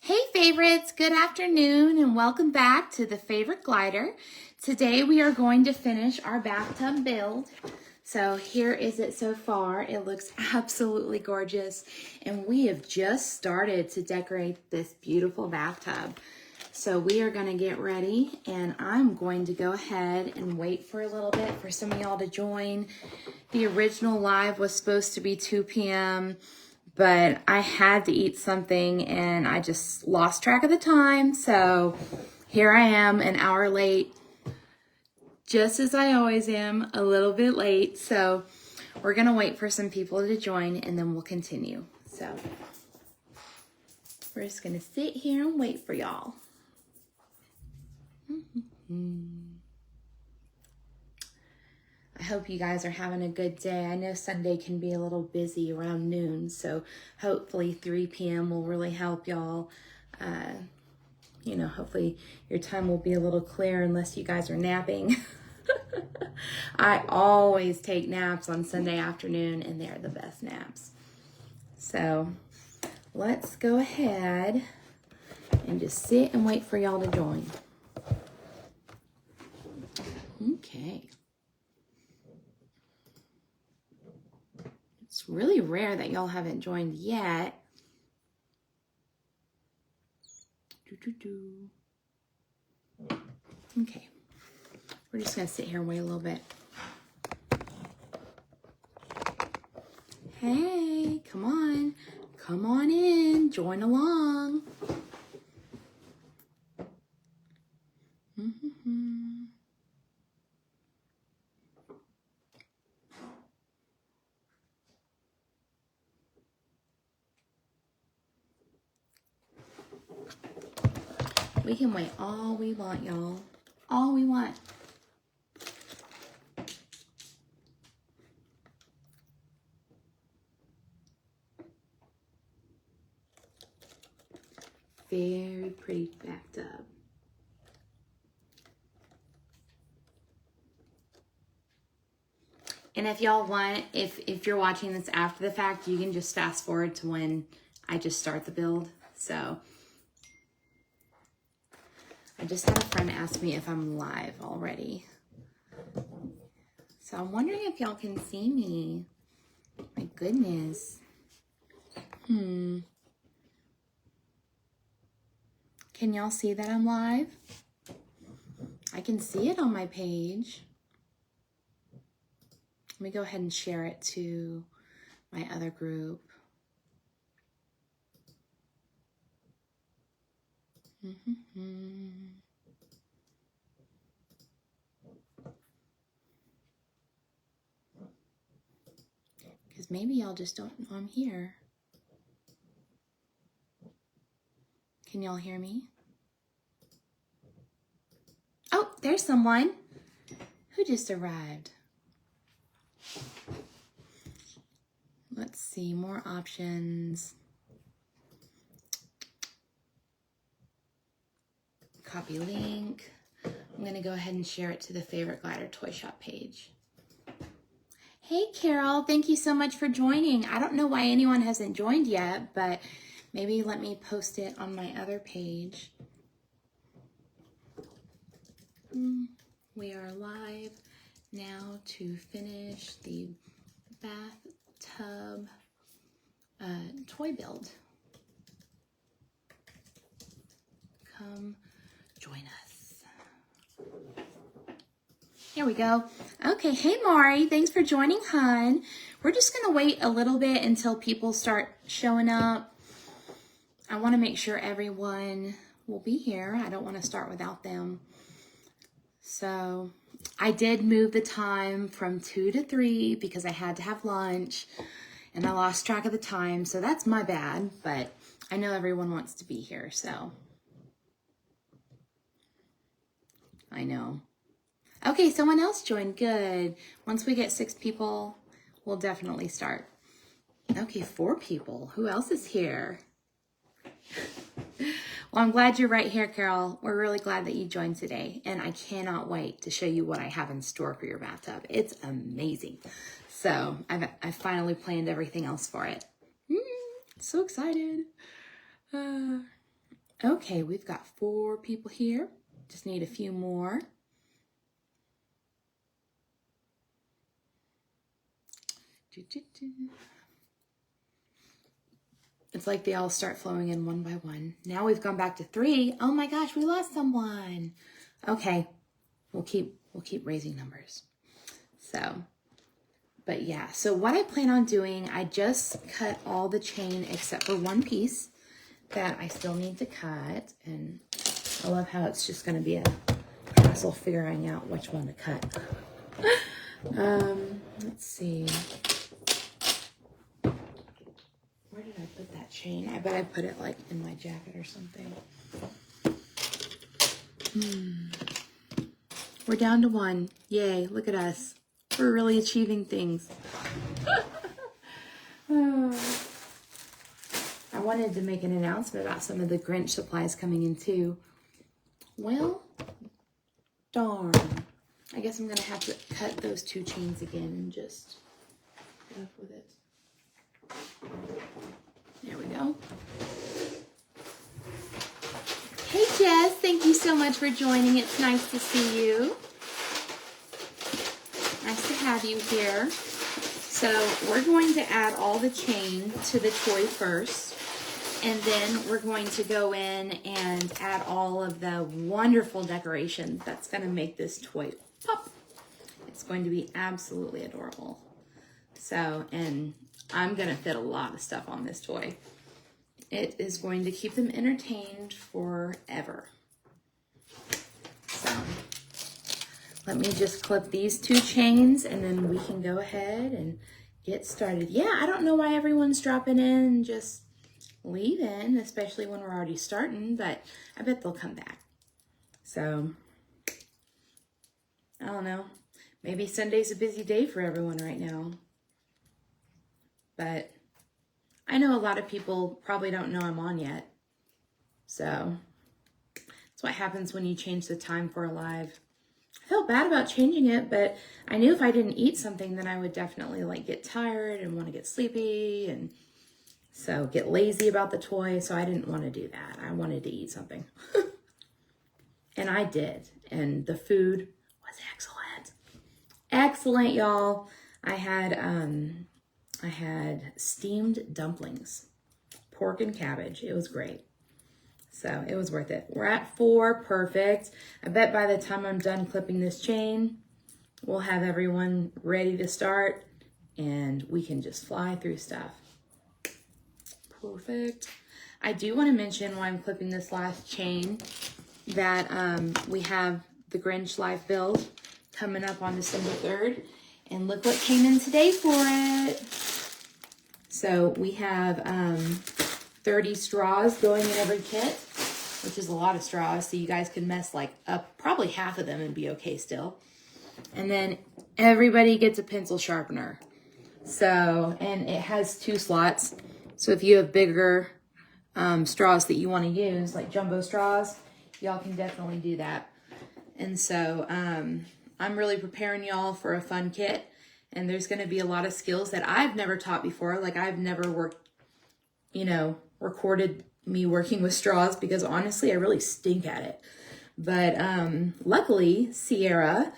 Hey favorites, good afternoon and welcome back to the Favorite Glider. Today we are going to finish our bathtub build. So here is it so far. It looks absolutely gorgeous and we have just started to decorate this beautiful bathtub. So we are going to get ready and I'm going to go ahead and wait for a little bit for some of y'all to join. The original live was supposed to be 2 p.m. but I had to eat something and I just lost track of the time. So here I am an hour late, just as I always am, a little bit late. So we're gonna wait for some people to join and then we'll continue. So we're just gonna sit here and wait for y'all. I hope you guys are having a good day. I know Sunday can be a little busy around noon, so hopefully 3 p.m. will really help y'all. Hopefully your time will be a little clear unless you guys are napping. I always take naps on Sunday afternoon, and they're the best naps. So let's go ahead and just sit and wait for y'all to join. Okay. It's really rare that y'all haven't joined yet. Okay, we're just gonna sit here and wait a little bit. Hey, come on in, join along. We can wait all we want, y'all. All we want. Very pretty bathtub. And if y'all want, if you're watching this after the fact, you can just fast forward to when I just start the build. So I just had a friend ask me if I'm live already. So I'm wondering if y'all can see me. My goodness. Can y'all see that I'm live? I can see it on my page. Let me go ahead and share it to my other group. Because maybe y'all just don't know I'm here. Can y'all hear me? Oh, there's someone who just arrived. Let's see, more options. Copy link. I'm gonna go ahead and share it to the Favorite Glider Toy Shop page. Hey Carol, thank you so much for joining. I don't know why anyone hasn't joined yet, but maybe let me post it on my other page. We are live now to finish the bathtub toy build. Come join us. Here we go. Okay, hey Mari, thanks for joining, hon. We're just gonna wait a little bit until people start showing up. I wanna make sure everyone will be here. I don't wanna start without them. So I did move the time from 2 to 3 because I had to have lunch and I lost track of the time. So that's my bad, but I know everyone wants to be here, so. I know. Okay, someone else joined. Good. Once we get 6 people, we'll definitely start. Okay, 4 people. Who else is here? Well, I'm glad you're right here, Carol. We're really glad that you joined today, and I cannot wait to show you what I have in store for your bathtub. It's amazing. So I finally planned everything else for it. So excited. Okay, we've got 4 people here. Just need a few more. It's like they all start flowing in one by one. Now we've gone back to 3. Oh my gosh, we lost someone. Okay, we'll keep raising numbers. So, but yeah, so what I plan on doing, I just cut all the chain except for one piece that I still need to cut. And I love how it's just going to be a hassle figuring out which one to cut. Let's see. Where did I put that chain? I bet I put it like in my jacket or something. We're down to 1. Yay, look at us. We're really achieving things. I wanted to make an announcement about some of the Grinch supplies coming in too. Well, darn. I guess I'm going to have to cut those 2 chains again and just get up with it. There we go. Hey Jess, thank you so much for joining. It's nice to see you. Nice to have you here. So we're going to add all the chain to the toy first, and then we're going to go in and add all of the wonderful decoration that's going to make this toy pop. It's going to be absolutely adorable. So, and I'm going to fit a lot of stuff on this toy. It is going to keep them entertained forever. So, let me just clip these 2 chains and then we can go ahead and get started. Yeah, I don't know why everyone's dropping in and just leaving, especially when we're already starting, but I bet they'll come back. So, I don't know. Maybe Sunday's a busy day for everyone right now. But I know a lot of people probably don't know I'm on yet. So that's what happens when you change the time for a live. I felt bad about changing it, but I knew if I didn't eat something, then I would definitely like get tired and want to get sleepy and so get lazy about the toy. So I didn't want to do that. I wanted to eat something. And I did. And the food was excellent. Excellent, y'all. I had steamed dumplings, pork and cabbage. It was great. So it was worth it. We're at 4, perfect. I bet by the time I'm done clipping this chain, we'll have everyone ready to start and we can just fly through stuff. Perfect. I do want to mention while I'm clipping this last chain that we have the Grinch live build coming up on December 3rd. And look what came in today for it. So we have 30 straws going in every kit, which is a lot of straws. So you guys can mess like up probably half of them and be okay still. And then everybody gets a pencil sharpener. So, and it has 2 slots. So if you have bigger straws that you want to use, like jumbo straws, y'all can definitely do that. And so I'm really preparing y'all for a fun kit. And there's going to be a lot of skills that I've never taught before. Like I've never worked, recorded me working with straws because honestly, I really stink at it. But luckily, Sierra,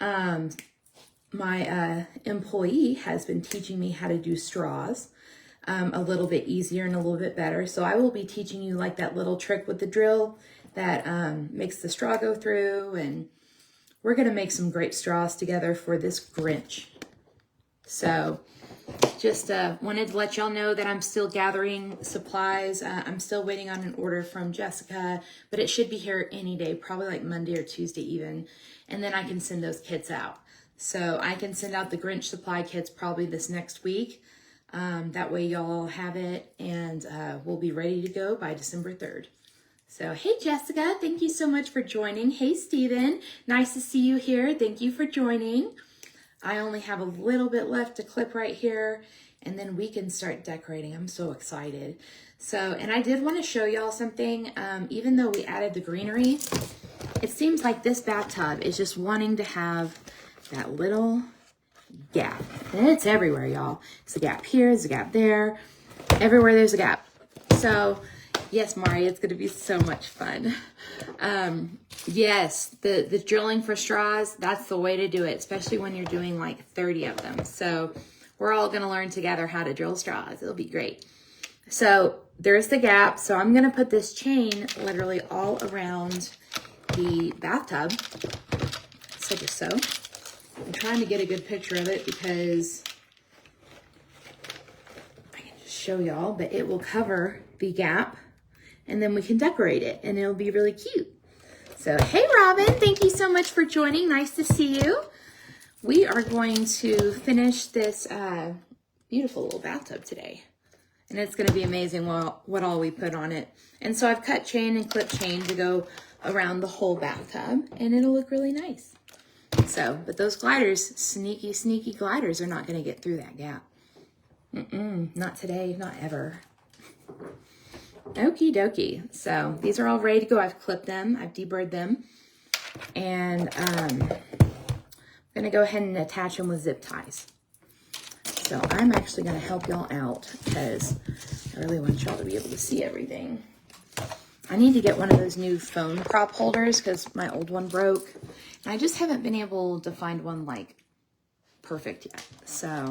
my employee, has been teaching me how to do straws a little bit easier and a little bit better. So I will be teaching you like that little trick with the drill that makes the straw go through. And we're going to make some great straws together for this Grinch. So just wanted to let y'all know that I'm still gathering supplies. I'm still waiting on an order from Jessica, but it should be here any day, probably like Monday or Tuesday even. And then I can send those kits out. So I can send out the Grinch supply kits probably this next week. That way y'all have it and we'll be ready to go by December 3rd. So, hey Jessica, thank you so much for joining. Hey Steven, nice to see you here. Thank you for joining. I only have a little bit left to clip right here and then we can start decorating. I'm so excited. So, and I did want to show y'all something. Even though we added the greenery, it seems like this bathtub is just wanting to have that little gap. And it's everywhere, y'all. There's a gap here, there's a gap there. Everywhere there's a gap. So Yes, Mari, it's going to be so much fun. Yes, the drilling for straws, that's the way to do it, especially when you're doing like 30 of them. So we're all going to learn together how to drill straws. It'll be great. So there's the gap. So I'm going to put this chain literally all around the bathtub. So just so. I'm trying to get a good picture of it because I can just show y'all, but it will cover the gap and then we can decorate it and it'll be really cute. So, hey Robin, thank you so much for joining. Nice to see you. We are going to finish this beautiful little bathtub today. And it's going to be amazing what all we put on it. And so I've cut chain and clip chain to go around the whole bathtub and it'll look really nice. So, but those gliders, sneaky, sneaky gliders are not going to get through that gap. Not today, not ever. Okie dokie. So these are all ready to go. I've clipped them. I've deburred them. And I'm going to go ahead and attach them with zip ties. So I'm actually going to help y'all out because I really want y'all to be able to see everything. I need to get one of those new phone prop holders because my old one broke. And I just haven't been able to find one like perfect yet. So,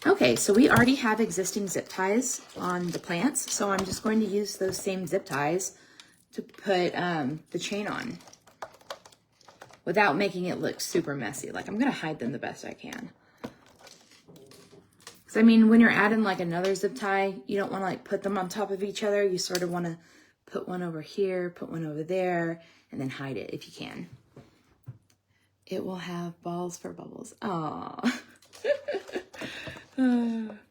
okay, so we already have existing zip ties on the plants. So I'm just going to use those same zip ties to put the chain on without making it look super messy. Like I'm going to hide them the best I can. Because I mean, when you're adding like another zip tie, you don't want to like put them on top of each other. You sort of want to put one over here, put one over there, and then hide it if you can. It will have balls for bubbles. Aww.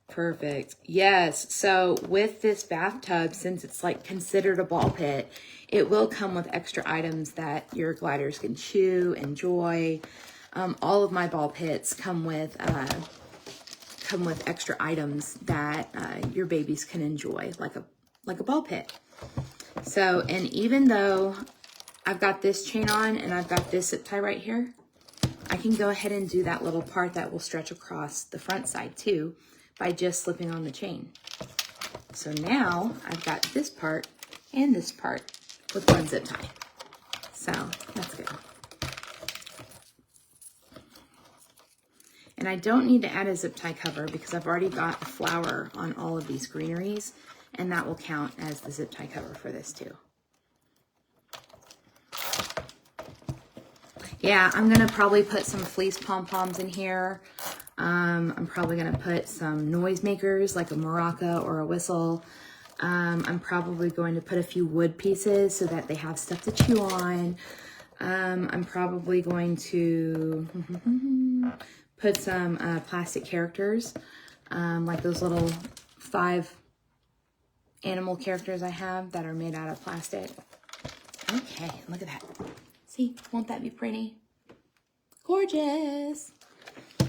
Perfect. Yes. So with this bathtub, since it's like considered a ball pit, it will come with extra items that your gliders can chew, enjoy. All of my ball pits come with extra items that your babies can enjoy, like a ball pit. So, and even though I've got this chain on and I've got this zip tie right here, I can go ahead and do that little part that will stretch across the front side too by just slipping on the chain. So now I've got this part and this part with one zip tie. So that's good. And I don't need to add a zip tie cover because I've already got a flower on all of these greeneries, and that will count as the zip tie cover for this too. Yeah, I'm gonna probably put some fleece pom-poms in here. I'm probably gonna put some noise makers like a maraca or a whistle. I'm probably going to put a few wood pieces so that they have stuff to chew on. I'm probably going to put some plastic characters, like those little 5 animal characters I have that are made out of plastic. Okay, look at that. See, won't that be pretty? Gorgeous.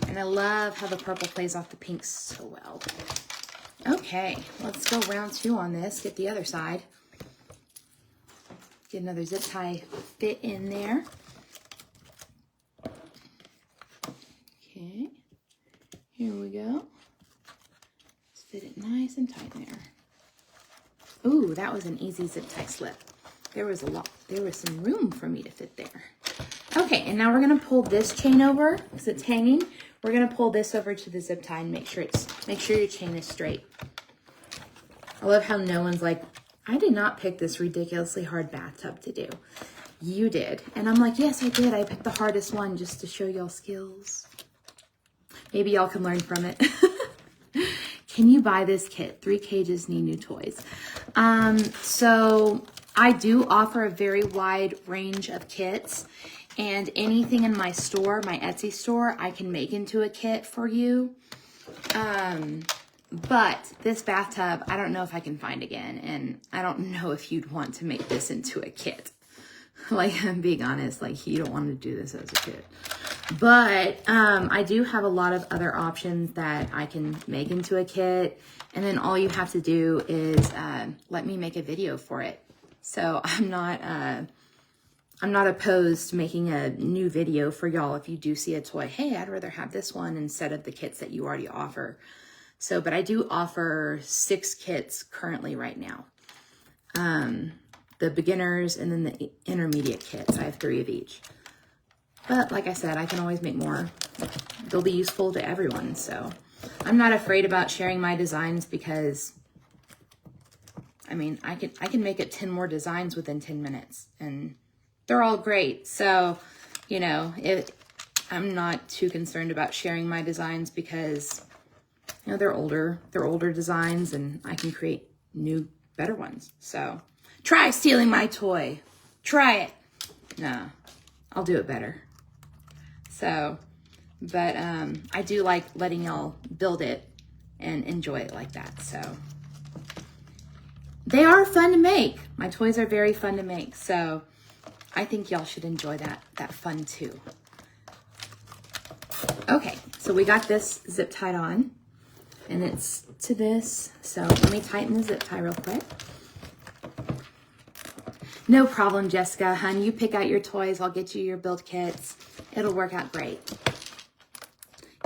And I love how the purple plays off the pink so well. Okay, let's go round 2 on this. Get the other side. Get another zip tie fit in there. Okay, here we go. Let's fit it nice and tight there. Ooh, that was an easy zip tie slip. There was some room for me to fit there. Okay, and now we're gonna pull this chain over because it's hanging. We're gonna pull this over to the zip tie and make sure your chain is straight. I love how no one's like, I did not pick this ridiculously hard bathtub to do. You did. And I'm like, yes, I did. I picked the hardest one just to show y'all skills. Maybe y'all can learn from it. Can you buy this kit? 3 cages need new toys. So I do offer a very wide range of kits, and anything in my store, my Etsy store, I can make into a kit for you. But this bathtub, I don't know if I can find again, and I don't know if you'd want to make this into a kit. Like, I'm being honest, like, you don't want to do this as a kit. But I do have a lot of other options that I can make into a kit, and then all you have to do is let me make a video for it. So I'm not opposed to making a new video for y'all if you do see a toy. Hey, I'd rather have this one instead of the kits that you already offer. So, but I do offer 6 kits currently right now. the beginners, and then the intermediate kits. I have 3 of each. But like I said, I can always make more. They'll be useful to everyone. So I'm not afraid about sharing my designs because, I mean, I can make it 10 more designs within 10 minutes and they're all great. So, you know, I'm not too concerned about sharing my designs because, you know, they're older designs and I can create new, better ones. So try stealing my toy. Try it. No, I'll do it better. So, but I do like letting y'all build it and enjoy it like that. So they are fun to make. My toys are very fun to make. So I think y'all should enjoy that fun too. Okay, so we got this zip tied on and it's to this. So let me tighten the zip tie real quick. No problem, Jessica, hun. You pick out your toys. I'll get you your build kits. It'll work out great.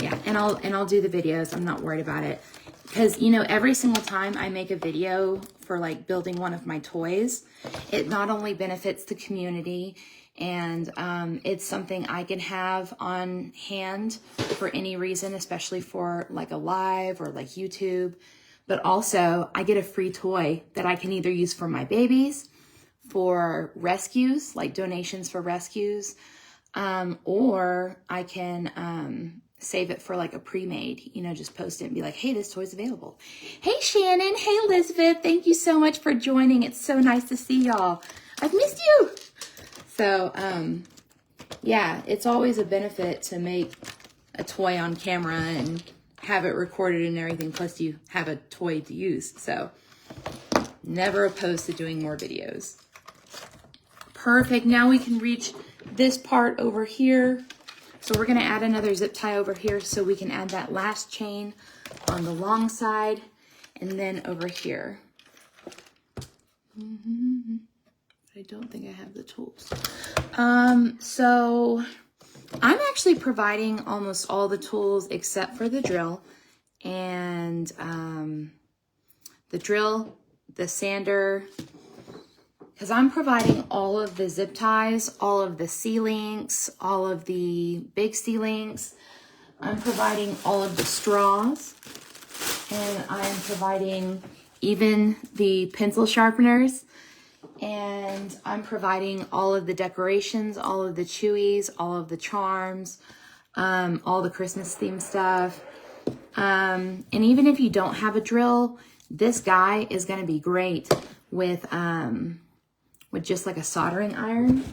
Yeah, and I'll do the videos. I'm not worried about it. Because, you know, every single time I make a video for like building one of my toys, it not only benefits the community and it's something I can have on hand for any reason, especially for like a live or like YouTube, but also I get a free toy that I can either use for my babies, for rescues, like donations for rescues, or I can save it for like a pre-made, you know, just post it and be like, hey, this toy's available. Hey, Shannon. Hey, Elizabeth. Thank you so much for joining. It's so nice to see y'all. I've missed you. So, yeah, it's always a benefit to make a toy on camera and have it recorded and everything. Plus you have a toy to use. So never opposed to doing more videos. Perfect. Now we can reach this part over here. So we're going to add another zip tie over here so we can add that last chain on the long side and then over here. I don't think I have the tools. So I'm actually providing almost all the tools except for the drill and the sander, because I'm providing all of the zip ties, all of the C-links, all of the big C-links. I'm providing all of the straws, and I'm providing even the pencil sharpeners, and I'm providing all of the decorations, all of the chewies, all of the charms, all the Christmas themed stuff. And even if you don't have a drill, this guy is going to be great with just like a soldering iron.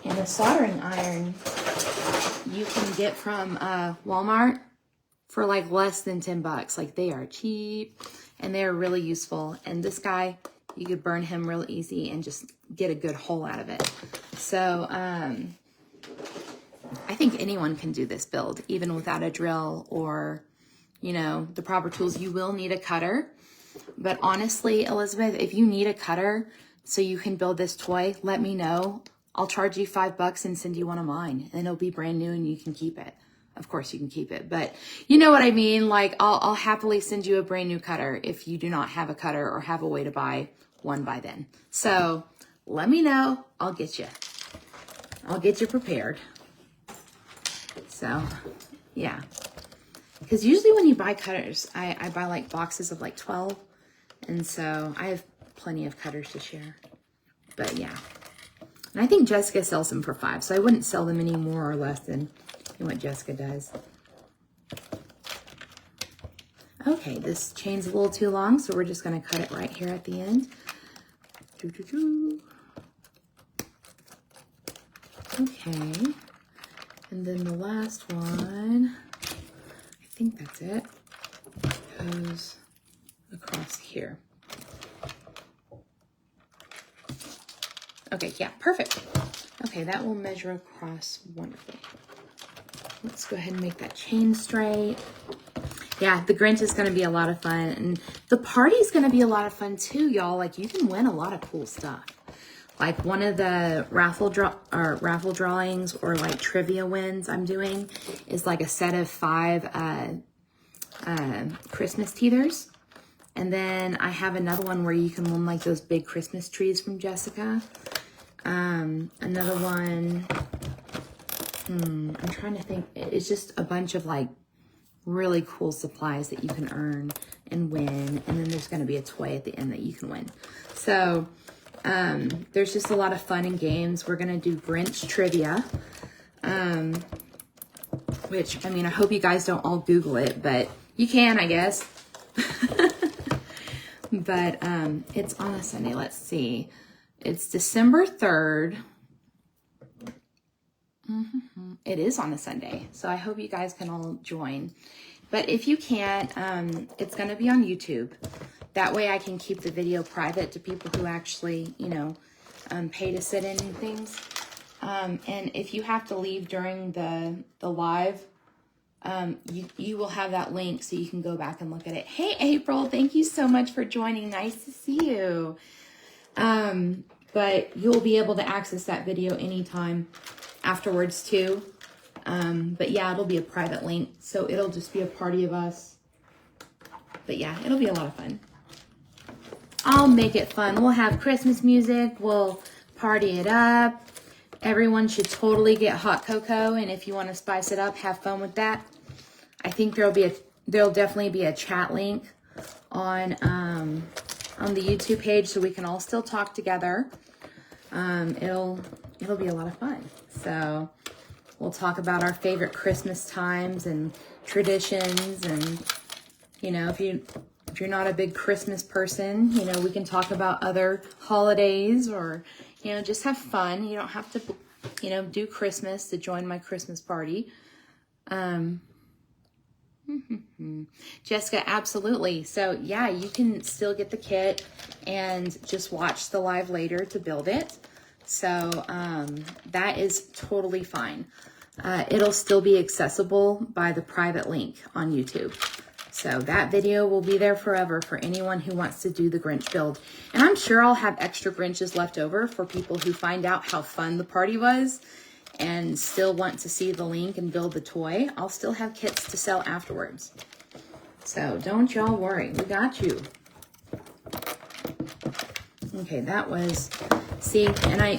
And a soldering iron you can get from Walmart for like less than 10 bucks. Like they are cheap and they're really useful. And this guy, you could burn him real easy and just get a good hole out of it. So I think anyone can do this build, even without a drill or, you know, the proper tools. You will need a cutter. But honestly, Elizabeth, if you need a cutter so you can build this toy, let me know. I'll charge you $5 and send you one of mine, and it'll be brand new and you can keep it. Of course you can keep it, but you know what I mean? Like I'll happily send you a brand new cutter if you do not have a cutter or have a way to buy one by then. So let me know. I'll get you prepared. So yeah, because usually when you buy cutters, I buy like boxes of like 12. And so I have plenty of cutters to share, but yeah. And I think Jessica sells them for $5, so I wouldn't sell them any more or less than what Jessica does. Okay, this chain's a little too long, so we're just going to cut it right here at the end. Okay, and then the last one, I think that's it, goes across here. Okay, yeah, perfect. Okay, that will measure across wonderfully. Let's go ahead and make that chain straight. Yeah, the Grinch is going to be a lot of fun. And the party is going to be a lot of fun too, y'all. Like, you can win a lot of cool stuff. Like, one of the raffle drawings or like trivia wins I'm doing is like a set of 5 Christmas teethers. And then I have another one where you can win like those big Christmas trees from Jessica. Another one, I'm trying to think. It's just a bunch of like really cool supplies that you can earn and win. And then there's going to be a toy at the end that you can win. So there's just a lot of fun and games. We're going to do Grinch trivia, which, I mean, I hope you guys don't all Google it, but you can, I guess. But it's on a Sunday. Let's see. It's December 3rd. It is on a Sunday, so I hope you guys can all join. But if you can't, it's going to be on YouTube. That way I can keep the video private to people who actually, you know, pay to sit in and things. And if you have to leave during the live, you will have that link so you can go back and look at it. Hey, April, thank you so much for joining. Nice to see you. But you'll be able to access that video anytime afterwards too. But yeah, it'll be a private link, so it'll just be a party of us. But yeah, it'll be a lot of fun. I'll make it fun. We'll have Christmas music. We'll party it up. Everyone should totally get hot cocoa, and if you want to spice it up, have fun with that. I think there'll definitely be a chat link on the YouTube page, so we can all still talk together. It'll be a lot of fun. So we'll talk about our favorite Christmas times and traditions, and you know, if you're not a big Christmas person, you know, we can talk about other holidays, or you know, just have fun. You don't have to, you know, do Christmas to join my Christmas party. Jessica, absolutely. So yeah, you can still get the kit and just watch the live later to build it. So that is totally fine. It'll still be accessible by the private link on YouTube. So that video will be there forever for anyone who wants to do the Grinch build. And I'm sure I'll have extra Grinches left over for people who find out how fun the party was and still want to see the link and build the toy. I'll still have kits to sell afterwards. So don't y'all worry, we got you. Okay, that was, see, and I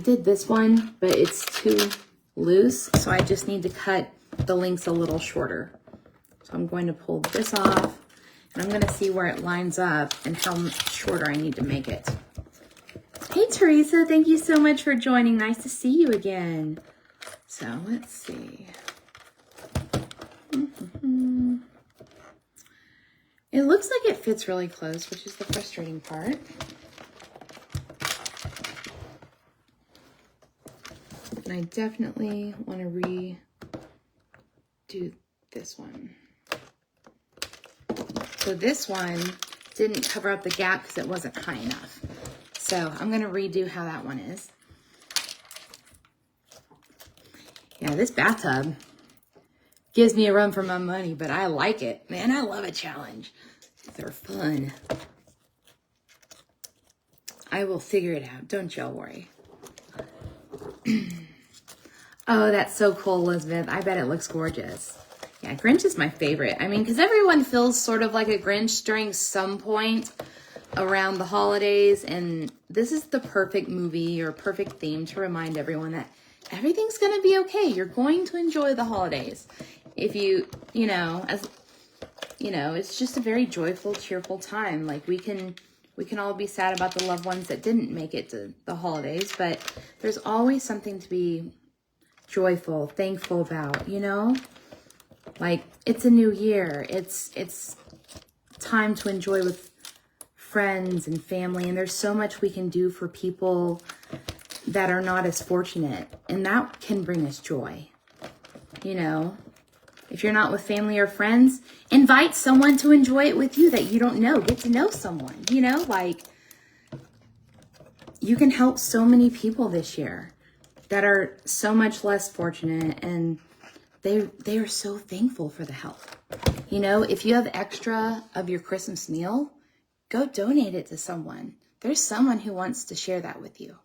did this one, but it's too loose, so I just need to cut the links a little shorter. So I'm going to pull this off, and I'm going to see where it lines up and how much shorter I need to make it. Hey, Teresa, thank you so much for joining. Nice to see you again. So let's see. It looks like it fits really close, which is the frustrating part. And I definitely want to redo this one. So this one didn't cover up the gap because it wasn't high enough. So I'm going to redo how that one is. Yeah, this bathtub gives me a run for my money, but I like it. Man, I love a challenge. They're fun. I will figure it out. Don't y'all worry. Oh, that's so cool, Elizabeth. I bet it looks gorgeous. Yeah, Grinch is my favorite. I mean, because everyone feels sort of like a Grinch during some point around the holidays, and this is the perfect movie or perfect theme to remind everyone that everything's going to be okay. You're going to enjoy the holidays. If you know, as you know, it's just a very joyful, cheerful time. Like we can all be sad about the loved ones that didn't make it to the holidays, but there's always something to be joyful, thankful about, you know? Like it's a new year. It's time to enjoy with friends and family, and there's so much we can do for people that are not as fortunate, and that can bring us joy. You know, if you're not with family or friends, invite someone to enjoy it with you that you don't know. Get to know someone, you know, like you can help so many people this year that are so much less fortunate, and they are so thankful for the help. You know, if you have extra of your Christmas meal, go donate it to someone. There's someone who wants to share that with you.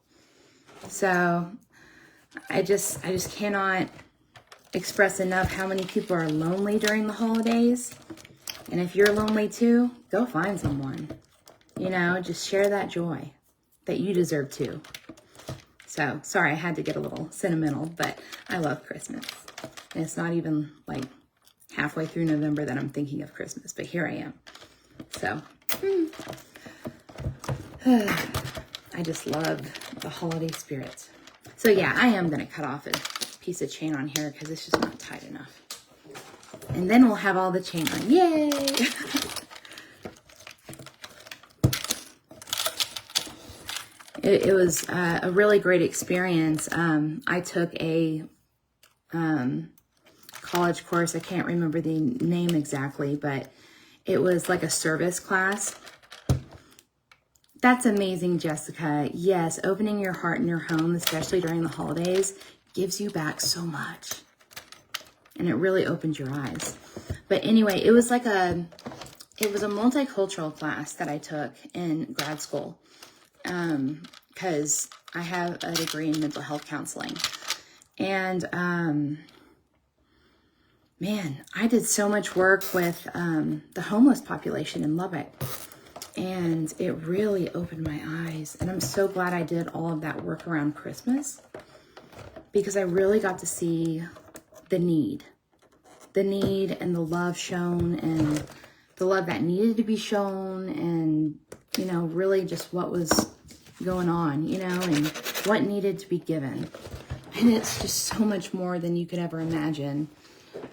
So I just cannot express enough how many people are lonely during the holidays. And if you're lonely too, go find someone. You know, just share that joy that you deserve too. So, sorry, I had to get a little sentimental, but I love Christmas. And it's not even like halfway through November that I'm thinking of Christmas, but here I am. So, I just love the holiday spirit. So yeah, I am going to cut off a piece of chain on here because it's just not tight enough. And then we'll have all the chain on. Yay! It was a really great experience. I took a college course. I can't remember the name exactly, but it was like a service class. That's amazing, Jessica. Yes, opening your heart and your home, especially during the holidays, gives you back so much. And it really opens your eyes. But anyway, it was a multicultural class that I took in grad school. Because I have a degree in mental health counseling. And, man, I did so much work with the homeless population in Lubbock. And it really opened my eyes. And I'm so glad I did all of that work around Christmas. Because I really got to see the need. The need and the love shown. And the love that needed to be shown. And, you know, really just what was going on, you know, and what needed to be given. And it's just so much more than you could ever imagine.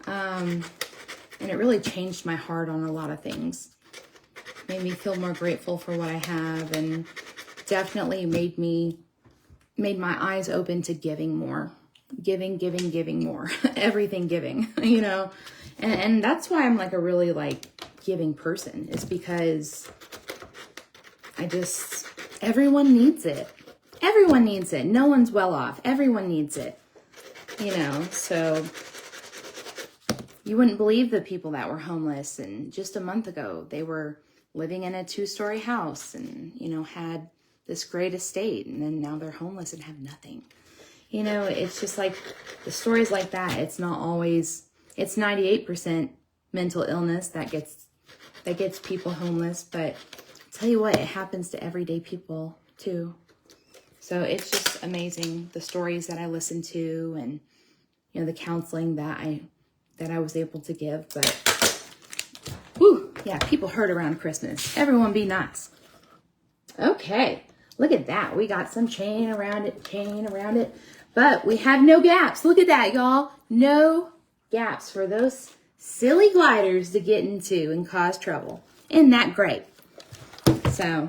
And it really changed my heart on a lot of things. Made me feel more grateful for what I have, and definitely made my eyes open to giving more. Giving more. Everything giving, you know. And that's why I'm like a really like giving person, is because everyone needs it. Everyone needs it. No one's well off. Everyone needs it. You know, so you wouldn't believe the people that were homeless. And just a month ago, they were living in a 2-story house and, you know, had this great estate. And then now they're homeless and have nothing. You know, it's just like the stories like that. It's not always, it's 98% mental illness that gets people homeless. But tell you what, it happens to everyday people too. So it's just amazing, the stories that I listen to, and you know, the counseling that I was able to give. But whew, yeah, people hurt around Christmas. Everyone be nice. Okay, look at that. We got some chain around it, but we have no gaps. Look at that, y'all. No gaps for those silly gliders to get into and cause trouble. Isn't that great? So,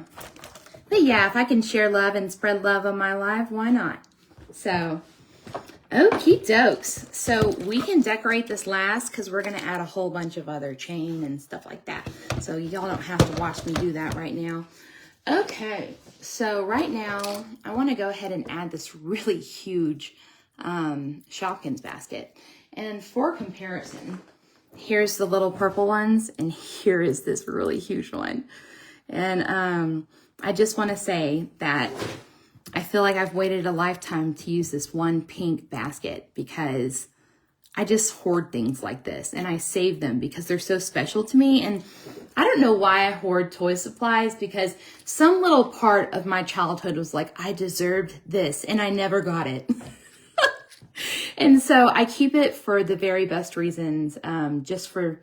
but yeah, if I can share love and spread love on my life, why not? So, okie dokes. So we can decorate this last because we're going to add a whole bunch of other chain and stuff like that. So y'all don't have to watch me do that right now. Okay, so right now I want to go ahead and add this really huge Shopkins basket. And for comparison, here's the little purple ones, and here is this really huge one. And I just want to say that I feel like I've waited a lifetime to use this one pink basket, because I just hoard things like this and I save them because they're so special to me. And I don't know why I hoard toy supplies, because some little part of my childhood was like, I deserved this and I never got it. And so I keep it for the very best reasons, just for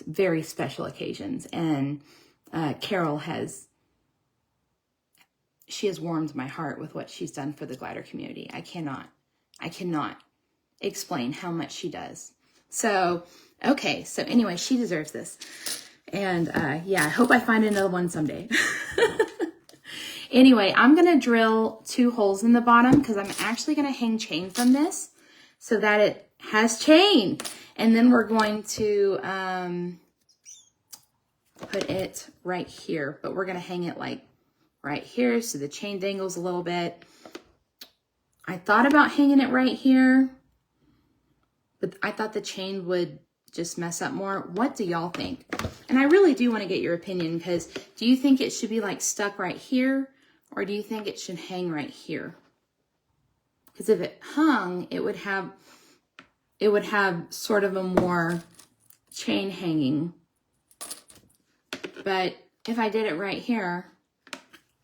very special occasions. And Carol has warmed my heart with what she's done for the glider community. I cannot explain how much she does. So, okay. So anyway, she deserves this. And yeah, I hope I find another one someday. Anyway, I'm going to drill 2 holes in the bottom because I'm actually going to hang chain from this so that it has chain. And then we're going to put it right here, but we're going to hang it like right here so the chain dangles a little bit. I thought about hanging it right here, but I thought the chain would just mess up more. What do y'all think? And I really do want to get your opinion, because do you think it should be like stuck right here, or do you think it should hang right here? Because if it hung, it would have sort of a more chain hanging But if I did it right here,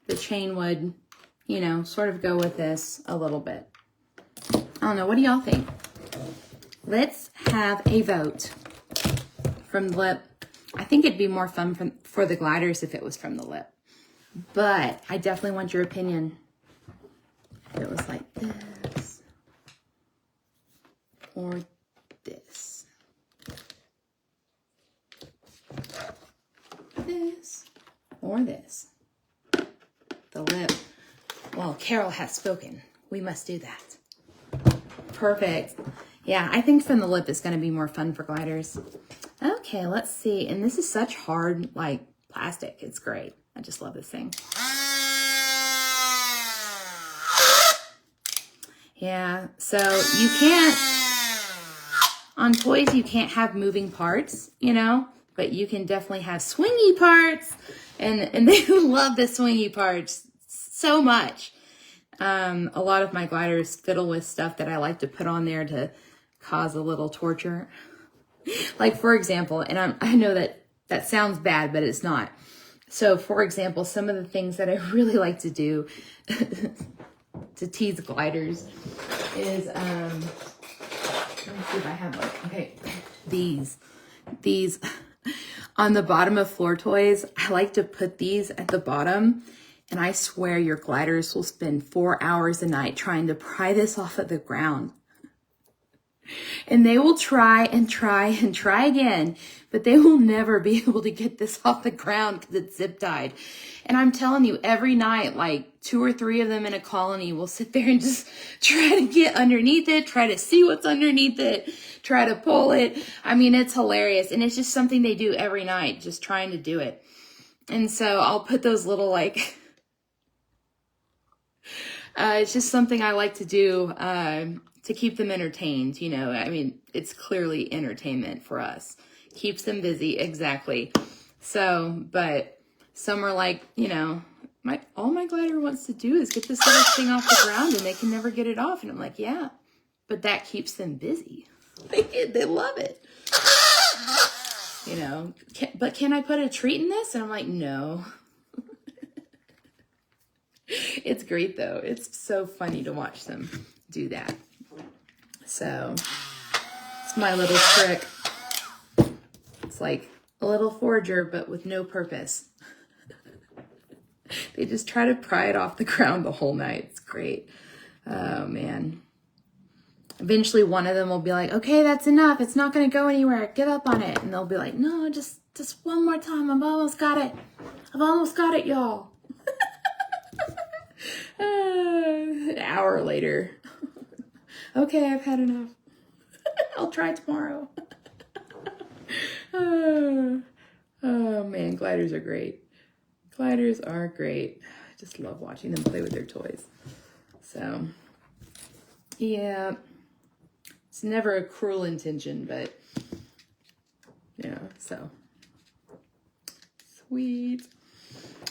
the chain would, you know, sort of go with this a little bit. I don't know. What do y'all think? Let's have a vote from the lip. I think it'd be more fun for the gliders if it was from the lip. But I definitely want your opinion. If it was like this or this. This or this. The lip. Well, Carol has spoken. We must do that. Perfect. Yeah, I think from the lip is going to be more fun for gliders. Okay, let's see. And this is such hard, like, plastic. It's great. I just love this thing. Yeah, so you can't, on toys, you can't have moving parts, you know, but you can definitely have swingy parts, and they love the swingy parts so much. A lot of my gliders fiddle with stuff that I like to put on there to cause a little torture. Like, for example, and I know that sounds bad, but it's not. So, for example, some of the things that I really like to do to tease gliders is, let me see if I have one. Okay, these on the bottom of floor toys, I like to put these at the bottom, and I swear your gliders will spend 4 hours a night trying to pry this off of the ground. And they will try and try and try again, but they will never be able to get this off the ground because it's zip tied. And I'm telling you, every night, like 2 or 3 of them in a colony will sit there and just try to get underneath it, try to see what's underneath it, try to pull it. I mean, it's hilarious. And it's just something they do every night, just trying to do it. And so I'll put those little, like, it's just something I like to do to keep them entertained, you know. I mean, it's clearly entertainment for us. Keeps them busy, exactly. So, but some are like, you know, all my glider wants to do is get this little thing off the ground and they can never get it off. And I'm like, yeah, but that keeps them busy. They love it. You know, but can I put a treat in this? And I'm like, no. It's great though. It's so funny to watch them do that. So it's my little trick. It's like a little forager, but with no purpose. They just try to pry it off the ground the whole night. It's great. Oh man. Eventually one of them will be like, okay, that's enough. It's not going to go anywhere. Give up on it. And they'll be like, no, just one more time. I've almost got it. I've almost got it, y'all. An hour later. Okay, I've had enough. I'll try tomorrow. Oh man, gliders are great. Gliders are great. I just love watching them play with their toys. So, yeah. It's never a cruel intention, but, you know, so. Sweet.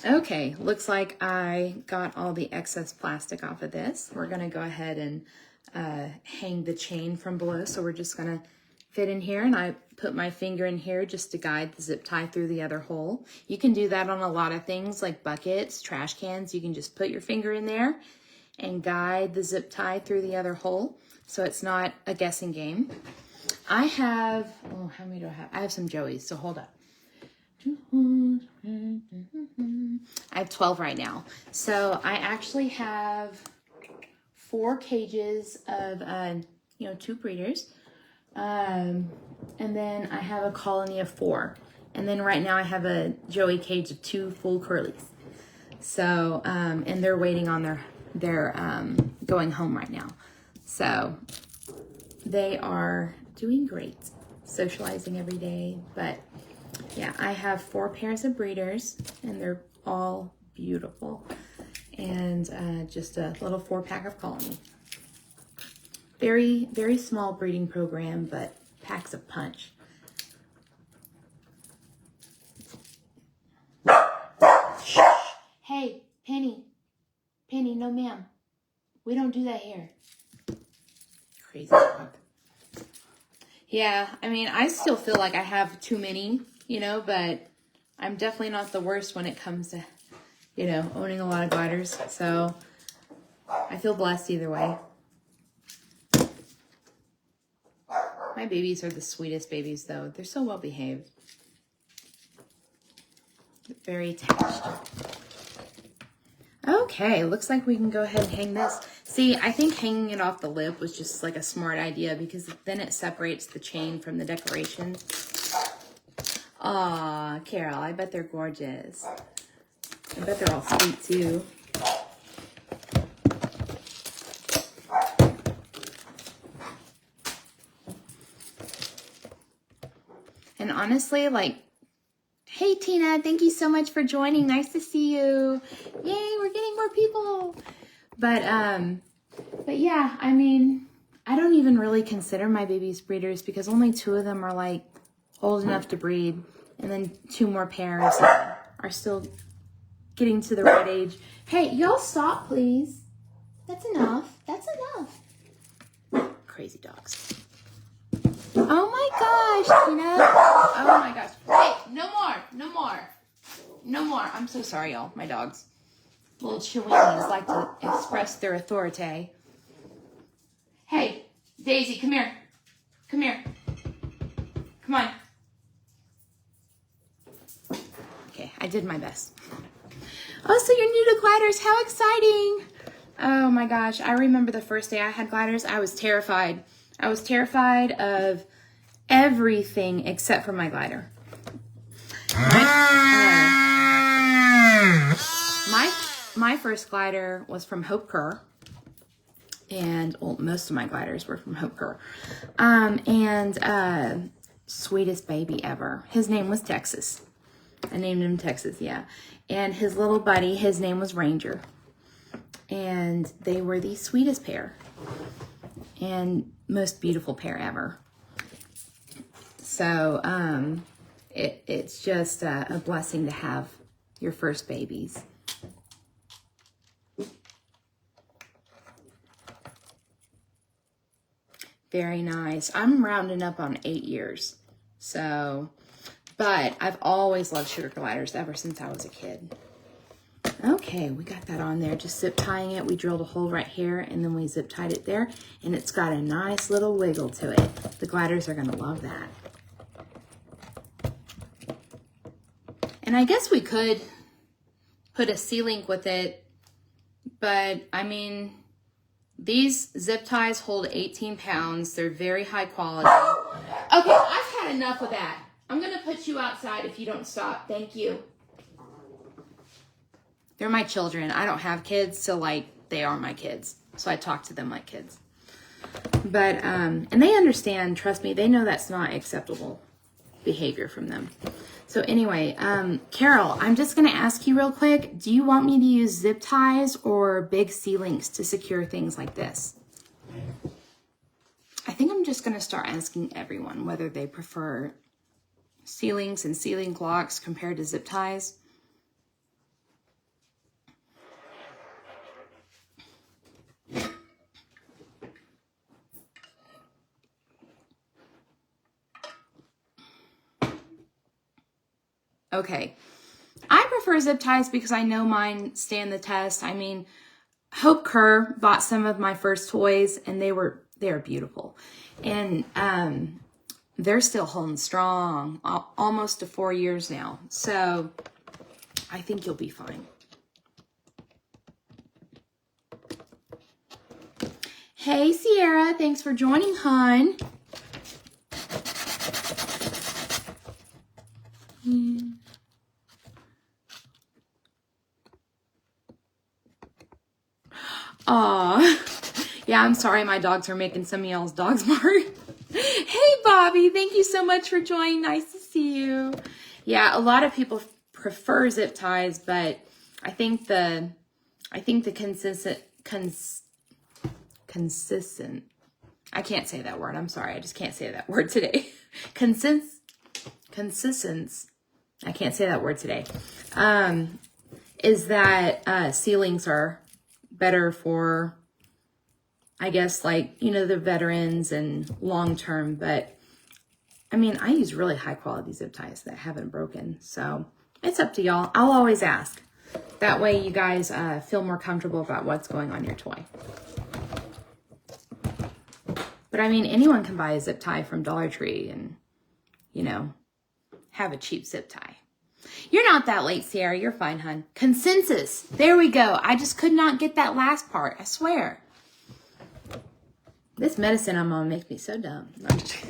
Okay, looks like I got all the excess plastic off of this. We're going to go ahead and hang the chain from below. So we're just going to fit in here, and I put my finger in here just to guide the zip tie through the other hole. You can do that on a lot of things like buckets, trash cans. You can just put your finger in there and guide the zip tie through the other hole. So it's not a guessing game. I have, oh, how many do I have? I have some Joeys, so hold up. I have 12 right now. So I actually have 4 cages of, 2 breeders. And then I have a colony of 4. And then right now I have a Joey cage of 2 full curlies. So, and they're waiting on their going home right now. So they are doing great, socializing every day. But yeah, I have 4 pairs of breeders, and they're all beautiful. And just a little 4-pack of colony. Very, very small breeding program, but packs a punch. Shh. Hey, Penny. Penny, no ma'am. We don't do that here. Crazy dog. Yeah, I mean, I still feel like I have too many, you know, but I'm definitely not the worst when it comes to, you know, owning a lot of gliders. So I feel blessed either way. My babies are the sweetest babies, though. They're so well behaved. Very attached. Okay, looks like we can go ahead and hang this. See, I think hanging it off the lip was just like a smart idea because then it separates the chain from the decoration. Aw, Carol, I bet they're gorgeous. I bet they're all sweet too. And honestly, like, hey Tina, thank you so much for joining. Nice to see you. Yay, we're getting more people. But yeah, I mean, I don't even really consider my babies breeders because only 2 of them are like old enough to breed, and then 2 more pairs are still getting to the right age. Hey, y'all stop, please. That's enough. That's enough. Crazy dogs. Oh my gosh, Tina. Oh my gosh. Hey, no more. No more. No more. I'm so sorry, y'all. My dogs. Little chihuahuas like to express their authority. Hey, Daisy, come here. Come here. Come on. Okay, I did my best. Oh, so you're new to gliders. How exciting. Oh my gosh. I remember the first day I had gliders. I was terrified. I was terrified of everything except for my glider. My first glider was from Hope Kerr. And well, most of my gliders were from Hope Kerr. Sweetest baby ever. His name was Texas. I named him Texas, yeah. And his little buddy, his name was Ranger. And they were the sweetest pair. And most beautiful pair ever. So it's just a blessing to have your first babies. Very nice. I'm rounding up on 8 years. So, but I've always loved sugar gliders ever since I was a kid. Okay, we got that on there. Just zip tying it. We drilled a hole right here and then we zip tied it there. And it's got a nice little wiggle to it. The gliders are going to love that. And I guess we could put a C-link with it. But, I mean, these zip ties hold 18 pounds. They're very high quality. Okay, I've had enough of that. I'm going to put you outside if you don't stop. Thank you. They're my children. I don't have kids, so, like, they are my kids. So I talk to them like kids. But, and they understand, trust me, they know that's not acceptable behavior from them. So anyway, Carol, I'm just going to ask you real quick, do you want me to use zip ties or big C-links to secure things like this? I think I'm just going to start asking everyone whether they prefer C-links and C-link locks compared to zip ties. Okay, I prefer zip ties because I know mine stand the test. I mean, Hope Kerr bought some of my first toys and they're beautiful. And they're still holding strong, almost to 4 years now. So I think you'll be fine. Hey, Sierra, thanks for joining, hon. Aw, yeah, I'm sorry my dogs are making some of y'all's dogs bark. Hey, Bobby, thank you so much for joining. Nice to see you. Yeah, a lot of people prefer zip ties, but I think the consistent, I can't say that word. I'm sorry. I just can't say that word today. Consistence. I can't say that word today. Is that C-links are better for, I guess, like, you know, the veterans and long-term. But, I mean, I use really high-quality zip ties that haven't broken. So, It's up to y'all. I'll always ask. That way you guys feel more comfortable about what's going on your toy. But I mean, anyone can buy a zip tie from Dollar Tree and, you know, have a cheap zip tie. You're not that late, Sierra. You're fine, hun. Consensus. There we go. I just could not get that last part. I swear. This medicine I'm on makes me so dumb. No, I'm just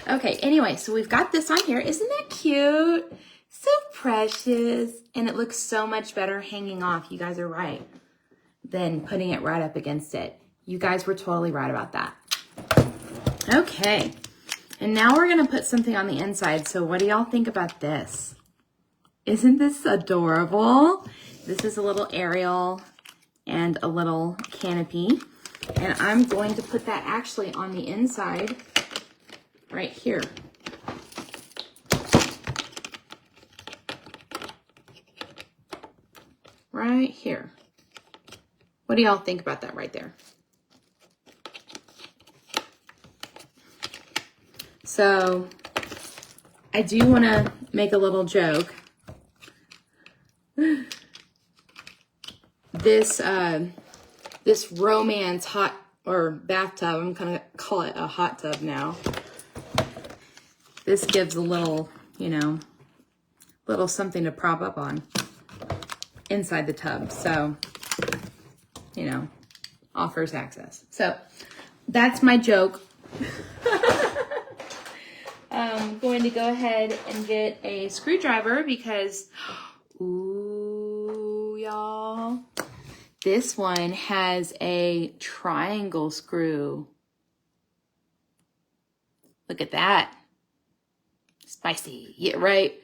okay, anyway, so we've got this on here. Isn't that cute? So precious. And it looks so much better hanging off. You guys are right. Than putting it right up against it. You guys were totally right about that. Okay. And now we're going to put something on the inside. So what do y'all think about this? Isn't this adorable? This is a little Ariel and a little canopy. And I'm going to put that actually on the inside right here. Right here. What do y'all think about that right there? So I do want to make a little joke. This romance hot or bathtub, I'm gonna call it a hot tub now. This gives a little, you know, little something to prop up on inside the tub. So, you know, offers access. So that's my joke. I'm going to go ahead and get a screwdriver because, ooh, y'all, this one has a triangle screw. Look at that. Spicy. Yeah, right.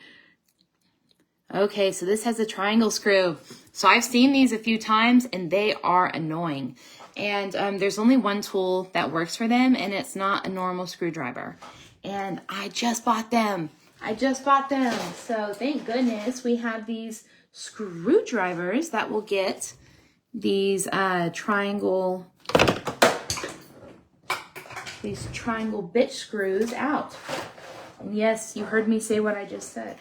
Okay, so this has a triangle screw. So I've seen these a few times and they are annoying. And there's only one tool that works for them and it's not a normal screwdriver. And I just bought them. So thank goodness we have these screwdrivers that will get these triangle bit screws out. And yes, you heard me say what I just said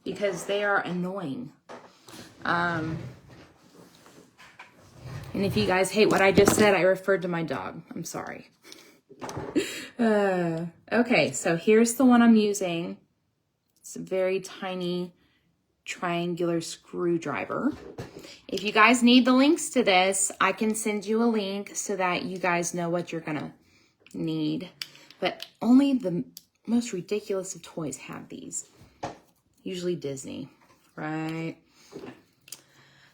because they are annoying. And if you guys hate what I just said, I referred to my dog. I'm sorry. Okay, so here's the one I'm using. It's a very tiny triangular screwdriver. If you guys need the links to this, I can send you a link so that you guys know what you're gonna need. But only the most ridiculous of toys have these. Usually Disney, right?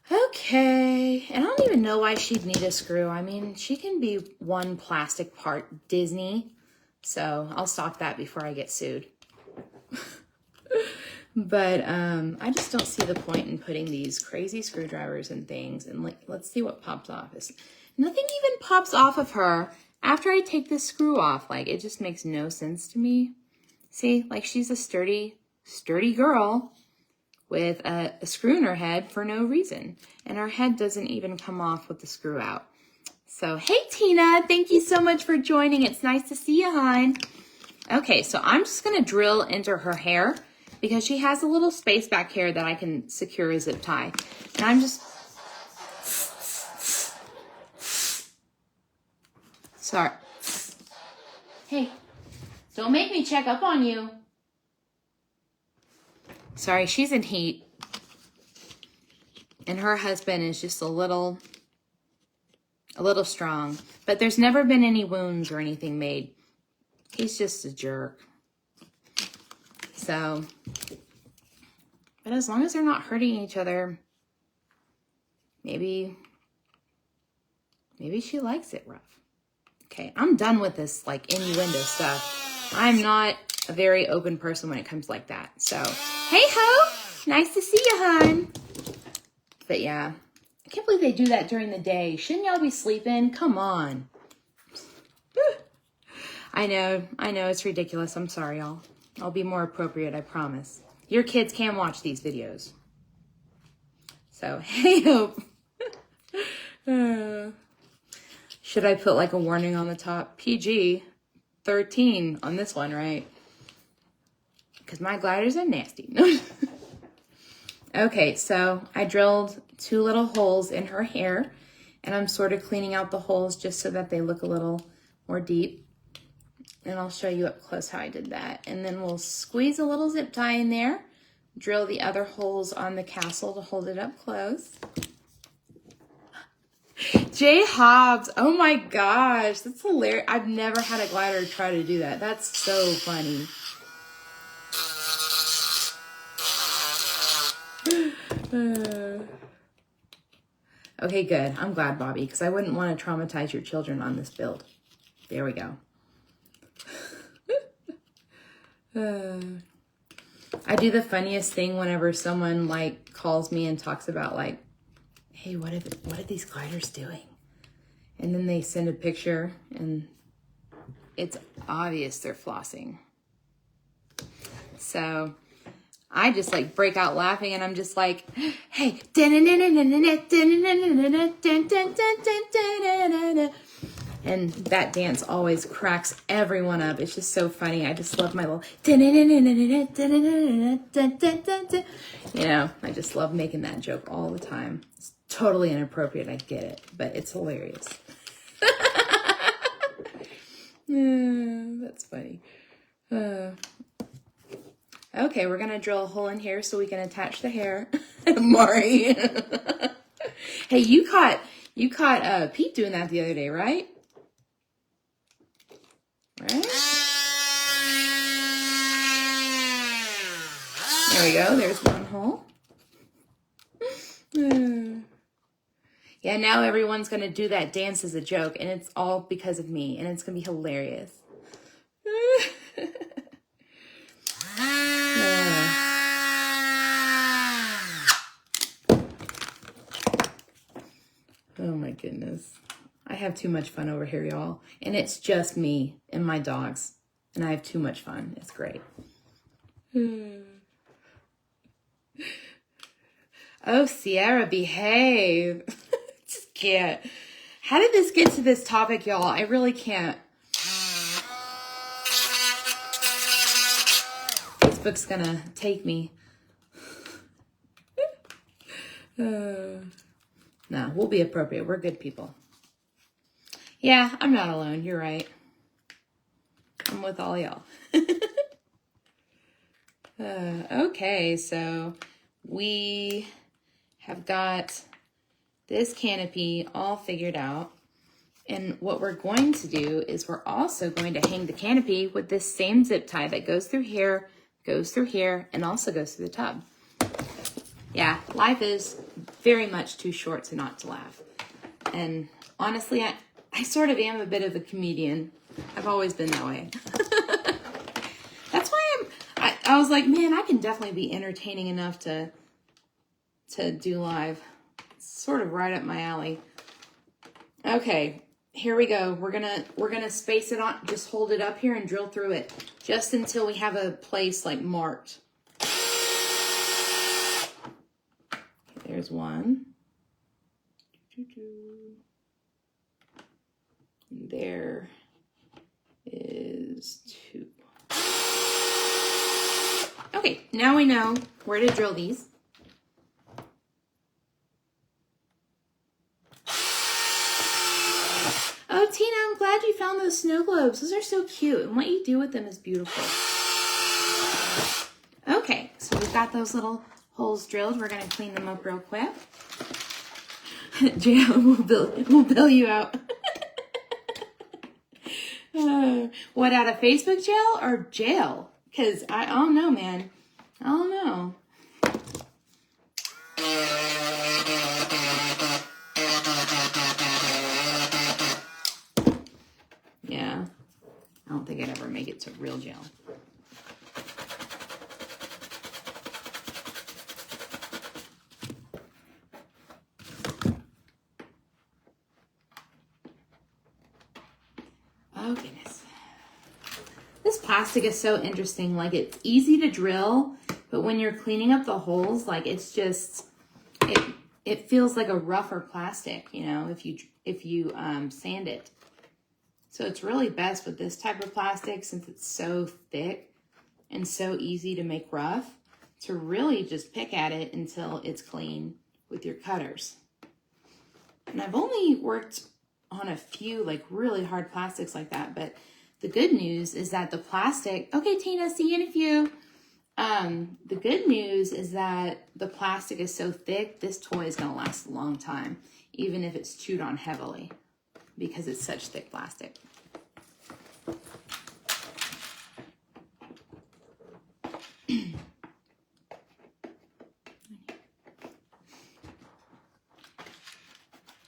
Okay, and I don't even know why she'd need a screw. I mean, she can be one plastic part Disney. So I'll stop that before I get sued. But I just don't see the point in putting these crazy screwdrivers and things. And like, let's see what pops off. Nothing even pops off of her after I take this screw off. Like, it just makes no sense to me. See, like she's a sturdy girl with a screw in her head for no reason. And her head doesn't even come off with the screw out. So, hey, Tina, thank you so much for joining. It's nice to see you, hon. Okay, so I'm just going to drill into her hair because she has a little space back here that I can secure a zip tie. And I'm just... Sorry. Hey, don't make me check up on you. Sorry, she's in heat. And her husband is just a little strong. But there's never been any wounds or anything made. He's just a jerk. So, but as long as they're not hurting each other, maybe she likes it rough. Okay, I'm done with this like innuendo stuff. I'm not a very open person when it comes like that. So, hey ho, nice to see you, hon. But yeah, I can't believe they do that during the day. Shouldn't y'all be sleeping? Come on. I know, it's ridiculous. I'm sorry, y'all. I'll be more appropriate, I promise. Your kids can watch these videos. So, hey ho. Should I put like a warning on the top? PG-13 on this one, right? because my gliders are nasty. Okay, so I drilled 2 little holes in her hair, and I'm sort of cleaning out the holes just so that they look a little more deep. And I'll show you up close how I did that. And then we'll squeeze a little zip tie in there, drill the other holes on the castle to hold it up close. Jay Hobbs, oh my gosh, that's hilarious. I've never had a glider try to do that. That's so funny. Okay, good. I'm glad, Bobby, because I wouldn't want to traumatize your children on this build. There we go. I do the funniest thing whenever someone like calls me and talks about like, hey, what are these gliders doing? And then they send a picture and it's obvious they're flossing. So I just like break out laughing and I'm just like, hey, and that dance always cracks everyone up. It's just so funny. I just love my little, you know, I just love making that joke all the time. It's totally inappropriate. I get it, but it's hilarious. That's funny. Okay, we're gonna drill a hole in here so we can attach the hair. Mari. Hey, you caught Pete doing that the other day, right? Right? There we go. There's one hole. Yeah, now everyone's going to do that dance as a joke, and it's all because of me, and it's going to be hilarious. Oh my goodness. I have too much fun over here, y'all. And it's just me and my dogs. And I have too much fun. It's great. Oh, Sierra, behave. Just can't. How did this get to this topic, y'all? I really can't. Facebook's gonna take me. No, we'll be appropriate. We're good people. Yeah, I'm not alone. You're right. I'm with all y'all. Okay, so we have got this canopy all figured out. And what we're going to do is we're also going to hang the canopy with this same zip tie that goes through here, and also goes through the tub. Yeah, life is very much too short to not to laugh. And honestly, I sort of am a bit of a comedian. I've always been that way. That's why I was like, man, I can definitely be entertaining enough to do live. It's sort of right up my alley. Okay, here we go. We're gonna space it on, just hold it up here and drill through it just until we have a place like marked. There's one. There is 2. Okay, now we know where to drill these. Oh, Tina, I'm glad you found those snow globes. Those are so cute, and what you do with them is beautiful. Okay, so we've got those little holes drilled. We're gonna clean them up real quick. Jail will bill you out. What, out of Facebook jail or jail? Because I don't know, man. I don't know. Yeah. I don't think I'd ever make it to real jail. Oh, goodness. This plastic is so interesting. Like, it's easy to drill, but when you're cleaning up the holes, like, it's just, it feels like a rougher plastic, you know, if you sand it. So it's really best with this type of plastic since it's so thick. and so easy to make rough to really just pick at it until it's clean with your cutters. And I've only worked on a few like really hard plastics like that, but the good news is that the plastic, okay, Tina, see you in a few. The good news is that the plastic is so thick, this toy is gonna last a long time, even if it's chewed on heavily, because it's such thick plastic.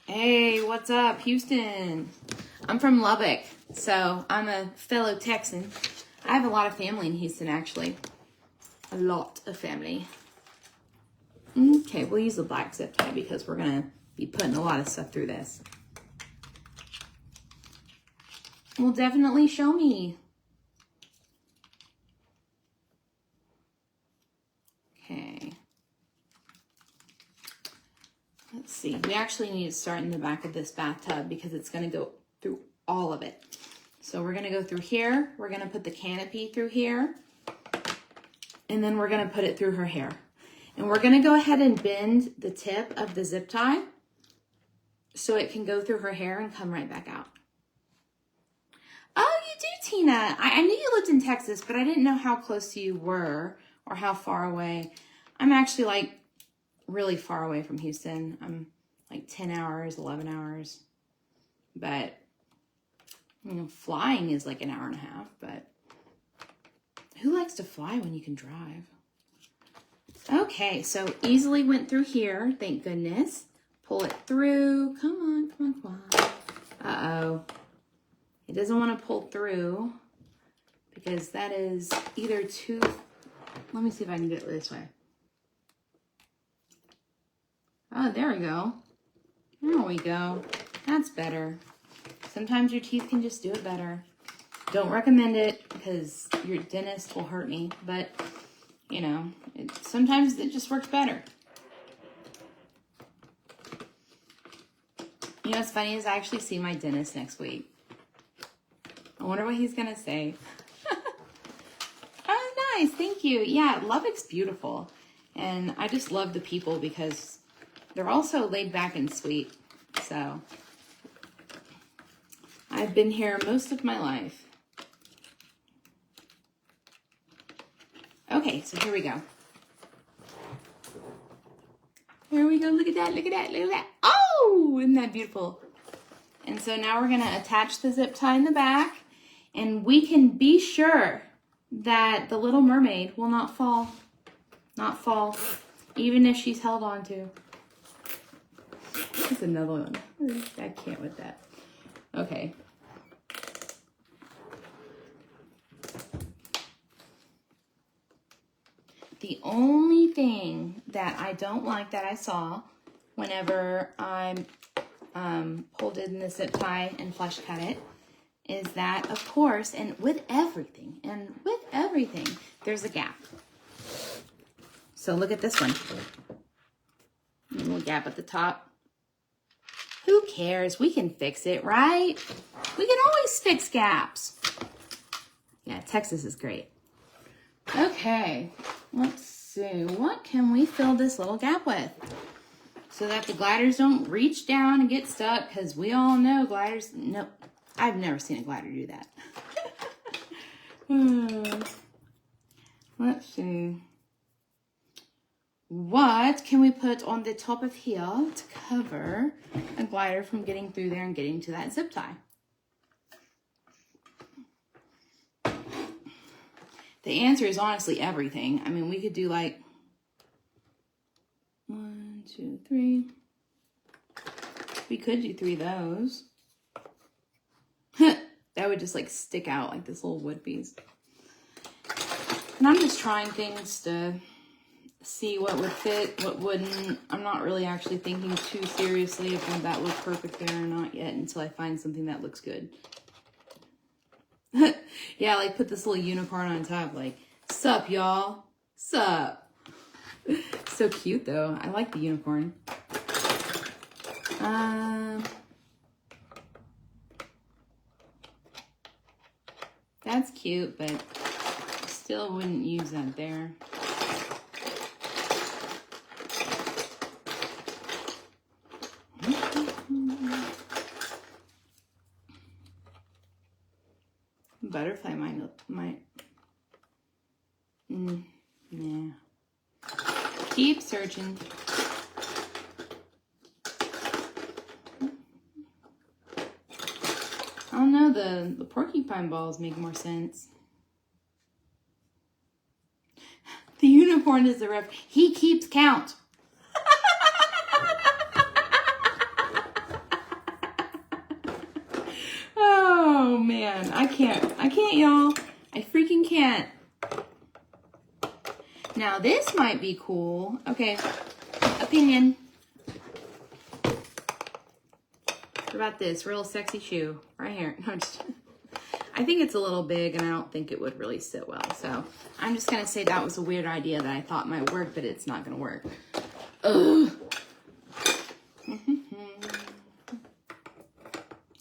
Hey, what's up, Houston? I'm from Lubbock, so I'm a fellow Texan. I have a lot of family in Houston, actually. A lot of family. Okay, we'll use the black zip tie because we're going to be putting a lot of stuff through this. Well, definitely show me. Okay. Let's see. We actually need to start in the back of this bathtub because it's going to go through all of it. So we're going to go through here. We're going to put the canopy through here. And then we're going to put it through her hair. And we're going to go ahead and bend the tip of the zip tie so it can go through her hair and come right back out. Oh, you do, Tina. I knew you lived in Texas, but I didn't know how close you were or how far away. I'm actually like really far away from Houston. I'm like 10 hours, 11 hours. But, you know, flying is like an hour and a half, but who likes to fly when you can drive? Okay, so easily went through here, thank goodness. Pull it through. Come on, come on, come on. Uh-oh. It doesn't want to pull through because that is either too... Let me see if I can get it this way. Oh, there we go. There we go. That's better. Sometimes your teeth can just do it better. Don't recommend it because your dentist will hurt me, but you know, sometimes it just works better. You know what's funny is I actually see my dentist next week. I wonder what he's gonna say. Oh, nice, thank you. Yeah, Lubbock's beautiful. And I just love the people because they're also laid back and sweet. So I've been here most of my life. Okay, so here we go. Here we go. Look at that. Look at that. Look at that. Oh, isn't that beautiful? And so now we're going to attach the zip tie in the back. And we can be sure that the Little Mermaid will not fall. Not fall. Even if she's held on to. Here's another one. I can't with that. Okay. The only thing that I don't like that I saw whenever I pulled in the zip tie and flush cut it is that, of course, and with everything, there's a gap. So look at this one. A little gap at the top. Who cares? We can fix it, right? We can always fix gaps. Yeah, Texas is great. Okay, let's see. What can we fill this little gap with? So that the gliders don't reach down and get stuck, because we all know gliders... Nope, I've never seen a glider do that. Let's see. What can we put on the top of here to cover a glider from getting through there and getting to that zip tie? The answer is honestly everything. I mean, we could do like 1, 2, 3. We could do 3 of those. That would just like stick out like this little wood piece. And I'm just trying things to see what would fit, what wouldn't. I'm not really actually thinking too seriously if would that look perfect there or not yet until I find something that looks good. Yeah, like put this little unicorn on top, like, sup, y'all? Sup? So cute, though. I like the unicorn. That's cute, but Still wouldn't use that there. Butterfly might. Nah. Keep searching. I don't know, the porcupine balls make more sense. The unicorn is the ref. He keeps count. Oh man, I can't y'all. I freaking can't. Now this might be cool. Okay, opinion. What about this real sexy shoe right here? No, I think it's a little big and I don't think it would really sit well. So I'm just gonna say that was a weird idea that I thought might work, but it's not gonna work. Ugh.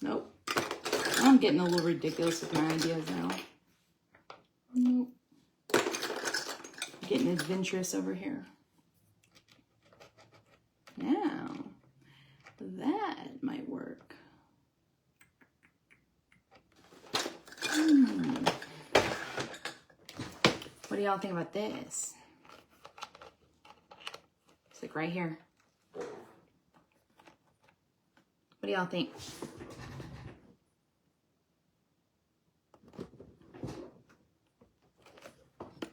Nope. I'm getting a little ridiculous with my ideas now. Nope. Getting adventurous over here. Now, that might work. What do y'all think about this? It's like right here. What do y'all think?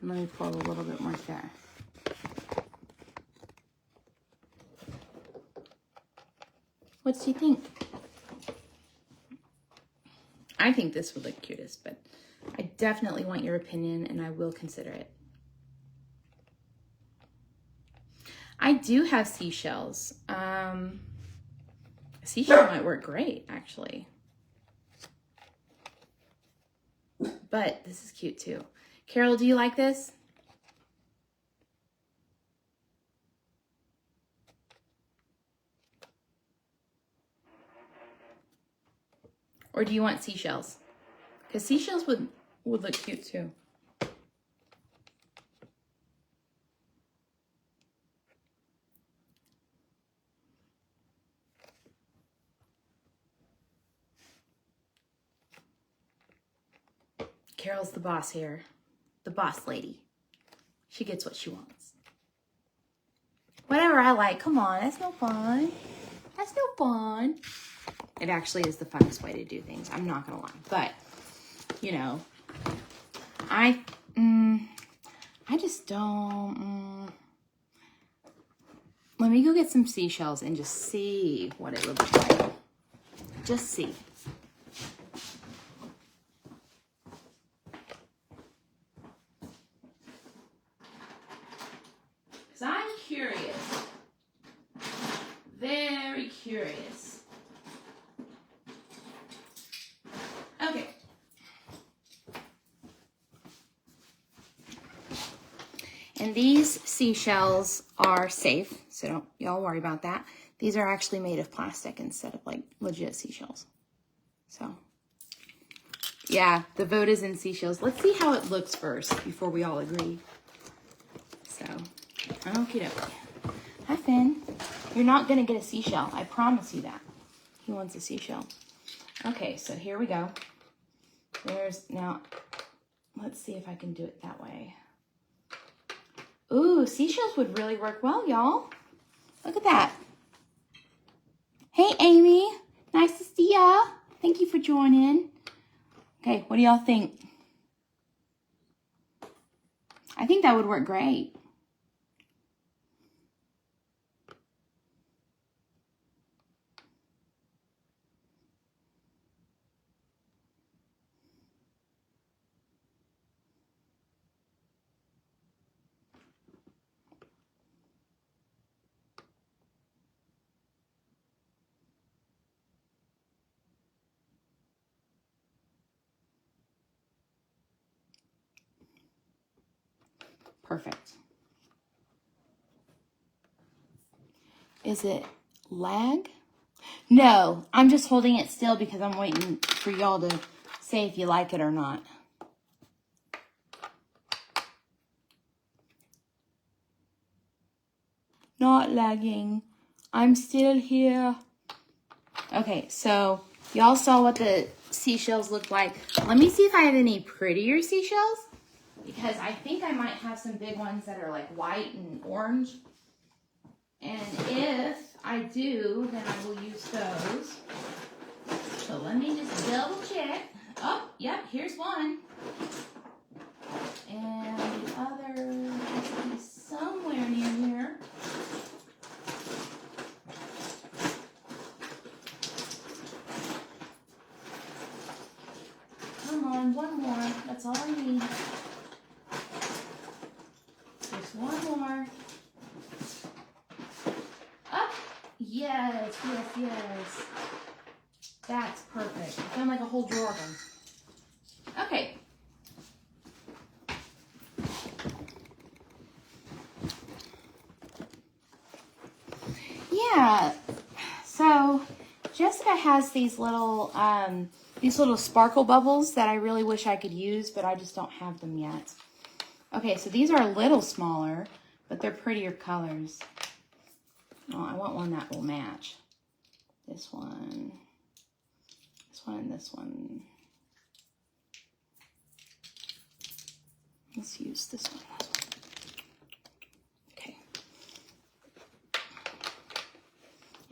Let me pull a little bit more there. What do you think? I think this would look cutest, but I definitely want your opinion and I will consider it. I do have seashells. A seashell might work great, actually. But this is cute too. Carol, do you like this? Or do you want seashells? Because seashells would look cute too. Carol's the boss here. The boss lady. She gets what she wants. Whatever I like. Come on, that's no fun. That's no fun. It actually is the funnest way to do things. I'm not gonna lie. But, you know, I just don't. Let me go get some seashells and just see what it would look like. Just see. Because I'm curious. Very curious. Okay. And these seashells are safe, so don't y'all worry about that. These are actually made of plastic instead of like legit seashells. So, yeah, the vote is in seashells. Let's see how it looks first before we all agree. So, okie dokie. Hi, Finn. You're not gonna get a seashell. I promise you that. He wants a seashell. Okay, so here we go. Now, let's see if I can do it that way. Ooh, seashells would really work well, y'all. Look at that. Hey, Amy. Nice to see ya. Thank you for joining. Okay, what do y'all think? I think that would work great. Perfect. Is it lag? No, I'm just holding it still because I'm waiting for y'all to say if you like it or not. not lagging. I'm still here. Okay, so y'all saw what the seashells look like. Let me see if I have any prettier seashells, because I think I might have some big ones that are like white and orange. And if I do, then I will use those. So let me just double check. Oh, yep, here's one. And the other has to be somewhere near here. Come on, one more. That's all I need. Just one more. Up. Yes, yes, yes. That's perfect. I found like a whole drawer of them. Okay. Yeah. So Jessica has these little sparkle bubbles that I really wish I could use, but I just don't have them yet. Okay, so these are a little smaller, but they're prettier colors. Oh, I want one that will match. This one, and this one. Let's use this one. Okay.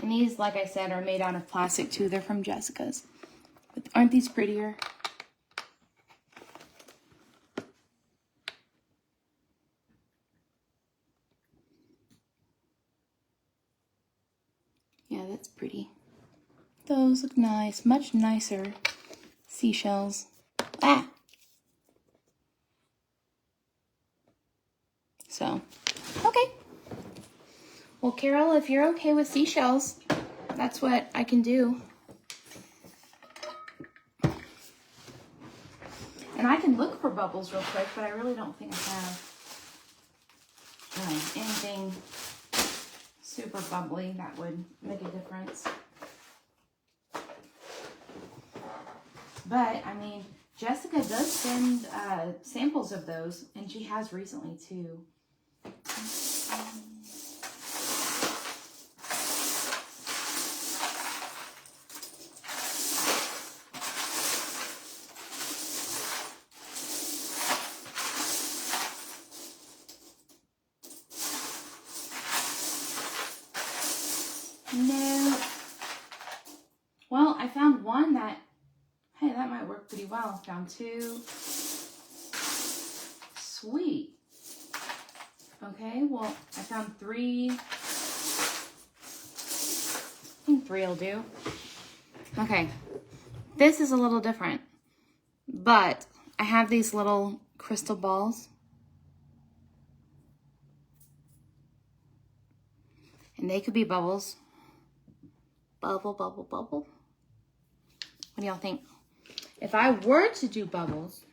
And these, like I said, are made out of plastic too. They're from Jessica's. But aren't these prettier? Yeah, that's pretty. Those look nice. Much nicer seashells. Ah! So, okay. Well, Carol, if you're okay with seashells, that's what I can do. And I can look for bubbles real quick, but I really don't think I have anything super bubbly that would make a difference. But, I mean, Jessica does send samples of those, and she has recently too. No. Well, I found one that, hey, that might work pretty well. Found two. Sweet. Okay, well, I found three. I think three will do. Okay, this is a little different, but I have these little crystal balls. And they could be bubbles. Bubble, bubble, bubble. What do y'all think? If I were to do bubbles,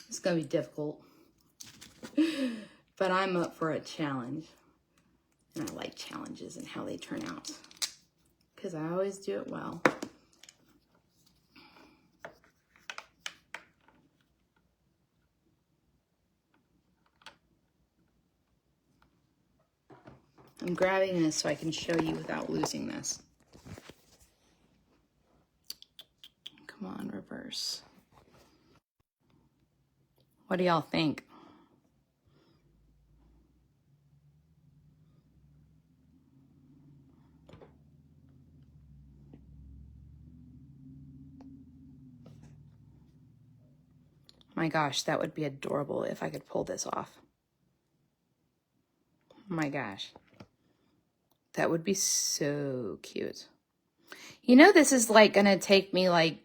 it's gonna be difficult, but I'm up for a challenge. And I like challenges and how they turn out, because I always do it well. I'm grabbing this so I can show you without losing this. Come on, reverse. What do y'all think? My gosh, that would be adorable if I could pull this off. My gosh. That would be so cute. You know, this is like gonna take me like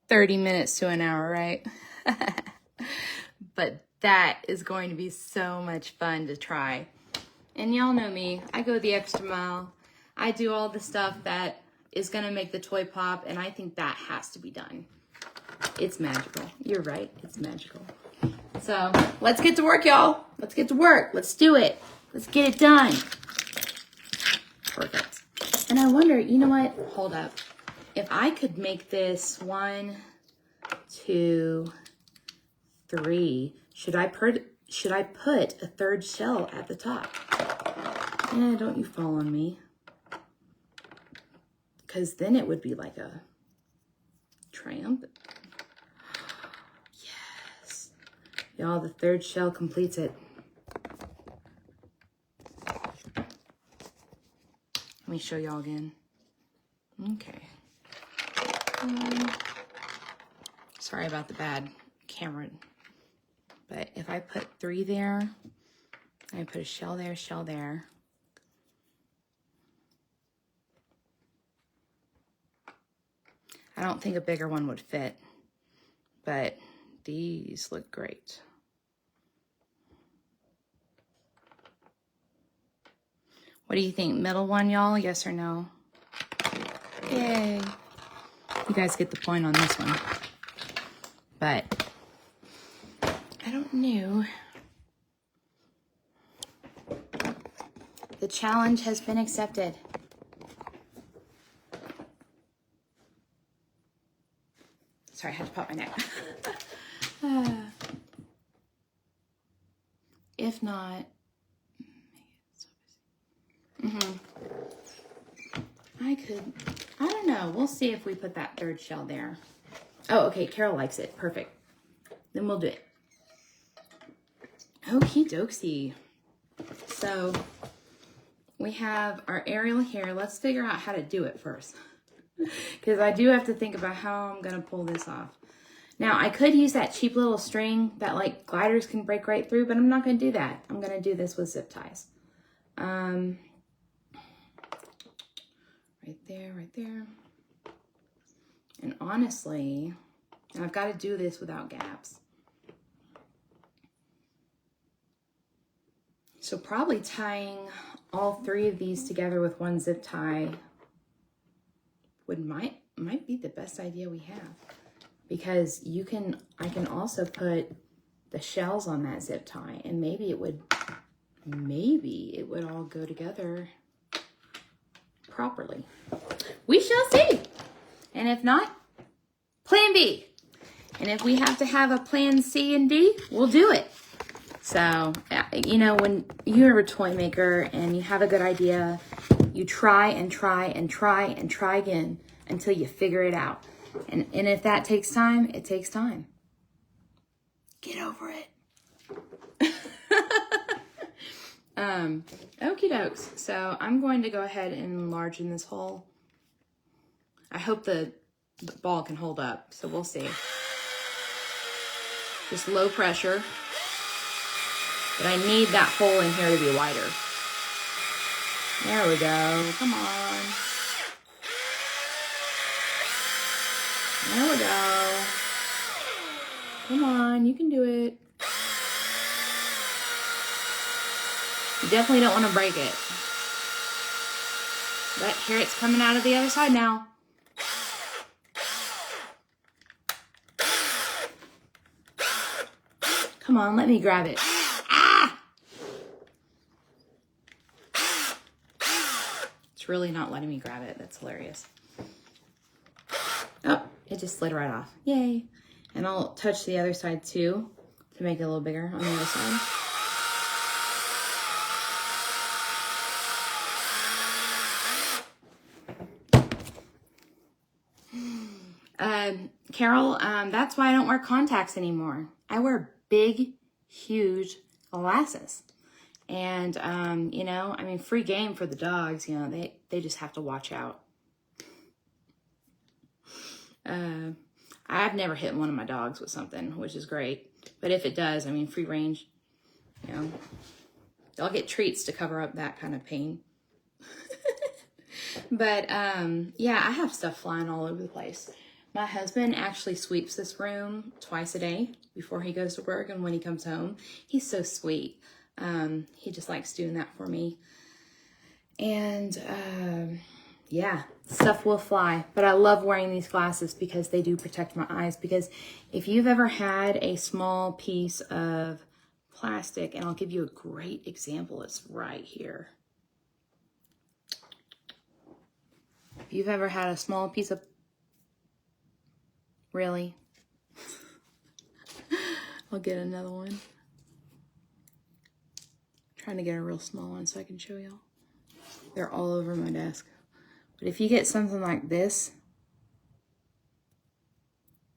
30 minutes to an hour, right? But that is going to be so much fun to try. And y'all know me, I go the extra mile. I do all the stuff that is gonna make the toy pop, and I think that has to be done. It's magical. You're right, it's magical. So let's get to work, y'all. Let's get to work. Let's do it. Let's get it done. Perfect. And I wonder, you know what? Hold up. If I could make this 1, 2, 3, should I put a third shell at the top? Don't you fall on me. Because then it would be like a triumph. Yes. Y'all, the third shell completes it. Let me show y'all again. Okay. Sorry about the bad camera. But if I put 3 there, I put a shell there, shell there. I don't think a bigger one would fit, but these look great. What do you think? Middle one, y'all? Yes or no? Yay. You guys get the point on this one. But I don't know. The challenge has been accepted. Sorry, I had to pop my neck. If not, I don't know. We'll see if we put that third shell there. Oh, okay. Carol likes it. Perfect. Then we'll do it. Okie dokie. So we have our aerial here. Let's figure out how to do it first. Because I do have to think about how I'm going to pull this off. Now, I could use that cheap little string that like gliders can break right through, but I'm not going to do that. I'm going to do this with zip ties. Right there, right there. And honestly, I've got to do this without gaps. So probably tying all 3 of these together with one zip tie might be the best idea we have, because I can also put the shells on that zip tie, and maybe it would all go together properly. We shall see. And if not, plan B. And if we have to have a plan C and D, we'll do it. So, you know, when you're a toy maker and you have a good idea, you try and try and try and try again until you figure it out. And if that takes time, it takes time. Get over it. Okie dokes. So I'm going to go ahead and enlarge in this hole. I hope the ball can hold up, so we'll see. Just low pressure. But I need that hole in here to be wider. There we go. Come on. There we go. Come on, you can do it. You definitely don't want to break it. But here it's coming out of the other side now. Come on, let me grab it. Ah! It's really not letting me grab it. That's hilarious. Oh, it just slid right off. Yay. And I'll touch the other side too to make it a little bigger on the other side. Carol, that's why I don't wear contacts anymore. I wear big, huge glasses. And, you know, I mean, free game for the dogs, you know, they just have to watch out. I've never hit one of my dogs with something, which is great. But if it does, I mean, free range, you know, they'll get treats to cover up that kind of pain. But, yeah, I have stuff flying all over the place. My husband actually sweeps this room twice a day before he goes to work and when he comes home. He's so sweet. He just likes doing that for me. And, yeah, stuff will fly. But I love wearing these glasses because they do protect my eyes. Because if you've ever had a small piece of plastic, and I'll give you a great example. It's right here. If you've ever had a small piece of, really? I'll get another one. Trying to get a real small one so I can show y'all. They're all over my desk. But if you get something like this,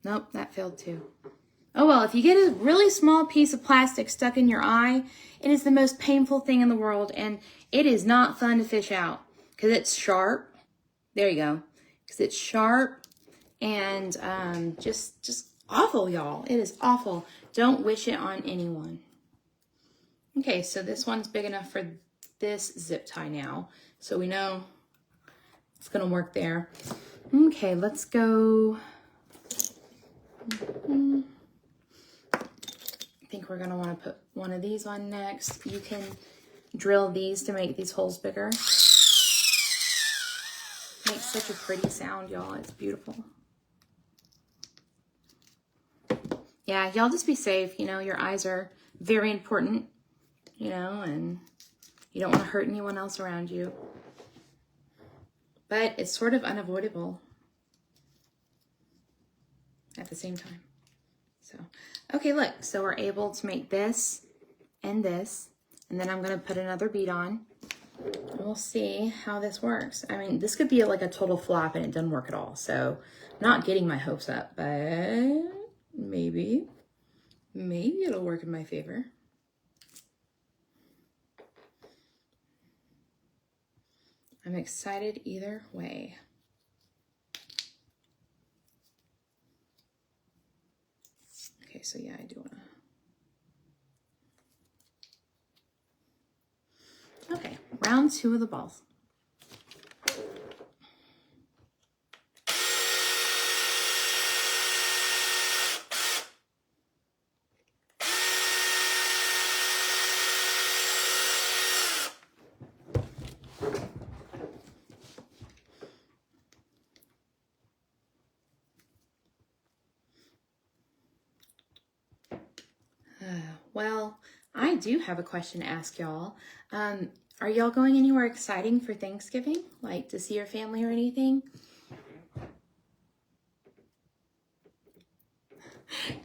nope, that failed too. Oh well, if you get a really small piece of plastic stuck in your eye, it is the most painful thing in the world, and it is not fun to fish out because it's sharp. There you go. Because it's sharp and just awful, y'all. It is awful. Don't wish it on anyone. Okay, so this one's big enough for this zip tie now. So we know it's going to work there. Okay, let's go. I think we're going to want to put one of these on next. You can drill these to make these holes bigger. Makes such a pretty sound, y'all. It's beautiful. Yeah, y'all just be safe. You know, your eyes are very important, you know, and you don't want to hurt anyone else around you. But it's sort of unavoidable at the same time. So, okay, look. So we're able to make this and this. And then I'm going to put another bead on. And we'll see how this works. I mean, this could be like a total flop and it doesn't work at all. So, not getting my hopes up, but maybe it'll work in my favor. I'm excited either way. Okay, so yeah, I do want to. Okay, round 2 of the balls. Well, I do have a question to ask y'all. Are y'all going anywhere exciting for Thanksgiving? Like to see your family or anything?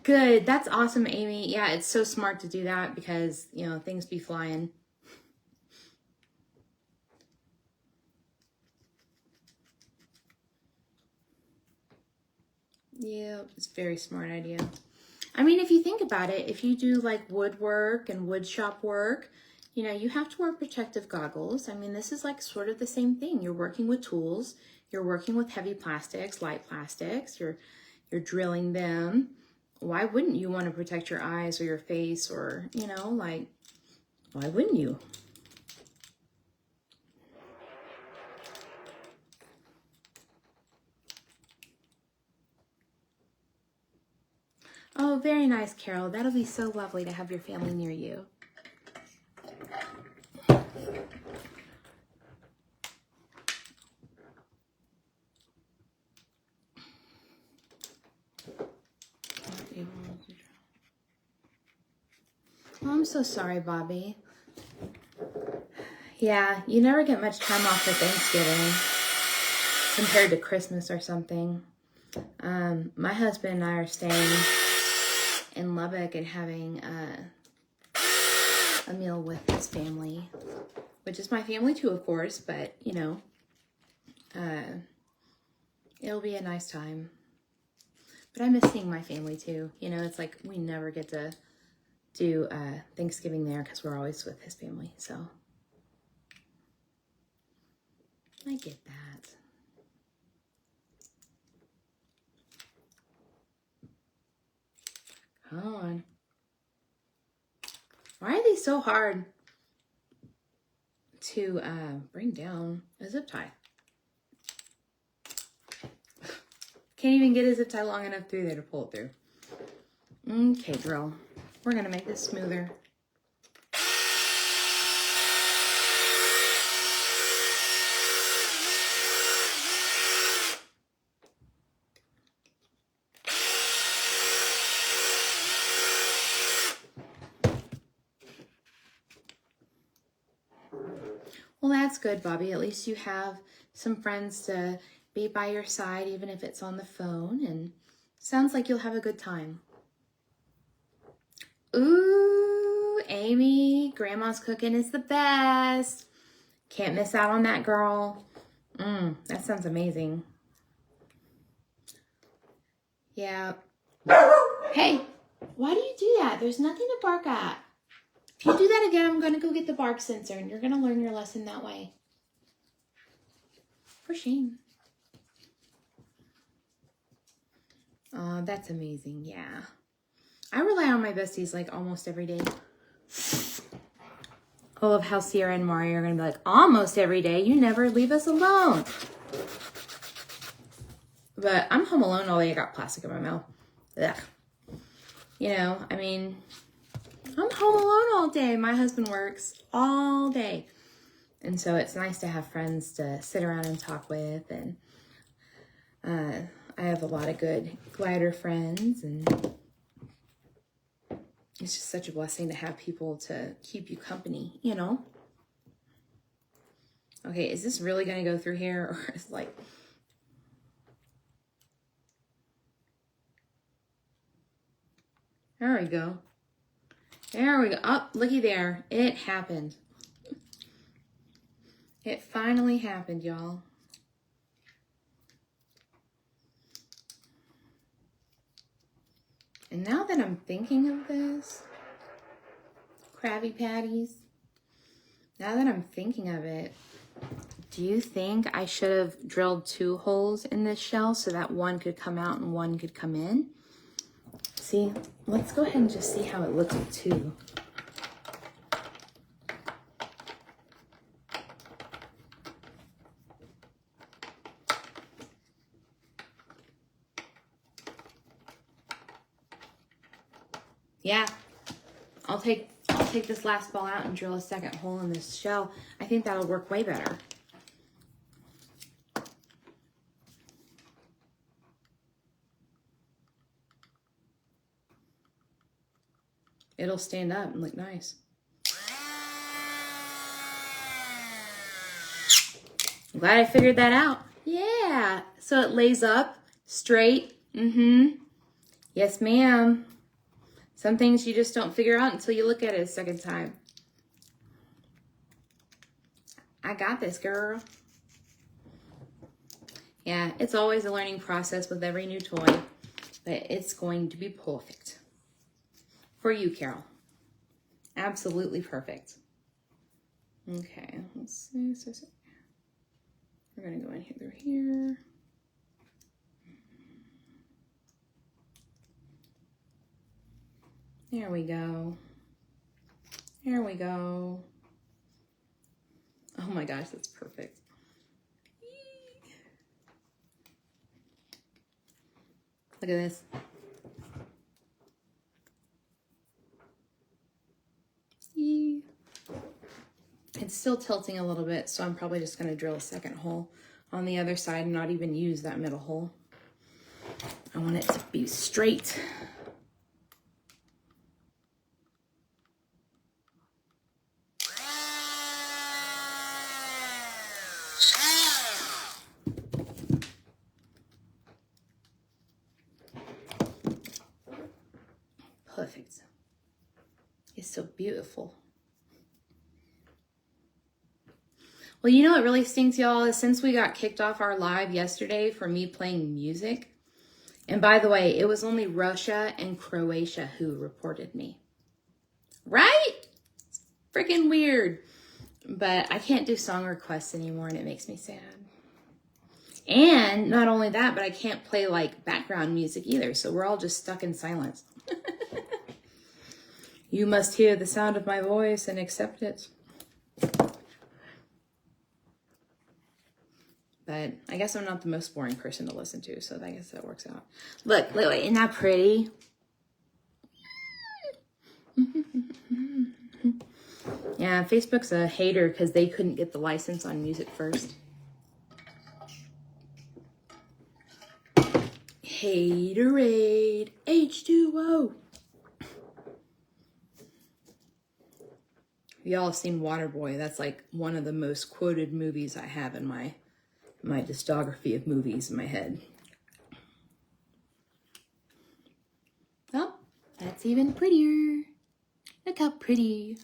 Good. That's awesome, Amy. Yeah, it's so smart to do that because, you know, things be flying. Yeah, it's a very smart idea. I mean, if you think about it, if you do like woodwork and wood shop work, you know, you have to wear protective goggles. I mean, this is like sort of the same thing. You're working with tools. You're working with heavy plastics, light plastics. You're drilling them. Why wouldn't you want to protect your eyes or your face or, you know, like, why wouldn't you? Oh, very nice, Carol. That'll be so lovely to have your family near you. Oh, I'm so sorry, Bobby. Yeah, you never get much time off for Thanksgiving compared to Christmas or something. My husband and I are staying in Lubbock and having a meal with his family, which is my family too, of course, but, you know, it'll be a nice time. But I miss seeing my family too. You know, it's like we never get to do Thanksgiving there because we're always with his family, so I get that. Come on. Why are these so hard to bring down a zip tie? Can't even get a zip tie long enough through there to pull it through. Okay, drill. We're gonna make this smoother. that's good, Bobby. At least you have some friends to be by your side, even if it's on the phone. And sounds like you'll have a good time. Ooh, Amy, Grandma's cooking is the best. Can't miss out on that, girl. That sounds amazing. Yeah. Hey, why do you do that? There's nothing to bark at. If you do that again, I'm going to go get the bark sensor, and you're going to learn your lesson that way. For shame. Oh, that's amazing. Yeah. I rely on my besties like almost every day. I love how Sierra and Mario are going to be like, almost every day. You never leave us alone. But I'm home alone all day. I got plastic in my mouth. Ugh. You know, I mean, I'm home alone all day. My husband works all day. And so it's nice to have friends to sit around and talk with. And I have a lot of good glider friends. And it's just such a blessing to have people to keep you company, you know? Okay, is this really going to go through here? Or is like... There we go. There we go. Oh, looky there. It happened. It finally happened, y'all. And now that I'm thinking of this, Krabby Patties, now that I'm thinking of it, do you think I should have drilled 2 holes in this shell so that one could come out and one could come in? See, let's go ahead and just see how it looks with 2. Yeah, I'll take this last ball out and drill a second hole in this shell. I think that'll work way better. It'll stand up and look nice. I'm glad I figured that out. Yeah, so it lays up straight. Yes, ma'am. Some things you just don't figure out until you look at it a second time. I got this, girl. Yeah, it's always a learning process with every new toy, but it's going to be perfect. For you, Carol. Absolutely perfect. Okay, let's see. We're going to go in here through here. There we go. There we go. Oh my gosh, that's perfect. Look at this. It's still tilting a little bit, so I'm probably just going to drill a second hole on the other side and not even use that middle hole. I want it to be straight. Perfect. It's so beautiful. Well, you know what really stinks, y'all, is since we got kicked off our live yesterday for me playing music, and by the way, it was only Russia and Croatia who reported me. Right? It's freaking weird. But I can't do song requests anymore, and it makes me sad. And not only that, but I can't play like background music either, so we're all just stuck in silence. You must hear the sound of my voice and accept it. But I guess I'm not the most boring person to listen to, so I guess that works out. Look, isn't that pretty? Yeah, Facebook's a hater because they couldn't get the license on music first. Haterade, H2O. y'all have seen Waterboy. That's like one of the most quoted movies I have in my discography of movies in my head. Oh, that's even prettier. Look how pretty.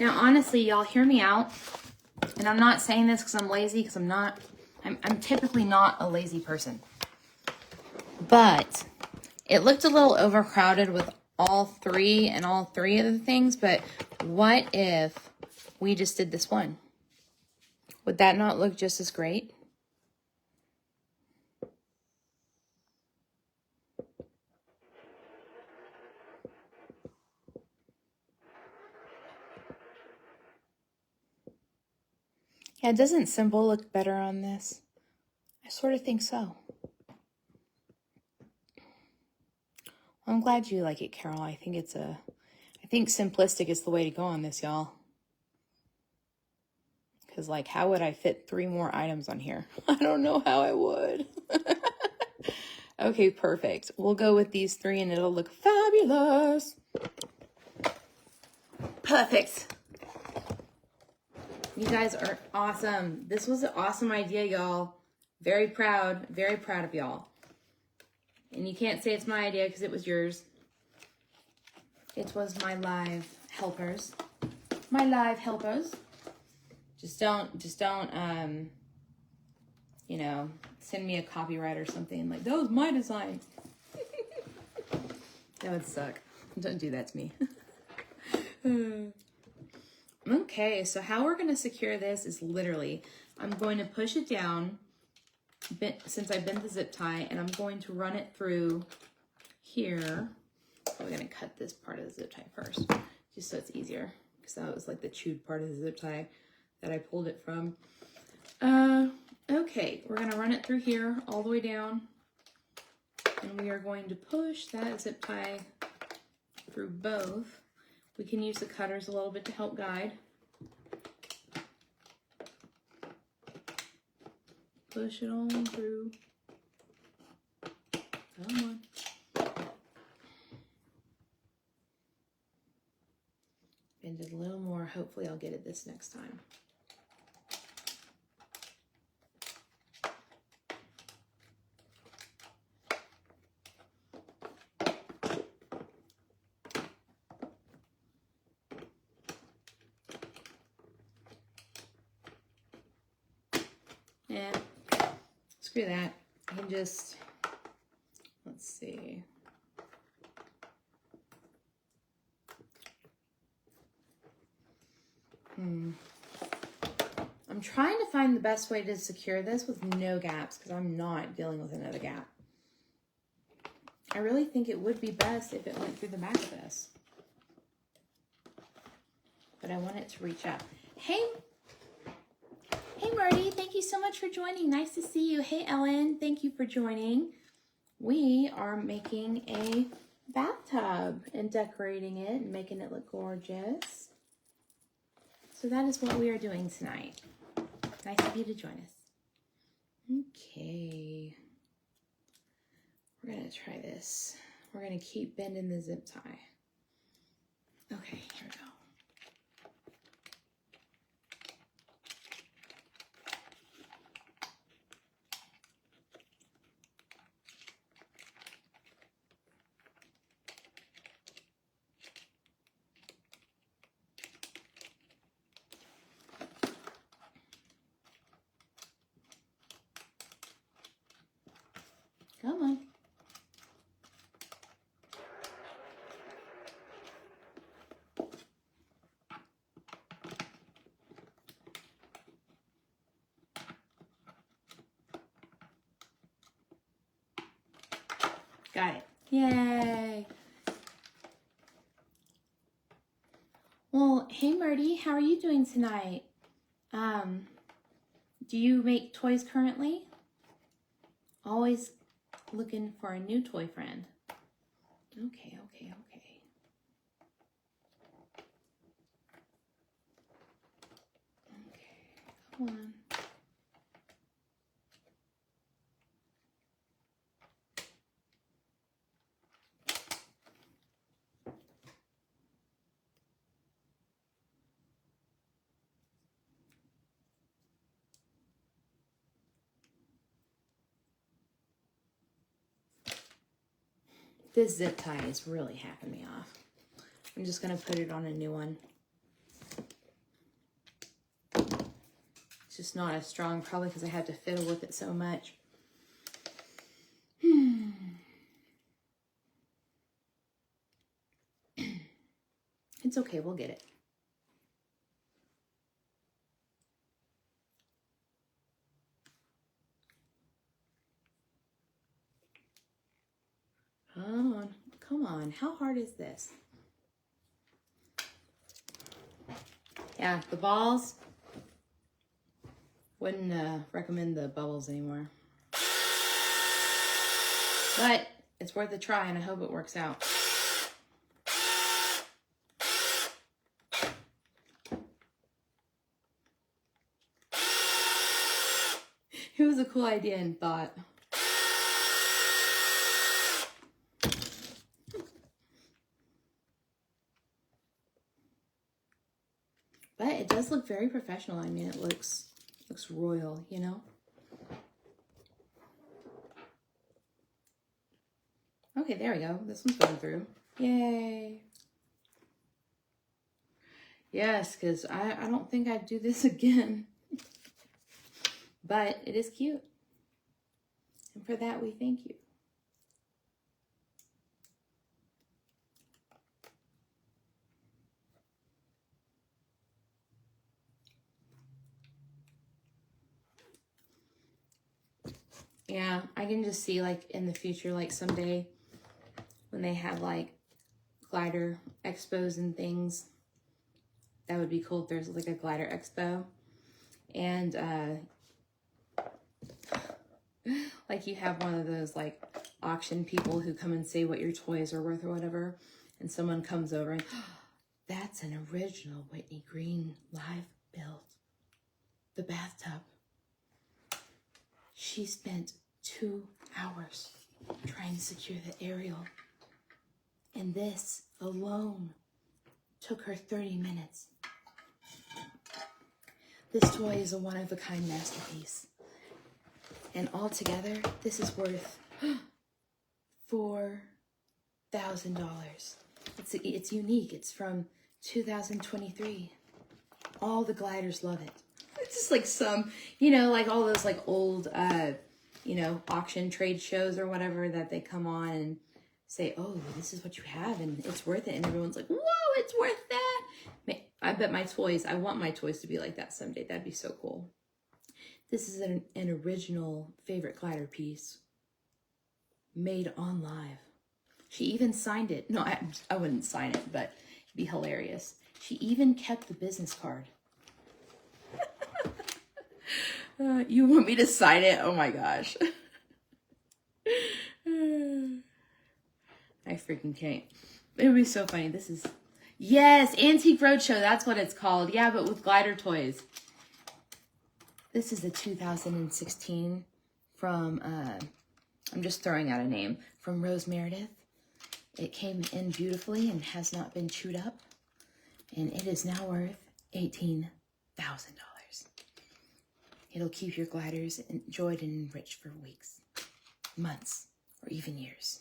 Now, honestly, y'all hear me out. And I'm not saying this because I'm lazy, because I'm typically not a lazy person. But it looked a little overcrowded with all three of the things. But what if we just did this one? Would that not look just as great? Yeah, doesn't symbol look better on this? I sort of think so. I'm glad you like it, Carol. I think simplistic is the way to go on this, y'all. Because, like, how would I fit 3 more items on here? I don't know how I would. Okay, perfect. We'll go with these 3 and it'll look fabulous. Perfect. You guys are awesome. This was an awesome idea, y'all. Very proud of y'all. And you can't say it's my idea because it was yours. It was my live helpers. My live helpers. Just don't, you know, send me a copyright or something like, that was my design. That would suck. Don't do that to me. Okay, so how we're going to secure this is literally, I'm going to push it down since I bent the zip tie, and I'm going to run it through here. We're going to cut this part of the zip tie first, just so it's easier, because that was like the chewed part of the zip tie that I pulled it from. Okay, we're going to run it through here all the way down, and we are going to push that zip tie through both. We can use the cutters a little bit to help guide. Push it on through. Come on. Bend it a little more. Hopefully I'll get it this next time. Yeah, screw that. I can just, let's see. I'm trying to find the best way to secure this with no gaps, because I'm not dealing with another gap. I really think it would be best if it went through the back of this. But I want it to reach out. Hey Marty, thank you so much for joining. Nice to see you. Hey Ellen, thank you for joining. We are making a bathtub and decorating it and making it look gorgeous. So that is what we are doing tonight. Nice of you to join us. Okay. We're going to try this. We're going to keep bending the zip tie. Okay, here we go. Come on. Got it. Yay. Well, hey Birdie, how are you doing tonight? Do you make toys currently? Always looking for a new toy friend. Okay, okay, okay. Okay, come on. This zip tie is really hacking me off. I'm just gonna put it on a new one. It's just not as strong, probably because I had to fiddle with it so much. It's okay, we'll get it. Come on, how hard is this? Yeah, the balls, wouldn't recommend the bubbles anymore. But it's worth a try and I hope it works out. It was a cool idea and thought. But it does look very professional. I mean, it looks royal, you know? Okay, there we go. This one's going through. Yay. Yes, because I don't think I'd do this again. But it is cute. And for that, we thank you. Yeah, I can just see like in the future, like someday when they have like glider expos and things, that would be cool if there's like a glider expo. And like you have one of those like auction people who come and say what your toys are worth or whatever. And someone comes over and, oh, that's an original Whitney Green live build. The bathtub. She spent 2 hours trying to secure the aerial. And this alone took her 30 minutes. This toy is a one-of-a-kind masterpiece. And altogether, this is worth $4,000. It's unique. It's from 2023. All the gliders love it. It's just like some, you know, like all those like old, you know, auction trade shows or whatever that they come on and say, oh, this is what you have and it's worth it. And everyone's like, whoa, it's worth that. I bet my toys, I want my toys to be like that someday. That'd be so cool. This is an original favorite glider piece made on live. She even signed it. No, I wouldn't sign it, but it'd be hilarious. She even kept the business card. You want me to sign it? Oh my gosh. I freaking can't. It would be so funny. This is, yes, Antique Roadshow. That's what it's called. Yeah, but with glider toys. This is a 2016 from, I'm just throwing out a name, from Rose Meredith. It came in beautifully and has not been chewed up. And it is now worth $18,000. It'll keep your gliders enjoyed and enriched for weeks, months, or even years.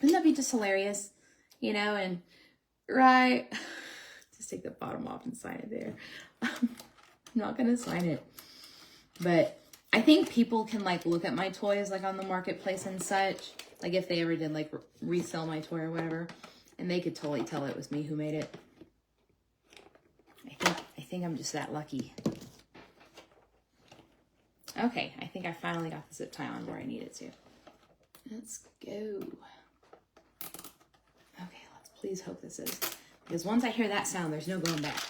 Wouldn't that be just hilarious? You know, and right, just take the bottom off and sign it there. I'm not gonna sign it. But I think people can like look at my toys like on the marketplace and such. Like if they ever did like resell my toy or whatever, and they could totally tell it was me who made it. I think I'm just that lucky. Okay, I think I finally got the zip tie on where I need it to. Let's go. Okay, let's please hope this is Because once I hear that sound, there's no going back.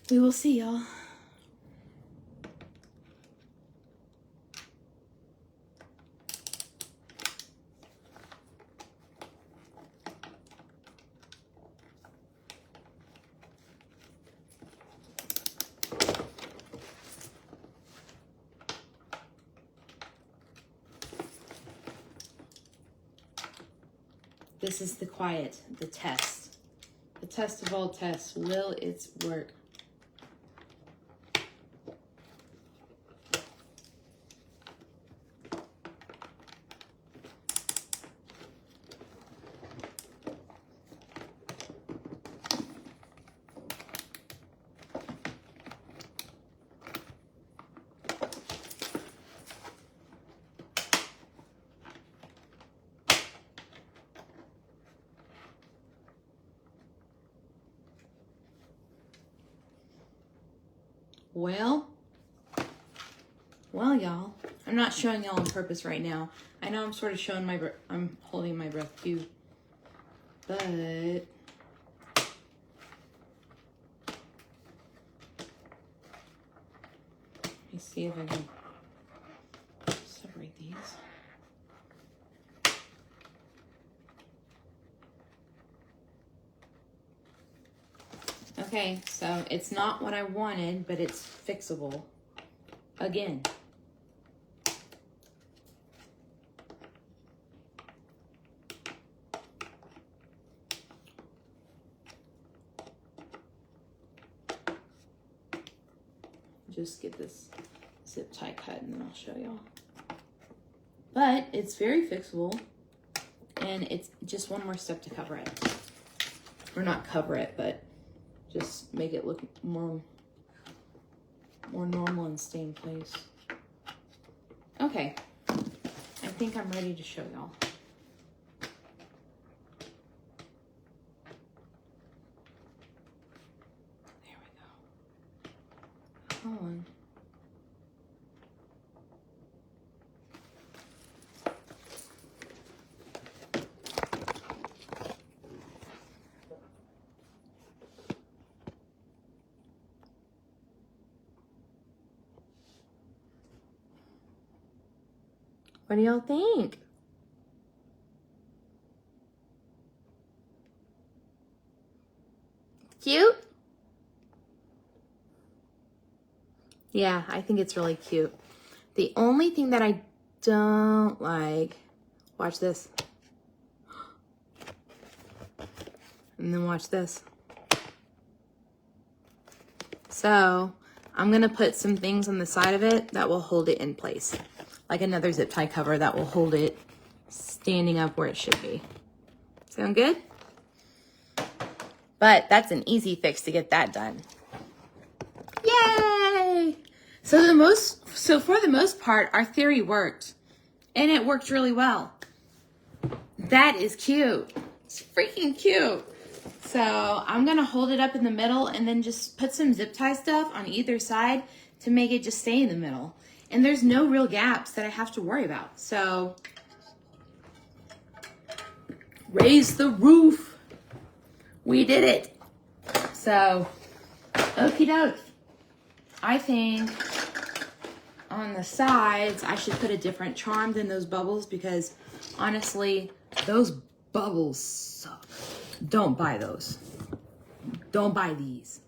We will see, y'all. This is the quiet, the test. The test of all tests. Will it work? Well, y'all, I'm not showing y'all on purpose right now. I know I'm sort of showing I'm holding my breath too, but let me see if I can separate these. Okay, so it's not what I wanted, but it's fixable. Again. Just get this zip tie cut and then I'll show y'all. But it's very fixable and it's just one more step to cover it. Or not cover it, but just make it look more normal and stay in place. Okay, I think I'm ready to show y'all. There we go. Hold on. What do y'all think? Cute? Yeah, I think it's really cute. The only thing that I don't like, watch this. And then watch this. So I'm gonna put some things on the side of it that will hold it in place. Like another zip tie cover that will hold it standing up where it should be. Sound good? But that's an easy fix to get that done. Yay! So for the most part, our theory worked. And it worked really well. That is cute. It's freaking cute. So I'm gonna hold it up in the middle and then just put some zip tie stuff on either side to make it just stay in the middle. And there's no real gaps that I have to worry about. So raise the roof. We did it. So, okie doke. I think on the sides, I should put a different charm than those bubbles because honestly, those bubbles suck. Don't buy those. Don't buy these.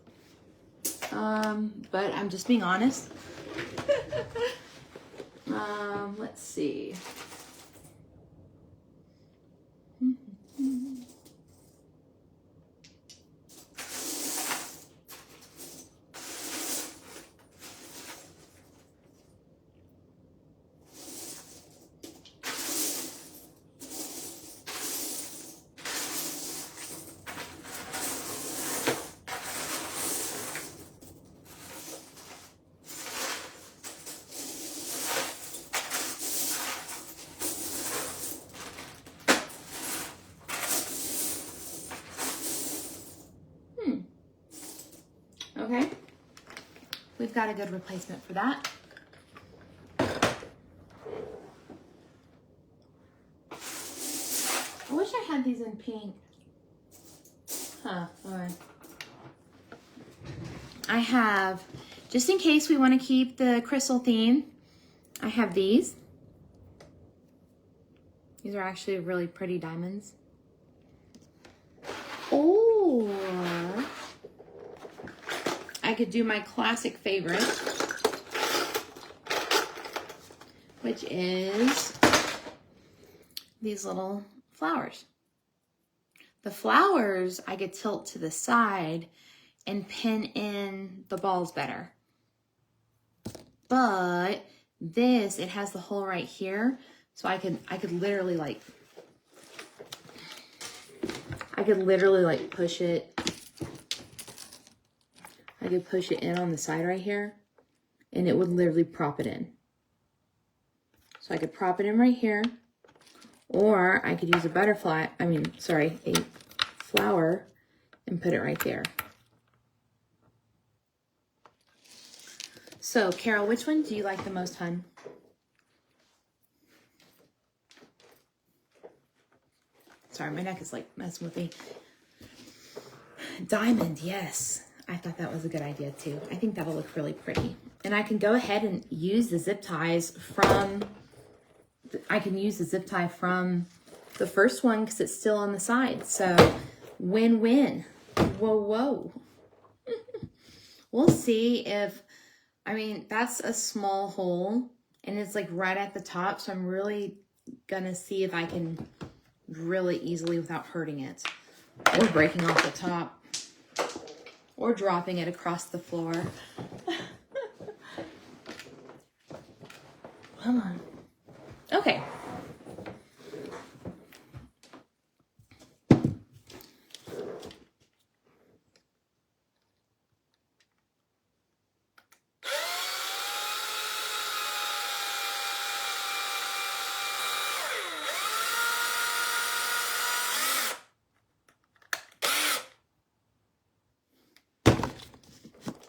But I'm just being honest. Let's see. we've got a good replacement for that. I wish I had these in pink. Huh, all right. I have, just in case we want to keep the crystal theme, I have these. These are actually really pretty diamonds. Or I could do my classic favorite, which is these little flowers. The flowers I could tilt to the side and pin in the balls better. But this, it has the hole right here, so I could literally like push it. I could push it in on the side right here, and it would literally prop it in. So I could prop it in right here, or I could use a a flower and put it right there. So, Carol, which one do you like the most, hun? Sorry, my neck is like messing with me. Diamond, yes. I thought that was a good idea too. I think that'll look really pretty. And I can go ahead and use the zip ties from, the first one because it's still on the side. So, win-win. Whoa, whoa. We'll see if, that's a small hole and it's like right at the top. So I'm really gonna see if I can really easily without hurting it or breaking off the top or dropping it across the floor. Come on. Okay.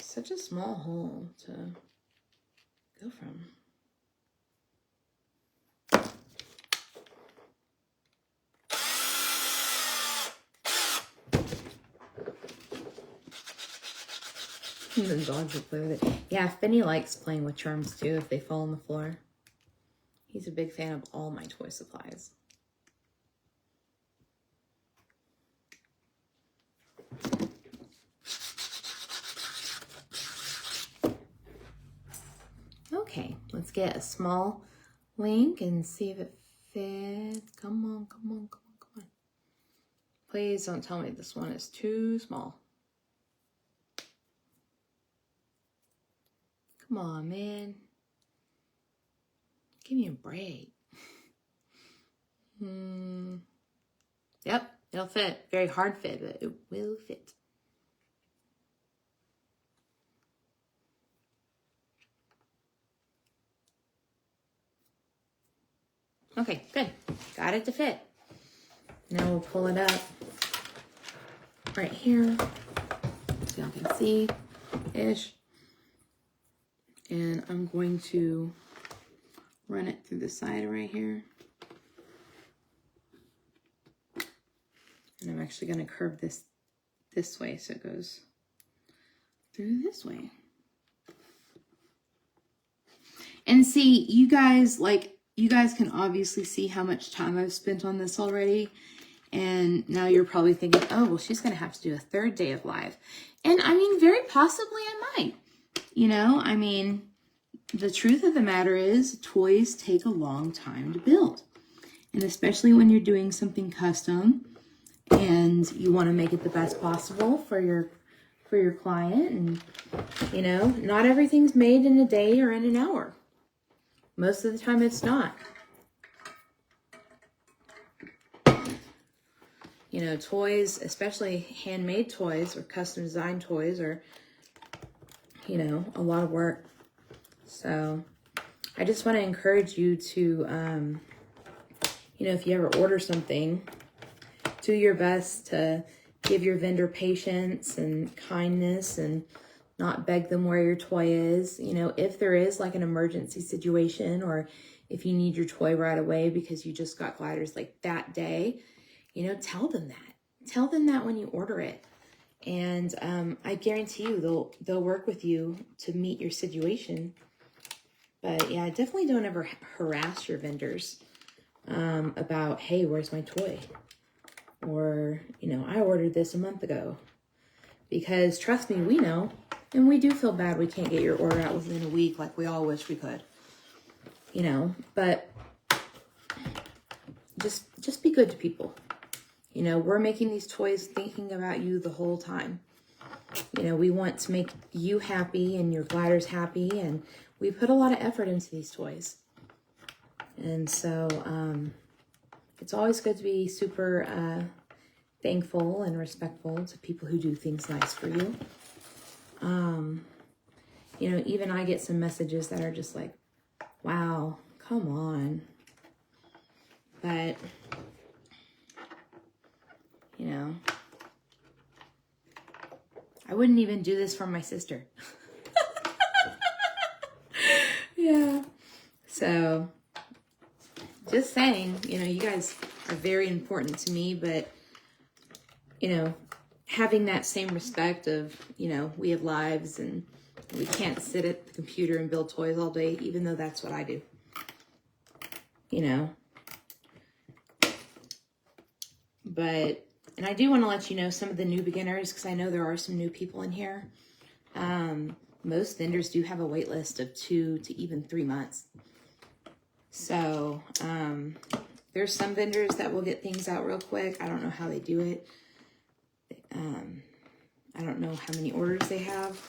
Such a small hole to go from. The dogs will play with it. Yeah, Finny likes playing with charms too if they fall on the floor. He's a big fan of all my toy supplies. Okay, let's get a small link and see if it fits. Come on, come on, come on, come on. Please don't tell me this one is too small. Come on, man. Give me a break. Yep, it'll fit. Very hard fit, but it will fit. Okay, good. Got it to fit. Now we'll pull it up right here so y'all can see-ish. And I'm going to run it through the side right here. And I'm actually going to curve this way so it goes through this way. And see, you guys can obviously see how much time I've spent on this already. And now you're probably thinking, oh, well, she's going to have to do a third day of live. And very possibly I might. The truth of the matter is toys take a long time to build. And especially when you're doing something custom and you want to make it the best possible for your client. And, not everything's made in a day or in an hour. Most of the time it's not. Toys, especially handmade toys or custom designed toys are, a lot of work. So I just want to encourage you to, if you ever order something, do your best to give your vendor patience and kindness and not beg them where your toy is. You know, if there is like an emergency situation, or if you need your toy right away because you just got gliders like that day, you know, tell them that. Tell them that when you order it. And I guarantee you they'll work with you to meet your situation. But yeah, definitely don't ever harass your vendors about, hey, where's my toy? Or, you know, I ordered this a month ago. Because trust me, we know, and we do feel bad we can't get your order out within a week like we all wish we could. You know, but just be good to people. You know, we're making these toys thinking about you the whole time. You know, we want to make you happy and your gliders happy, and we put a lot of effort into these toys. And so it's always good to be super thankful and respectful to people who do things nice for you. You know, even I get some messages that are just like, wow, come on. But, you know, I wouldn't even do this for my sister. Yeah. So, just saying, you know, you guys are very important to me, but, you know, having that same respect of, you know, we have lives and we can't sit at the computer and build toys all day, even though that's what I do. You know. But, and I do want to let you know some of the new beginners, because I know there are some new people in here. Most vendors do have a wait list of 2 to even 3 months. So, there's some vendors that will get things out real quick. I don't know how they do it. I don't know how many orders they have.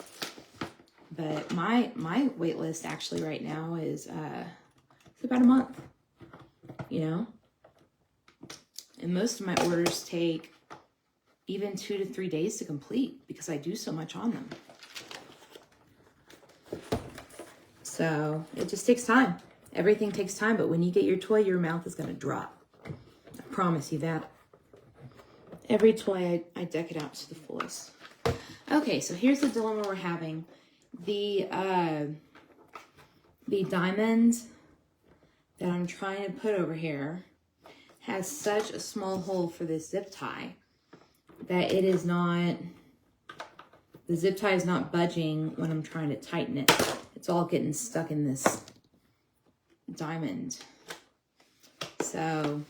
But my wait list actually right now is it's about a month, you know? And most of my orders take even 2 to 3 days to complete because I do so much on them. So it just takes time. Everything takes time, but when you get your toy, your mouth is going to drop. I promise you that. Every toy, I deck it out to the fullest. Okay, so here's the dilemma we're having. The diamond that I'm trying to put over here has such a small hole for this zip tie that it is not, the zip tie is not budging when I'm trying to tighten it. It's all getting stuck in this diamond. So,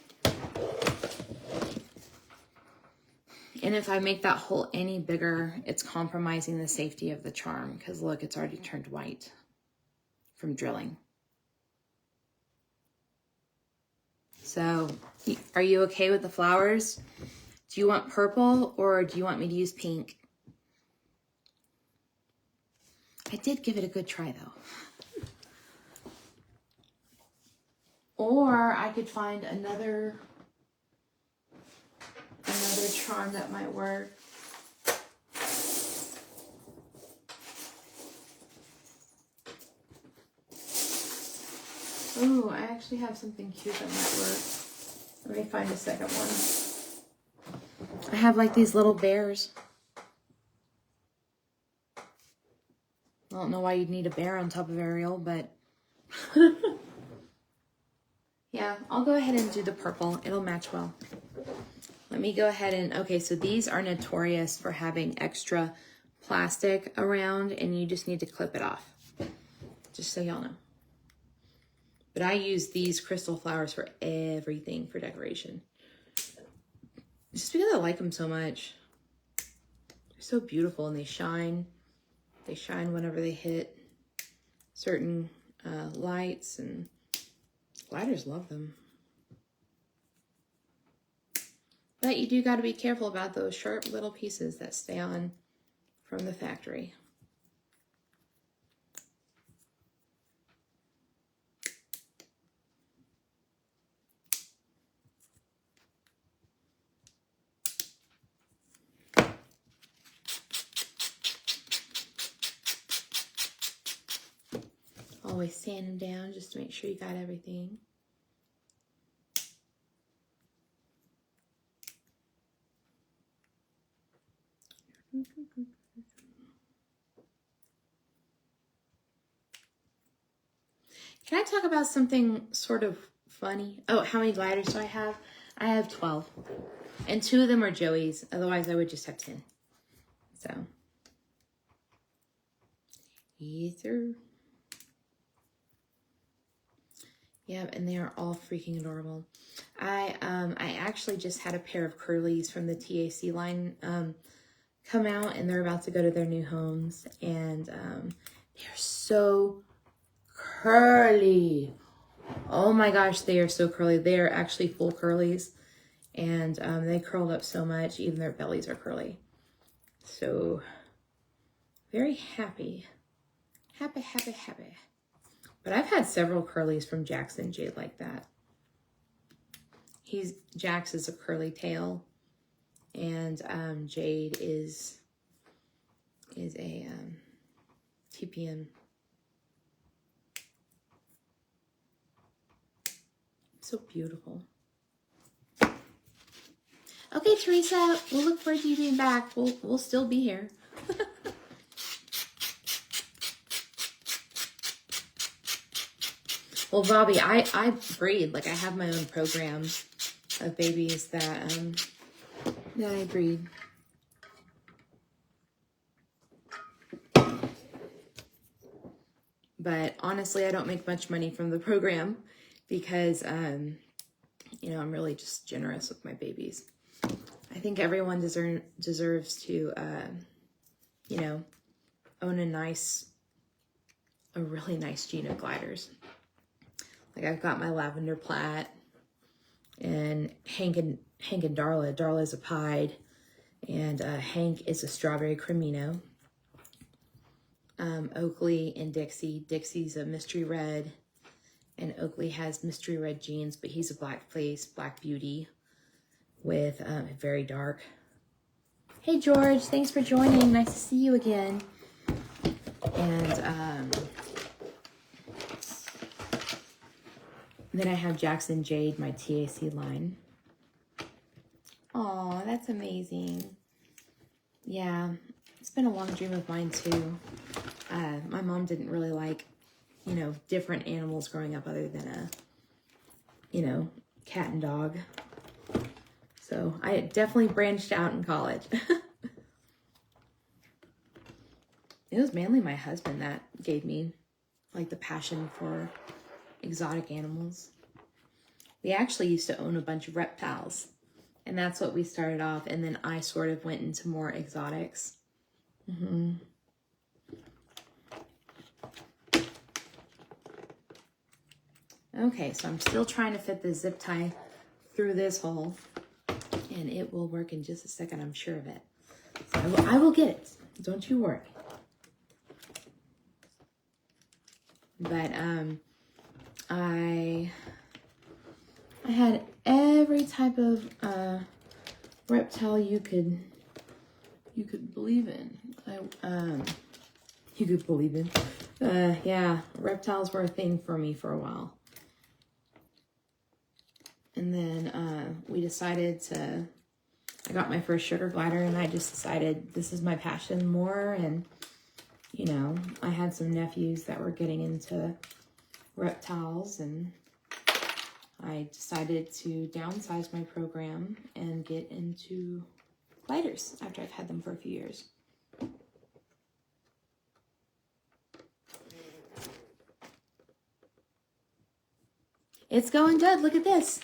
and if I make that hole any bigger, it's compromising the safety of the charm, because look, it's already turned white from drilling. So, are you okay with the flowers? Do you want purple or do you want me to use pink? I did give it a good try though. Or I could find another charm that might work. Oh, I actually have something cute that might work. Let me find a second one. I have like these little bears. I don't know why you'd need a bear on top of Ariel, but yeah, I'll go ahead and do the purple. It'll match well. Let me go ahead and, okay, so these are notorious for having extra plastic around and you just need to clip it off. Just so y'all know. But I use these crystal flowers for everything for decoration. Just because I like them so much. They're so beautiful and they shine. They shine whenever they hit certain lights, and gliders love them. But you do got to be careful about those sharp little pieces that stay on from the factory. Always sand them down just to make sure you got everything. Can I talk about something sort of funny? Oh, how many gliders do I have? I have 12. And 2 of them are Joey's. Otherwise, I would just have 10. So, either. Yeah, and they are all freaking adorable. I actually just had a pair of curlies from the TAC line come out, and they're about to go to their new homes. And they're so curly. Oh my gosh, they are so curly. They are actually full curlies. And they curled up so much, even their bellies are curly. So, very happy. Happy, happy, happy. But I've had several curlies from Jackson Jade like that. Jax is a curly tail, and Jade is a TPM. So beautiful. Okay, Teresa, we'll look forward to you being back. We'll still be here. Well, Bobby, I breed. Like, I have my own program of babies that I breed. But honestly, I don't make much money from the program because, you know, I'm really just generous with my babies. I think everyone deserves to, you know, own a really nice gene of gliders. Like, I've got my lavender plat, and Hank and Darla. Darla's a pied, and Hank is a strawberry cremino. Oakley and Dixie. Dixie's a mystery red, and Oakley has mystery red genes, but he's a black face, black beauty with very dark. Hey George, thanks for joining. Nice to see you again. And then I have Jackson Jade, my TAC line. Aw, that's amazing. Yeah, it's been a long dream of mine too. My mom didn't really like, you know, different animals growing up other than a, you know, cat and dog. So I definitely branched out in college. It was mainly my husband that gave me like the passion for exotic animals. We actually used to own a bunch of reptiles, and that's what we started off. And then I sort of went into more exotics. Okay, so I'm still trying to fit the zip tie through this hole, and it will work in just a second, I'm sure of it. So I will get it. Don't you worry. But I had every type of reptile you could believe in. You could believe in. Yeah, reptiles were a thing for me for a while. And then we decided I got my first sugar glider, and I just decided this is my passion more. And, you know, I had some nephews that were getting into reptiles, and I decided to downsize my program and get into gliders after I've had them for a few years. It's going good. Look at this.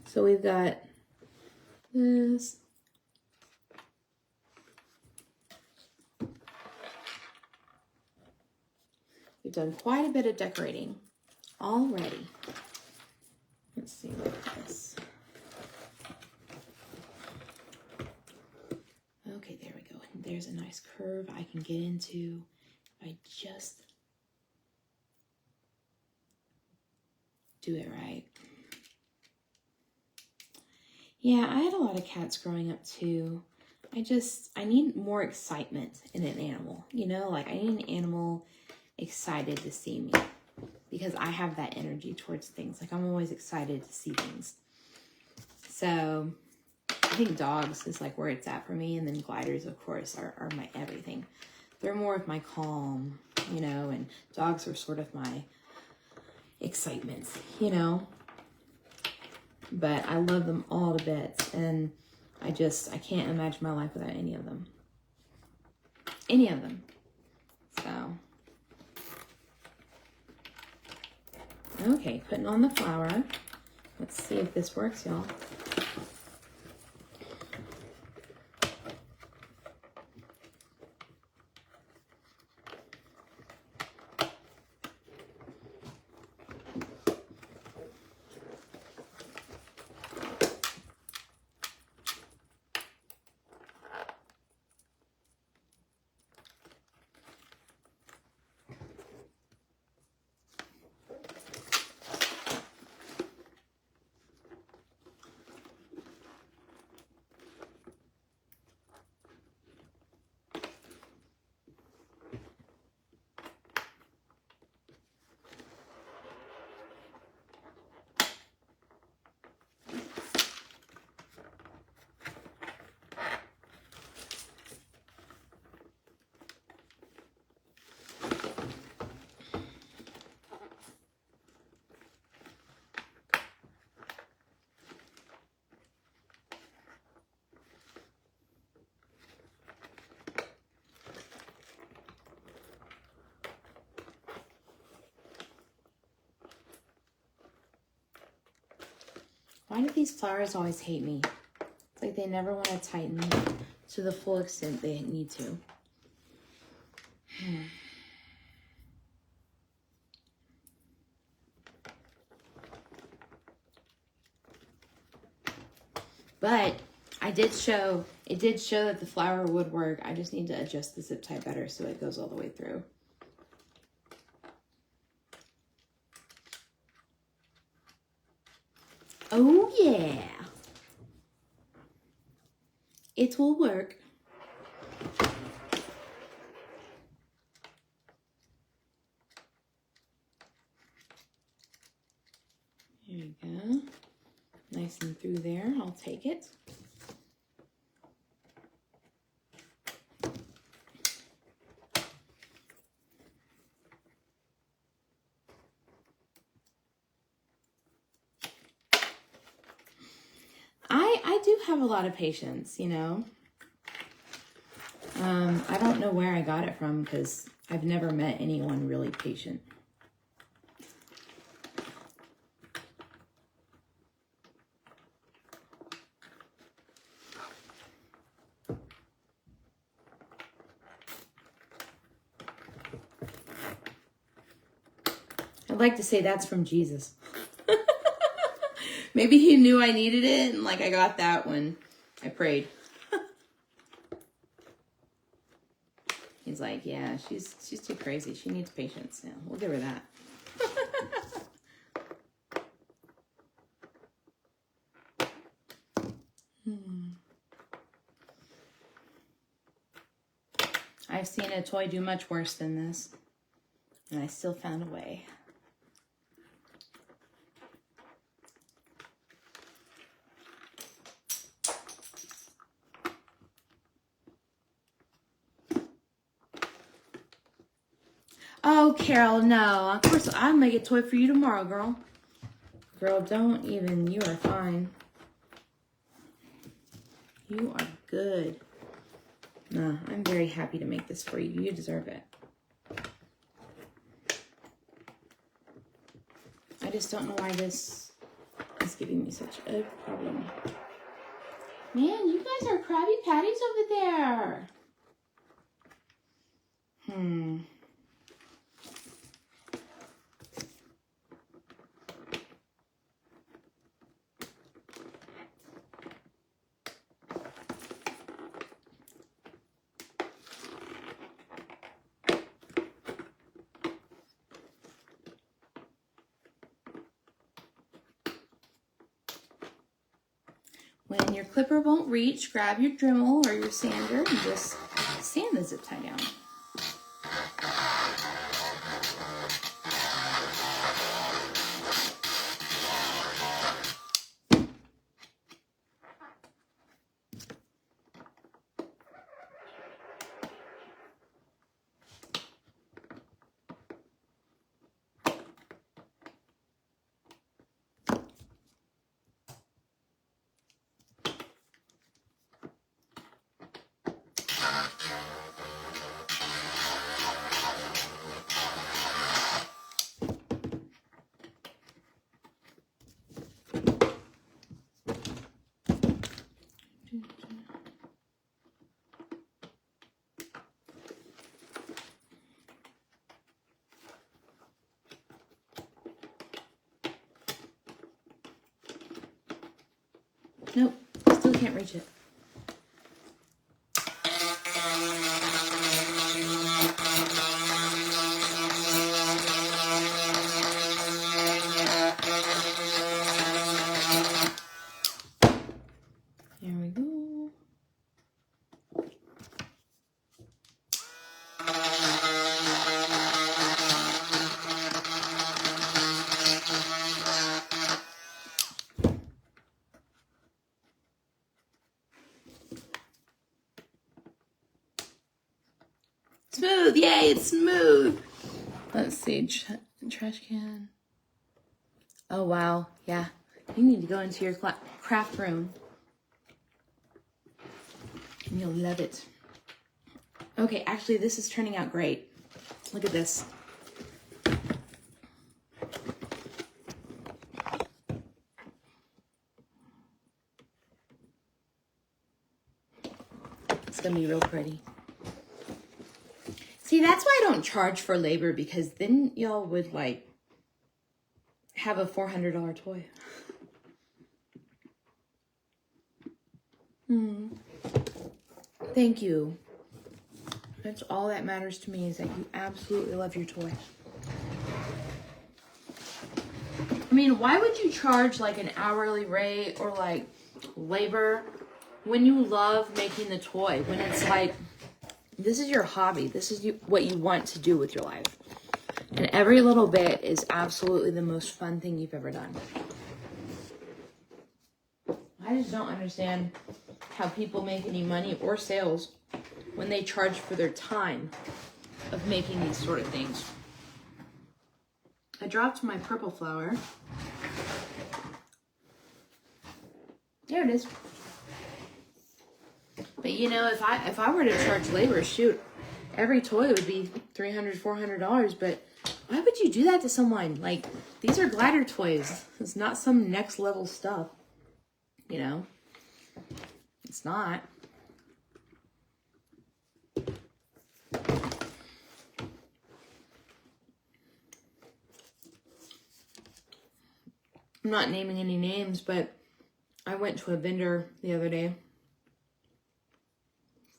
So we've got this. We've done quite a bit of decorating already. Let's see, look at this. Okay, there we go. There's a nice curve I can get into if I just do it right. Yeah, I had a lot of cats growing up too. I need more excitement in an animal, you know? Like, I need an animal excited to see me, because I have that energy towards things. Like, I'm always excited to see things. So I think dogs is like where it's at for me. And then gliders, of course, are my everything. They're more of my calm, you know, and dogs are sort of my excitements, you know. But I love them all to bits, and I can't imagine my life without any of them. Any of them. So, okay, putting on the flour. Let's see if this works, y'all. Why do these flours always hate me? It's like they never want to tighten to the full extent they need to. But it did show that the flour would work. I just need to adjust the zip tie better so it goes all the way through. Oh yeah. It will work. There you go. Nice and through there. I'll take it. I do have a lot of patience, you know. I don't know where I got it from because I've never met anyone really patient. I'd like to say that's from Jesus. Maybe he knew I needed it, and like I got that when I prayed. He's like, yeah, she's too crazy. She needs patience. Yeah, we'll give her that. I've seen a toy do much worse than this, and I still found a way. Oh, Carol, no. Of course, I'll make a toy for you tomorrow, girl. Girl, don't even. You are fine. You are good. No, I'm very happy to make this for you. You deserve it. I just don't know why this is giving me such a problem. Man, you guys are Krabby Patties over there. When your clipper won't reach, grab your Dremel or your sander and just sand the zip tie down. Nope, still can't reach it. There we go. Smooth, yay, it's smooth. Let's see, trash can. Oh, wow, yeah. You need to go into your craft room. And you'll love it. Okay, actually, this is turning out great. Look at this. It's gonna be real pretty. See, that's why I don't charge for labor, because then y'all would like have a $400 toy. Thank you. That's all that matters to me, is that you absolutely love your toy. I mean, why would you charge like an hourly rate or like labor when you love making the toy? When it's like, this is your hobby. This is what you want to do with your life. And every little bit is absolutely the most fun thing you've ever done. I just don't understand how people make any money or sales when they charge for their time of making these sort of things. I dropped my purple flower. There it is. But you know, if I were to charge labor, shoot, every toy would be $300, $400. But why would you do that to someone? Like, these are glider toys. It's not some next level stuff. You know, it's not. I'm not naming any names, but I went to a vendor the other day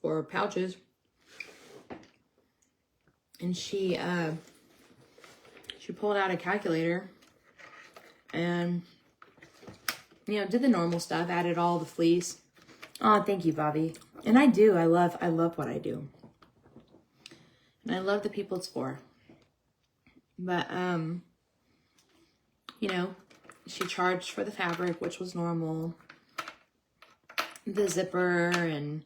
for pouches, and she pulled out a calculator and, you know, did the normal stuff, added all the fleece. Oh, thank you, Bobby. And I love what I do. And I love the people it's for. But, you know, she charged for the fabric, which was normal. The zipper and,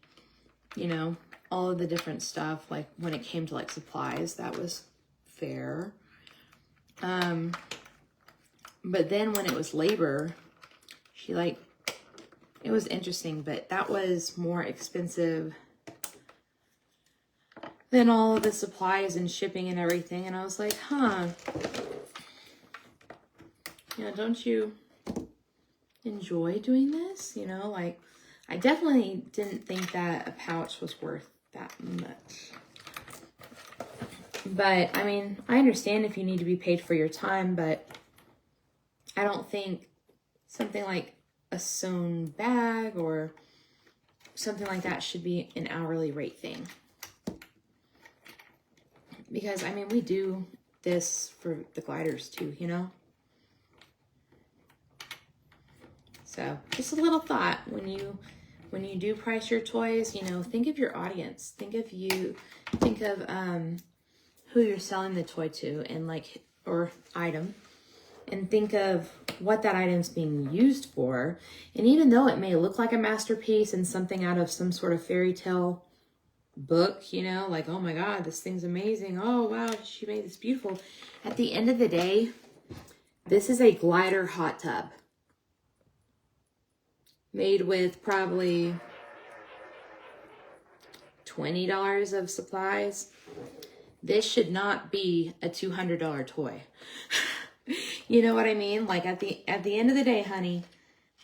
you know, all of the different stuff. Like, when it came to, like, supplies, that was fair. But then when it was labor, she, like, it was interesting, but that was more expensive than all of the supplies and shipping and everything. And I was like, huh. You know, don't you enjoy doing this? You know, like, I definitely didn't think that a pouch was worth that much. But, I mean, I understand if you need to be paid for your time, but I don't think something like a sewn bag or something like that should be an hourly rate thing. Because, I mean, we do this for the gliders too, you know? So, just a little thought when you do price your toys, you know, think of your audience. Think of who you're selling the toy to, and like, or item, and think of what that item's being used for. And even though it may look like a masterpiece and something out of some sort of fairy tale book, you know, like, oh my God, this thing's amazing. Oh wow, she made this beautiful. At the end of the day, this is a glider hot tub made with probably $20 of supplies. This should not be a $200 toy. You know what I mean? Like, at the end of the day, honey,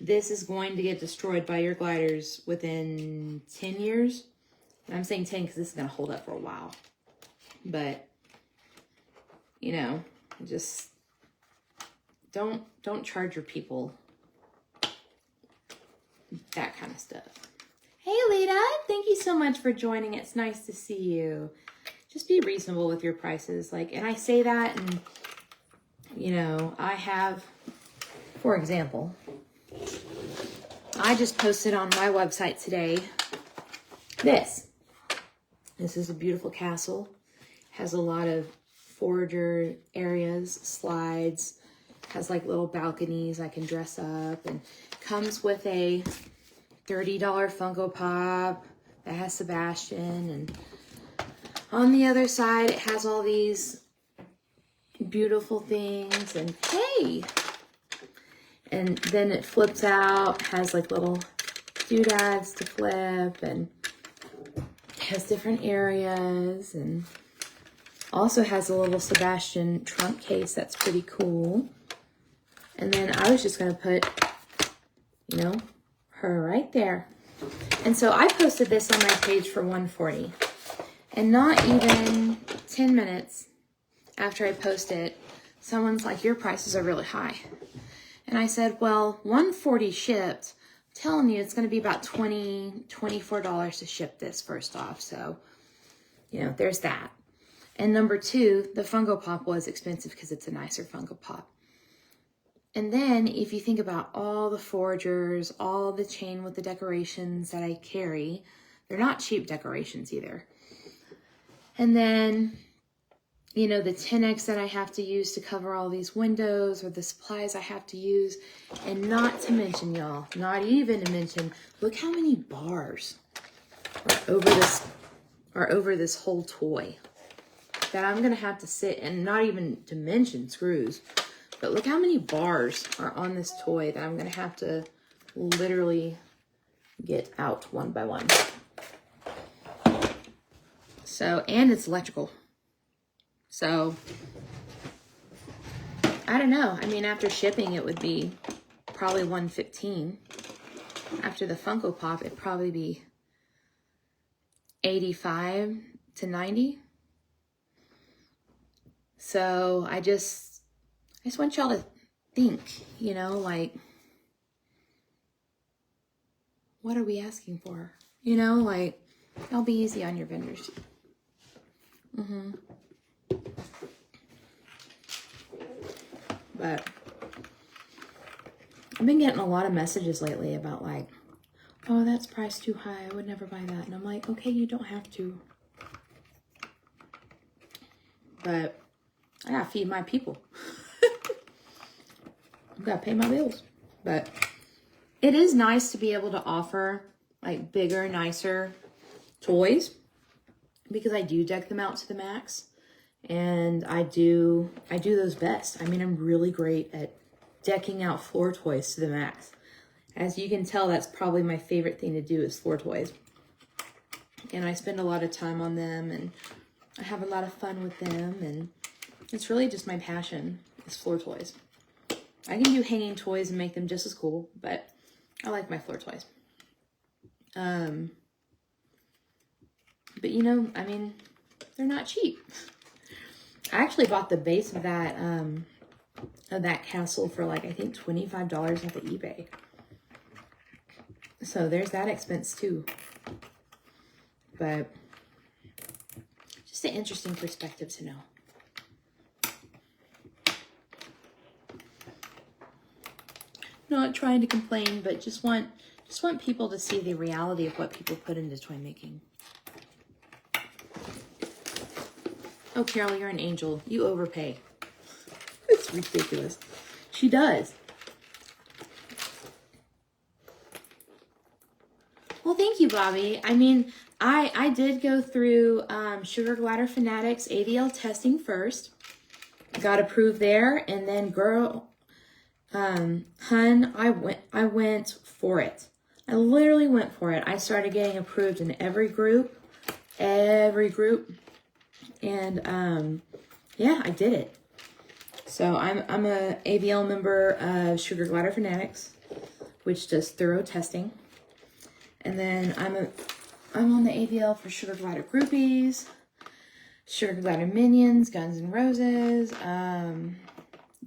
this is going to get destroyed by your gliders within 10 years. And I'm saying 10 because this is going to hold up for a while. But, you know, just don't charge your people that kind of stuff. Hey, Lita, thank you so much for joining. It's nice to see you. Just be reasonable with your prices. Like, and I say that, and you know, I have, for example, I just posted on my website today this. This is a beautiful castle. Has a lot of forager areas, slides, has like little balconies I can dress up, and comes with a $30 Funko Pop that has Sebastian, and on the other side it has all these beautiful things, and hey! And then it flips out, has like little doodads to flip, and has different areas, and also has a little Sebastian trunk case that's pretty cool. And then I was just going to put, you know, her right there. And so I posted this on my page for $140. And not even 10 minutes after I post it, someone's like, your prices are really high. And I said, well, $140 shipped. I'm telling you, it's going to be about $20, $24 to ship this first off. So, you know, there's that. And number two, the Funko Pop was expensive because it's a nicer Funko Pop. And then if you think about all the foragers, all the chain with the decorations that I carry, they're not cheap decorations either. And then, you know, the 10X that I have to use to cover all these windows, or the supplies I have to use. And not to mention, y'all, not even to mention, look how many bars are over this whole toy that I'm going to have to sit, and not even to mention screws. But look how many bars are on this toy that I'm going to have to literally get out one by one. So, and it's electrical. So, I don't know. I mean, after shipping, it would be probably $115. After the Funko Pop, it'd probably be $85 to $90. So, I just want y'all to think, you know, like, what are we asking for? You know, like, I'll be easy on your vendors. But I've been getting a lot of messages lately about like, oh, that's priced too high. I would never buy that. And I'm like, okay, you don't have to. But I gotta feed my people. I've gotta pay my bills. But it is nice to be able to offer like bigger, nicer toys, because I do deck them out to the max. And I do those best. I mean, I'm really great at decking out floor toys to the max. As you can tell, that's probably my favorite thing to do is floor toys. And I spend a lot of time on them, and I have a lot of fun with them, and it's really just my passion is floor toys. I can do hanging toys and make them just as cool, but I like my floor toys. But you know, I mean, they're not cheap. I actually bought the base of that castle for like, I think $25 off of eBay. So there's that expense too. But just an interesting perspective to know. Not trying to complain, but just want people to see the reality of what people put into toy making. Oh, Carol, you're an angel. You overpay. It's ridiculous. She does. Well, thank you, Bobby. I mean, I did go through Sugar Glider Fanatics ADL testing first. Got approved there, and then girl, hun, I went for it. I literally went for it. I started getting approved in every group. And yeah, I did it. So I'm a AVL member of Sugar Glider Fanatics, which does thorough testing. And then I'm on the AVL for Sugar Glider Groupies, Sugar Glider Minions, Guns N' Roses,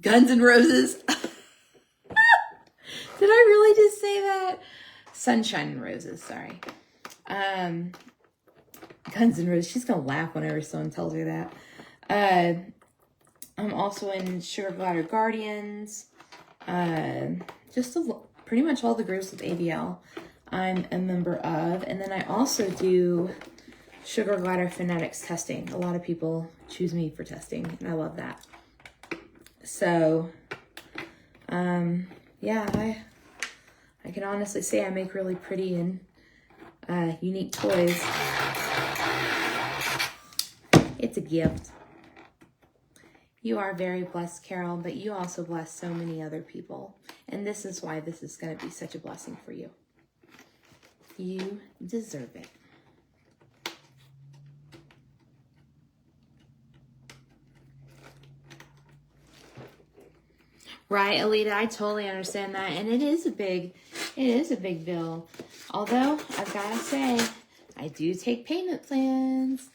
Guns N' Roses. Did I really just say that? Sunshine and Roses, sorry. Guns N' Roses. She's going to laugh whenever someone tells her that. I'm also in Sugar Glider Guardians. Just pretty much all the groups with ABL I'm a member of. And then I also do Sugar Glider Fanatics testing. A lot of people choose me for testing, and I love that. So, yeah, I can honestly say I make really pretty and unique toys. It's a gift. You are very blessed, Carol, but you also bless so many other people. And this is why this is going to be such a blessing for you. You deserve it. Right, Alita, I totally understand that. And it is a big bill. Although, I've got to say, I do take payment plans.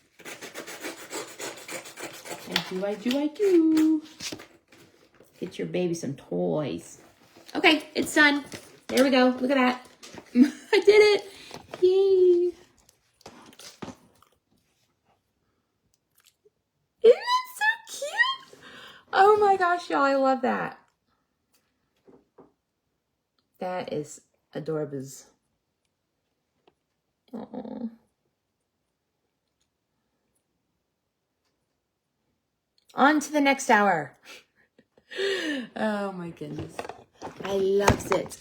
I do. Get your baby some toys. Okay, it's done. There we go. Look at that. I did it. Yay. Isn't it so cute? Oh my gosh, y'all. I love that. That is adorable. Oh. On to the next hour. Oh my goodness. I loves it.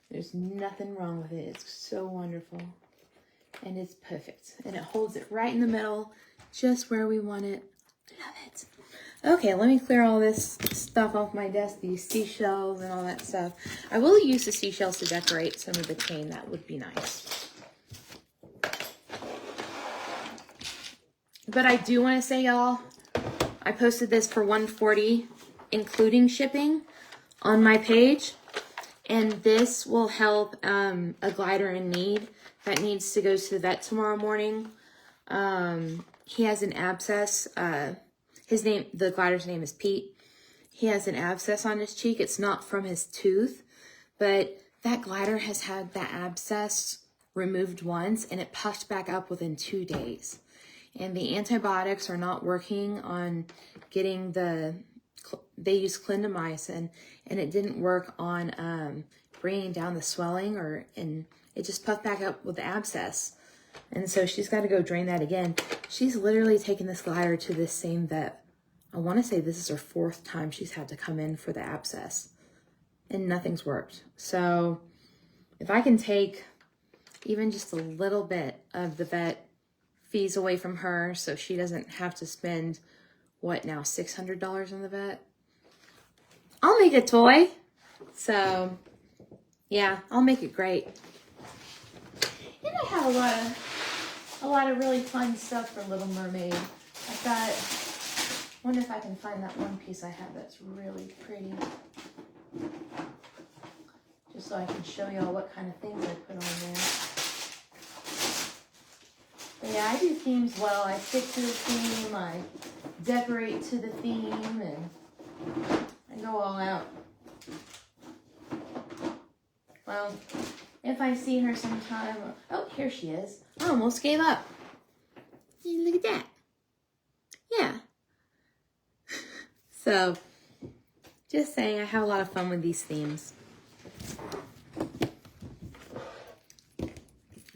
There's nothing wrong with it. It's so wonderful. And it's perfect. And it holds it right in the middle, just where we want it. Love it. Okay, let me clear all this stuff off my desk, these seashells and all that stuff. I will use the seashells to decorate some of the chain. That would be nice. But I do want to say, y'all, I posted this for $140, including shipping, on my page. And this will help a glider in need that needs to go to the vet tomorrow morning. He has an abscess. The glider's name is Pete. He has an abscess on his cheek. It's not from his tooth, but that glider has had that abscess removed once, and it puffed back up within 2 days. And the antibiotics are not working on getting they use clindamycin, and it didn't work on bringing down the swelling, and it just puffed back up with the abscess. And so she's got to go drain that again. She's literally taken this glider to this same vet. I want to say this is her 4th time she's had to come in for the abscess, and nothing's worked. So if I can take even just a little bit of the vet fees away from her so she doesn't have to spend, what now, $600 on the vet, I'll make a toy. So yeah, I'll make it great. And I have a lot of really fun stuff for Little Mermaid. I've got, wonder if I can find that one piece I have that's really pretty, just so I can show y'all what kind of things I put on there. But yeah, I do themes well. I stick to the theme, I decorate to the theme, and I go all out. Well, if I see her sometime, oh, here she is. I almost gave up. Hey, look at that. Yeah. So, just saying, I have a lot of fun with these themes.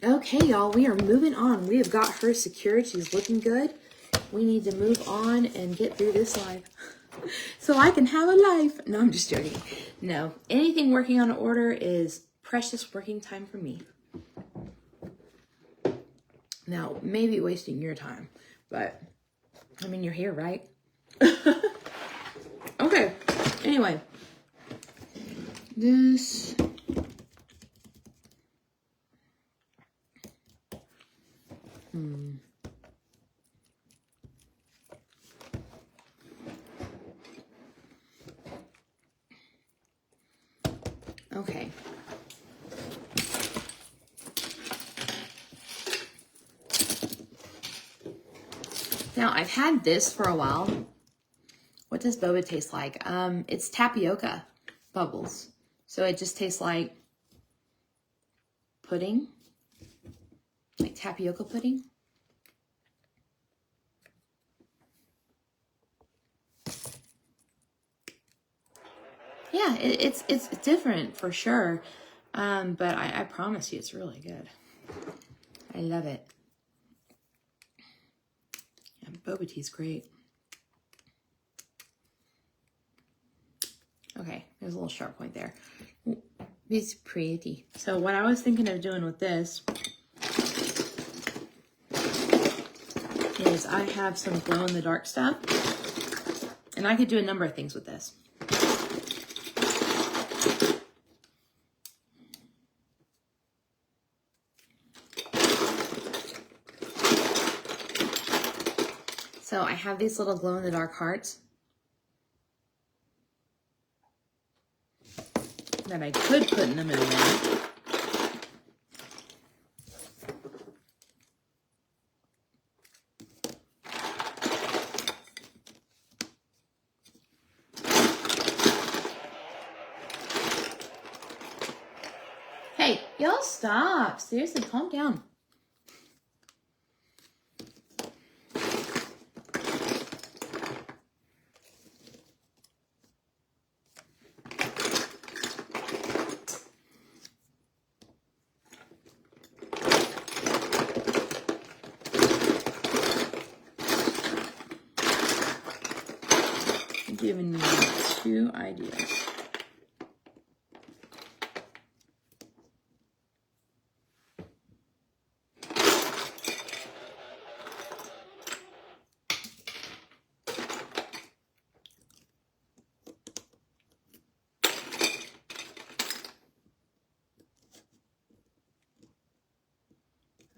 Okay, y'all, we are moving on. We have got her secured. She's looking good. We need to move on and get through this life so I can have a life. No, I'm just joking. No, anything working on an order is precious working time for me. Now, maybe wasting your time, but I mean, you're here, right? Okay, anyway, this... Okay. Now, I've had this for a while. What does boba taste like? It's tapioca bubbles. So it just tastes like pudding, like tapioca pudding. Yeah, it's different for sure, but I promise you it's really good. I love it. Yeah, boba tea is great. Okay, there's a little sharp point there. It's pretty. So what I was thinking of doing with this is I have some glow-in-the-dark stuff, and I could do a number of things with this. So I have these little glow-in-the-dark hearts that I could put in the middle there. Hey, y'all stop. Seriously, calm down. I'm giving you 2 ideas.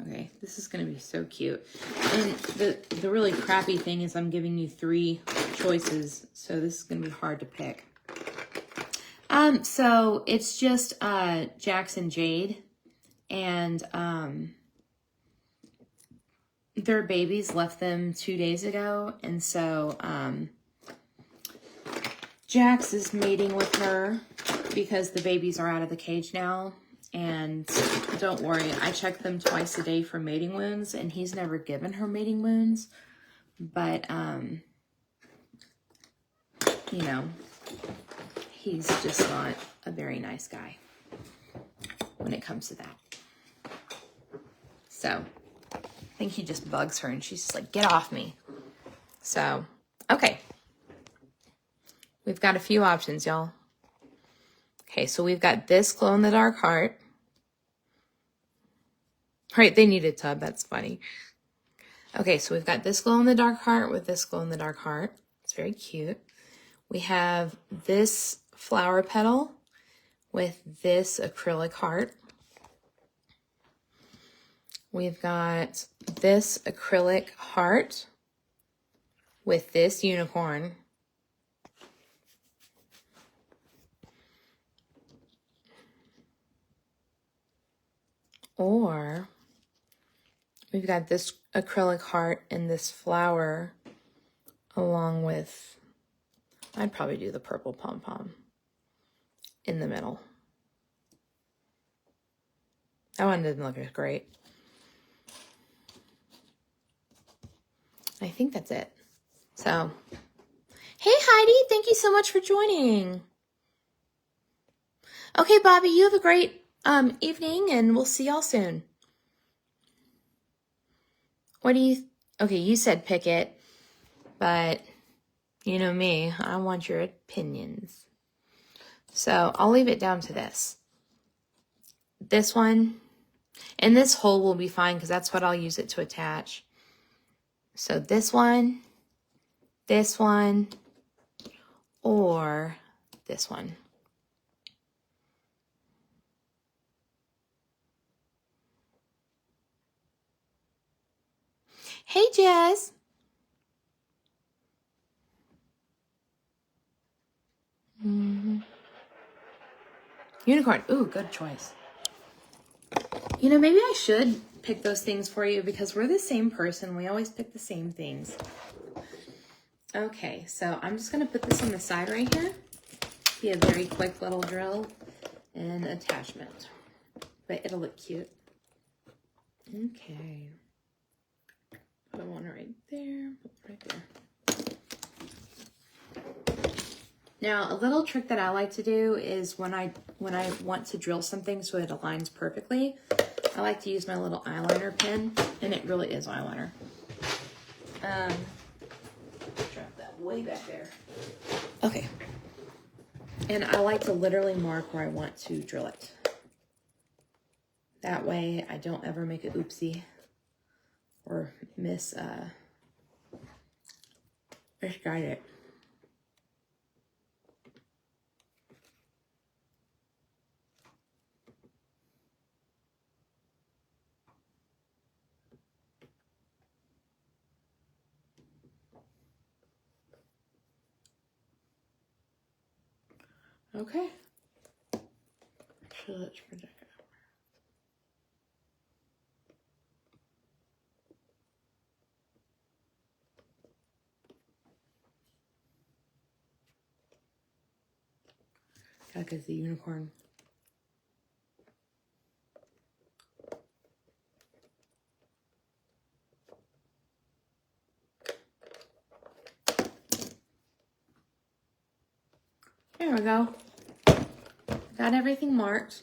Okay, this is going to be so cute. And the really crappy thing is I'm giving you 3 choices, so this is going to be hard to pick. So it's just Jax and Jade, and their babies left them 2 days ago, and so Jax is mating with her because the babies are out of the cage now. And don't worry, I check them twice a day for mating wounds, and he's never given her mating wounds. But, you know, he's just not a very nice guy when it comes to that. So, I think he just bugs her, and she's just like, get off me. So, okay. We've got a few options, y'all. Okay, so we've got this glow-in-the-dark heart. Right, they need a tub. That's funny. Okay, so we've got this glow-in-the-dark heart with this glow-in-the-dark heart. It's very cute. We have this flower petal with this acrylic heart. We've got this acrylic heart with this unicorn. Or we've got this acrylic heart and this flower along with, I'd probably do the purple pom-pom in the middle. That one didn't look as great. I think that's it. So, hey Heidi, thank you so much for joining. Okay, Bobby, you have a great evening, and we'll see y'all soon. What do you... Okay, you said pick it, but you know me, I want your opinions. So I'll leave it down to this. This one, and this hole will be fine because that's what I'll use it to attach. So this one, or this one. Hey, Jess. Unicorn. Ooh, good choice. You know, maybe I should pick those things for you because we're the same person. We always pick the same things. Okay, so I'm just going to put this on the side right here. Be a very quick little drill and attachment. but it'll look cute. Okay. Put one right there, right there. Now, a little trick that I like to do is when I want to drill something so it aligns perfectly, I like to use my little eyeliner pen, and it really is eyeliner. Drop that way back there. Okay. And I like to literally mark where I want to drill it. That way I don't ever make an oopsie or misguide it. Okay. Actually, let's project it. Gotta get the unicorn. There we go. Got everything marked.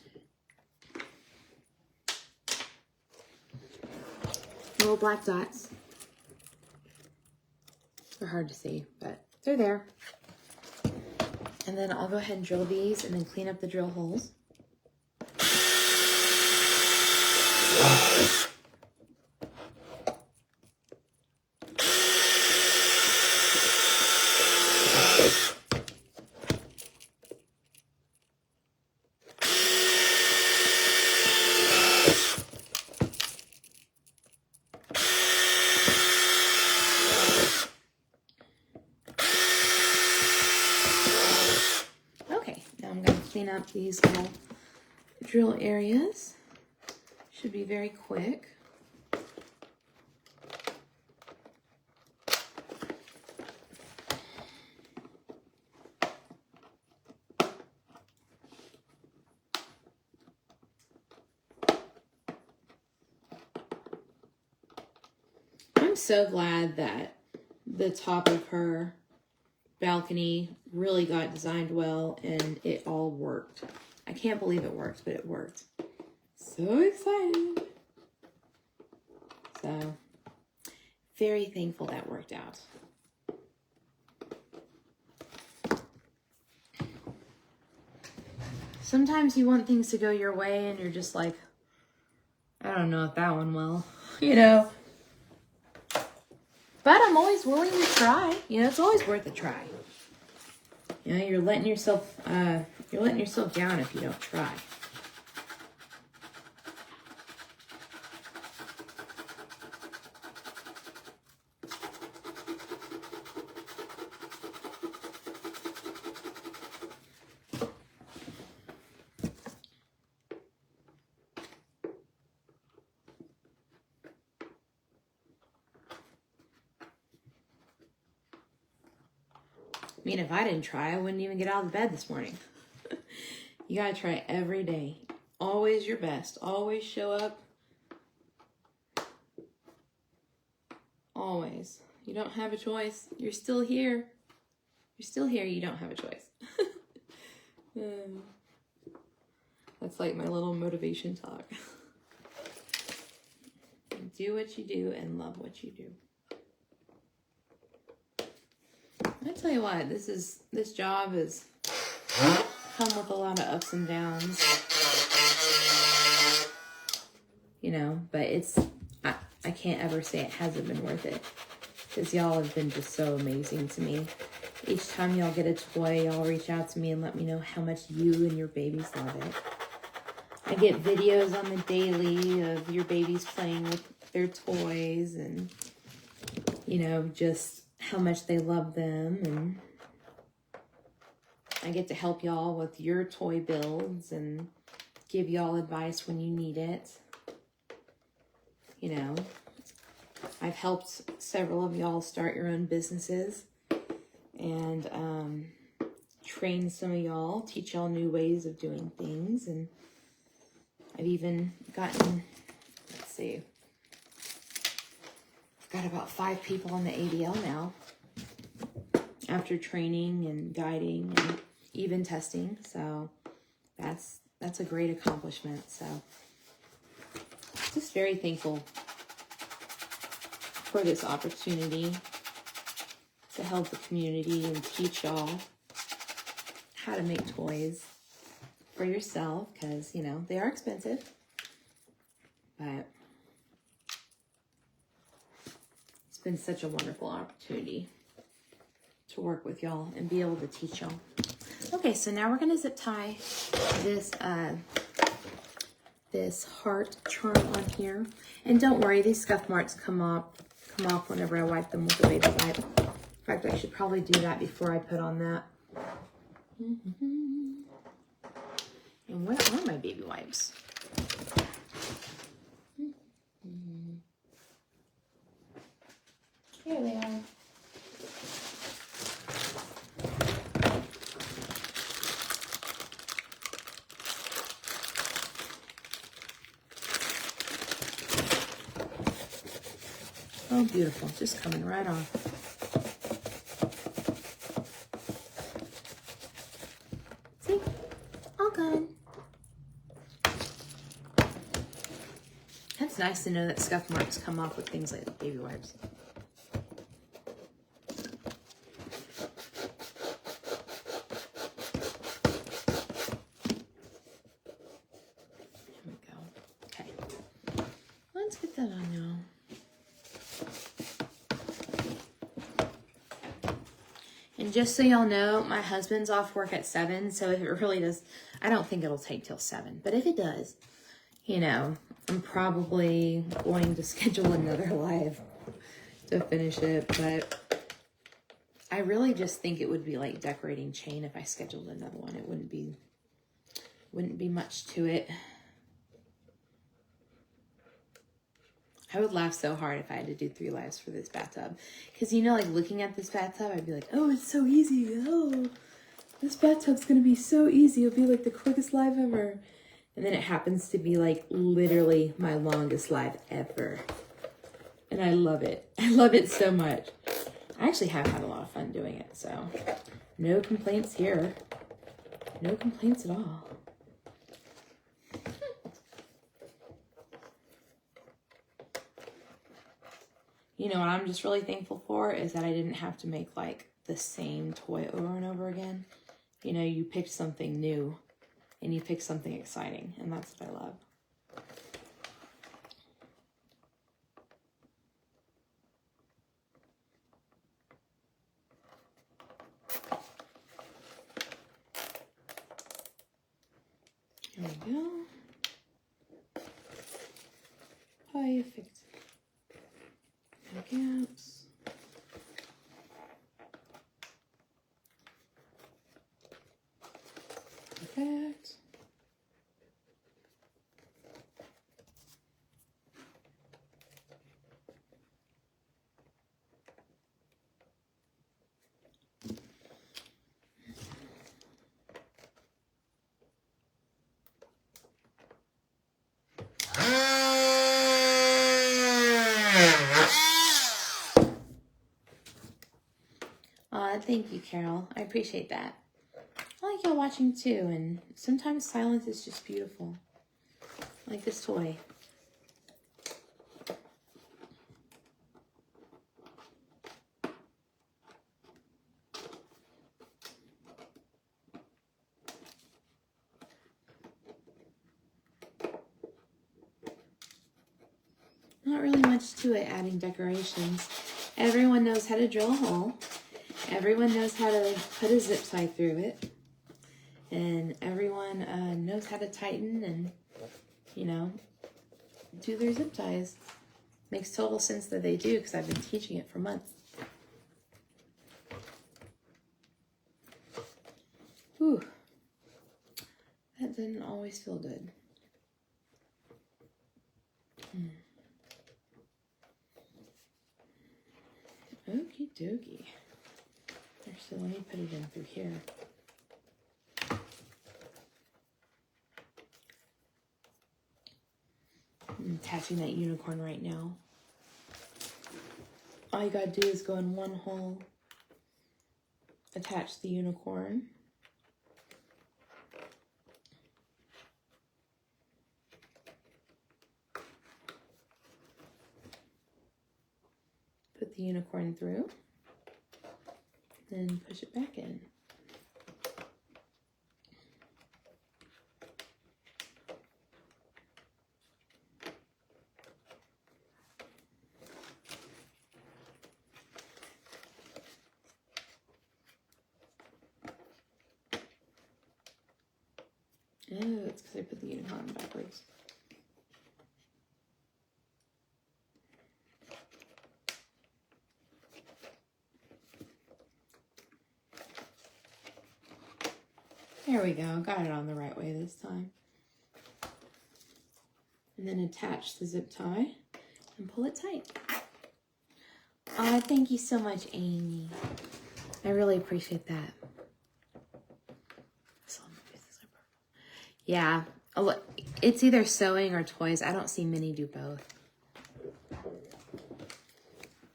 Little black dots. They're hard to see, but they're there. And then I'll go ahead and drill these and then clean up the drill holes. Clean up these little drill areas. Should be very quick. I'm so glad that the top of her balcony really got designed well and it all worked. I can't believe it worked, but it worked. So excited. So very thankful that worked out. Sometimes you want things to go your way and you're just like, I don't know if that one will, you know. But I'm always willing to try. You know, it's always worth a try. You know, you're letting yourself down if you don't try. I mean, if I didn't try, I wouldn't even get out of bed this morning. You gotta try every day. Always your best. Always show up. Always. You don't have a choice. You're still here. You're still here. You don't have a choice. That's like my little motivation talk. Do what you do and love what you do. I tell you what, this job has come with a lot of ups and downs. You know, but I can't ever say it hasn't been worth it. Because y'all have been just so amazing to me. Each time y'all get a toy, y'all reach out to me and let me know how much you and your babies love it. I get videos on the daily of your babies playing with their toys and, you know, just how much they love them. And I get to help y'all with your toy builds and give y'all advice when you need it. You know, I've helped several of y'all start your own businesses and train some of y'all, teach y'all new ways of doing things. And I've even gotten, let's see, got about 5 people on the ADL now after training and guiding and even testing. So that's a great accomplishment. So just very thankful for this opportunity to help the community and teach y'all how to make toys for yourself, because, you know, they are expensive, but it's been such a wonderful opportunity to work with y'all and be able to teach y'all. Okay, so now we're going to zip tie this this heart charm on here. And don't worry, these scuff marks come off whenever I wipe them with the baby wipe. In fact, I should probably do that before I put on that. And where are my baby wipes? Here they are. Oh, beautiful. Just coming right off. See? All good. That's nice to know that scuff marks come off with things like baby wipes. There we go. Okay. Let's get that on now. And just so y'all know, my husband's off work at 7, so if it really does, I don't think it'll take till 7. But if it does, you know, I'm probably going to schedule another live to finish it. But I really just think it would be like decorating chain if I scheduled another one. It wouldn't be much to it. I would laugh so hard if I had to do 3 lives for this bathtub. Because, you know, like looking at this bathtub, I'd be like, oh, it's so easy. Oh, this bathtub's going to be so easy. It'll be like the quickest live ever. And then it happens to be like literally my longest live ever. And I love it. I love it so much. I actually have had a lot of fun doing it. So no complaints here. No complaints at all. You know what I'm just really thankful for is that I didn't have to make like the same toy over and over again. You know, you picked something new and you picked something exciting, and that's what I love. There we go. Perfect. No gaps. Perfect. Thank you, Carol. I appreciate that. I like y'all watching too, and sometimes silence is just beautiful. Like this toy. Not really much to it, adding decorations. Everyone knows how to drill a hole. Everyone knows how to put a zip tie through it. And everyone knows how to tighten and, you know, do their zip ties. Makes total sense that they do, because I've been teaching it for months. Whew. That didn't always feel good. Okie dokie. Actually, let me put it in through here. attaching that unicorn right now. All you gotta do is go in one hole, attach the unicorn. Put the unicorn through, then push it back in. Oh, it's because I put the unicorn backwards. There we go. Got it on the right way this time. And then attach the zip tie and pull it tight. Oh, thank you so much, Amy. I really appreciate that. Yeah, it's either sewing or toys. I don't see Minnie do both.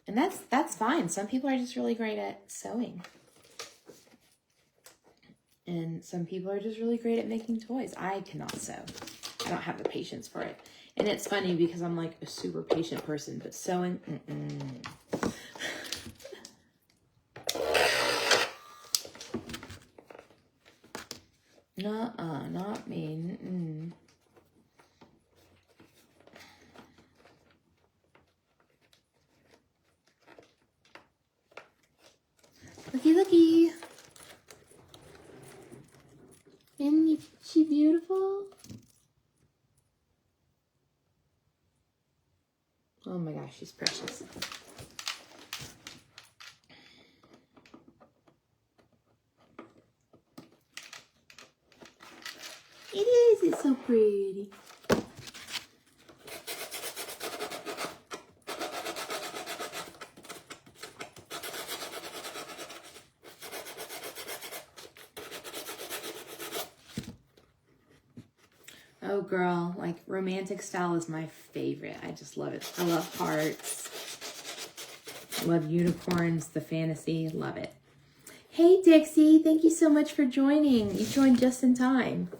And that's fine. Some people are just really great at sewing. And some people are just really great at making toys. I cannot sew. I don't have the patience for it. And it's funny because I'm like a super patient person, but sewing, Nuh-uh, not me. Looky, looky. Isn't she beautiful? Oh my gosh, she's precious. It is, it's so pretty. Oh girl, like romantic style is my favorite. I just love it. I love hearts. I love unicorns, the fantasy, love it. Hey Dixie, thank you so much for joining. You joined just in time.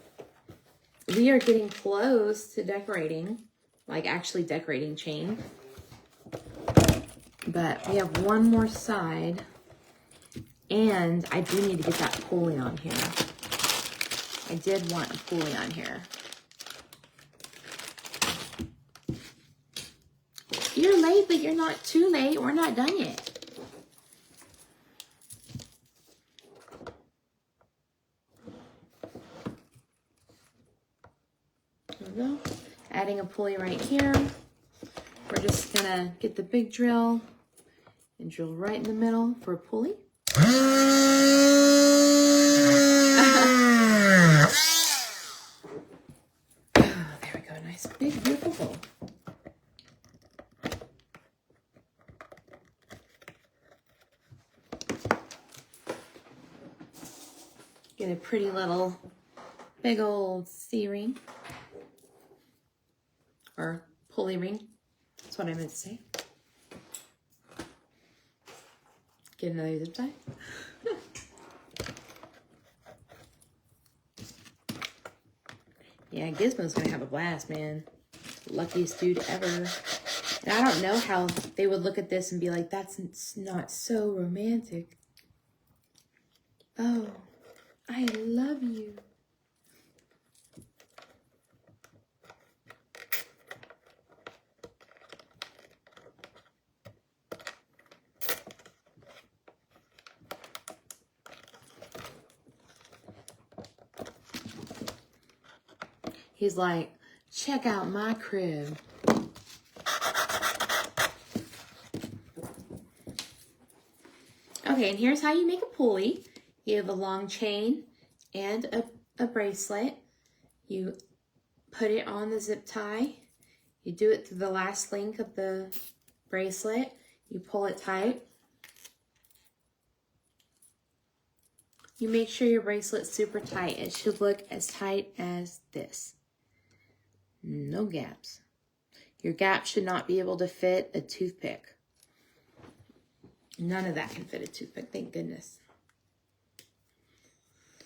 We are getting close to decorating, like actually decorating chain. But we have one more side, and I do need to get that pulley on here. I did want a pulley on here. You're late, but you're not too late. We're not done yet. There we go. Adding a pulley right here. We're just gonna get the big drill and drill right in the middle for a pulley. There we go, nice big beautiful pull. Get a pretty little big old C-ring or pulley ring. That's what I meant to say. Get another zip tie. Yeah, Gizmo's gonna have a blast, man. Luckiest dude ever. And I don't know how they would look at this and be like, that's not so romantic. Oh, I love you. He's like, check out my crib. Okay, and here's how you make a pulley. You have a long chain and a bracelet. You put it on the zip tie. You do it through the last link of the bracelet. You pull it tight. You make sure your bracelet's super tight. It should look as tight as this. No gaps. Your gap should not be able to fit a toothpick. None of that can fit a toothpick, thank goodness.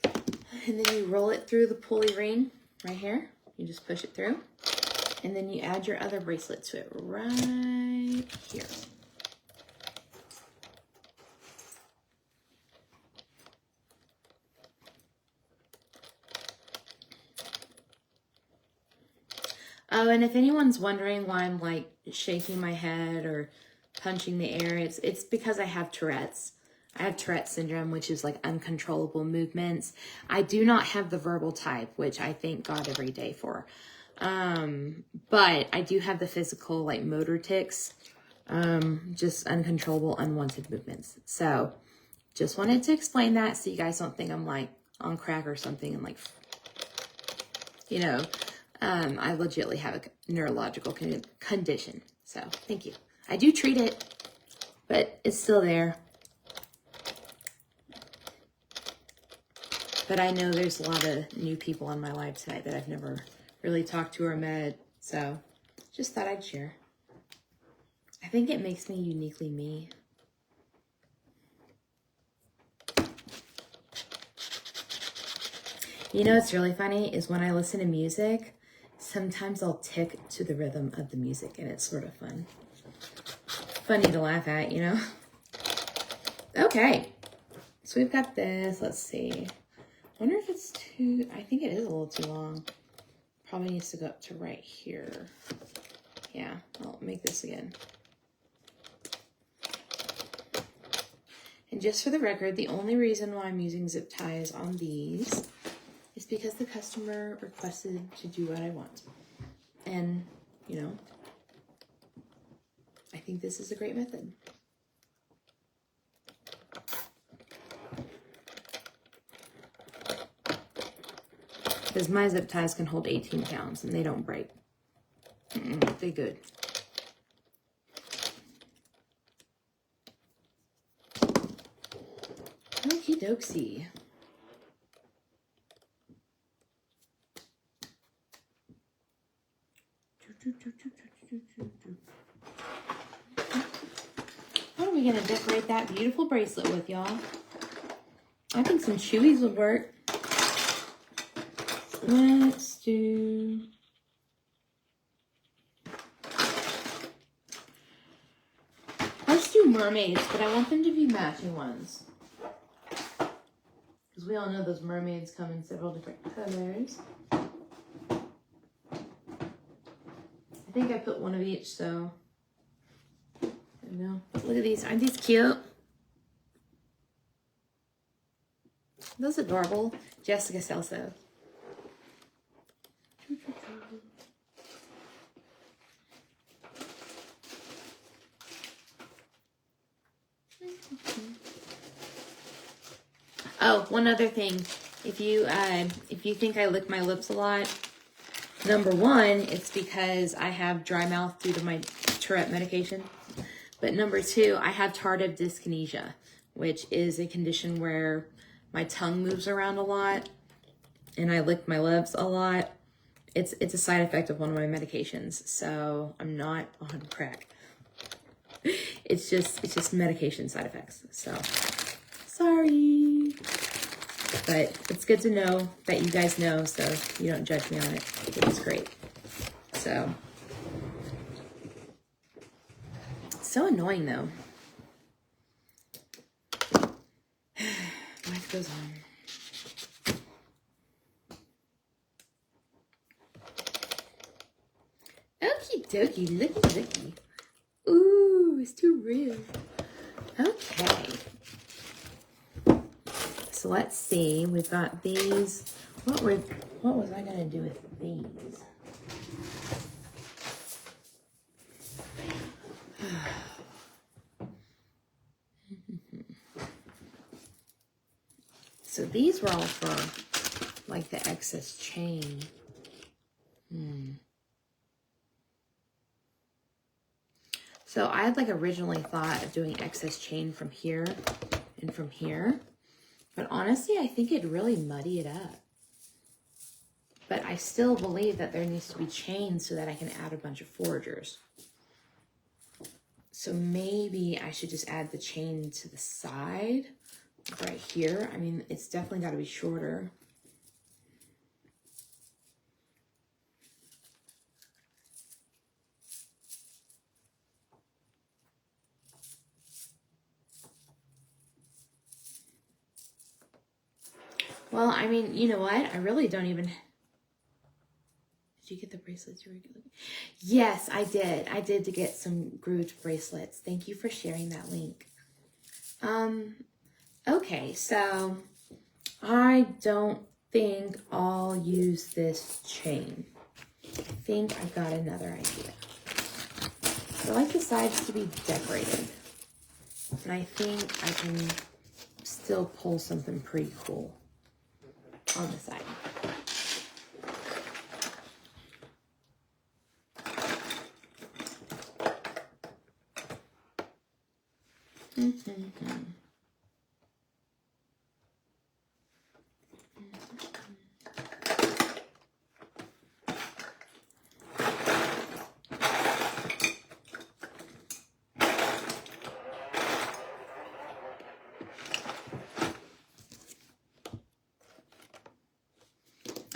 And then you roll it through the pulley ring right here. You just push it through. And then you add your other bracelet to it right here. Oh, and if anyone's wondering why I'm like shaking my head or punching the air, it's because I have Tourette's. I have Tourette's syndrome, which is like uncontrollable movements. I do not have the verbal type, which I thank God every day for. But I do have the physical, like motor tics, just uncontrollable, unwanted movements. So just wanted to explain that so you guys don't think I'm like on crack or something and like, you know, I legitimately have a neurological condition. So thank you. I do treat it, but it's still there. But I know there's a lot of new people in my life tonight that I've never really talked to or met. So just thought I'd share. I think it makes me uniquely me. You know what's really funny is when I listen to music, sometimes I'll tick to the rhythm of the music, and it's sort of fun. Funny to laugh at, you know? Okay, so we've got this. Let's see. I wonder if it's too, I think it is a little too long. Probably needs to go up to right here. Yeah, I'll make this again. And just for the record, the only reason why I'm using zip ties on these is because the customer requested to do what I want. And, you know, I think this is a great method. Because my zip ties can hold 18 pounds and they don't break. They're good. Okie dokie. What are we going to decorate that beautiful bracelet with, y'all? I think some chewies would work. Let's do... Let's do mermaids, but I want them to be matching ones. Because we all know those mermaids come in several different colors. I think I put one of each, so I don't know. Look at these. Aren't these cute? Those are adorable. Jessica sells those. Oh, one other thing. If you think I lick my lips a lot, number one, it's because I have dry mouth due to my Tourette medication. But number two, I have tardive dyskinesia, which is a condition where my tongue moves around a lot and I lick my lips a lot. It's a side effect of one of my medications, so I'm not on crack. It's just medication side effects. So sorry. But it's good to know that you guys know, so you don't judge me on it, which is great. So annoying though. Life goes on. Okie dokie, looky. Ooh, it's too real. Okay. So let's see. We've got these. What was I gonna do with these? So these were all for like the excess chain. So I had like originally thought of doing excess chain from here and from here. But honestly, I think it'd really muddy it up. but I still believe that there needs to be chains so that I can add a bunch of foragers. So maybe I should just add the chain to the side right here. I mean, it's definitely got to be shorter. Well, I mean, you know what? I really don't even... Did you get the bracelets you were looking? Yes, I did. I did to get some grooved bracelets. Thank you for sharing that link. Okay, so I don't think I'll use this chain. I think I've got another idea. I like the sides to be decorated. And I think I can still pull something pretty cool on the side.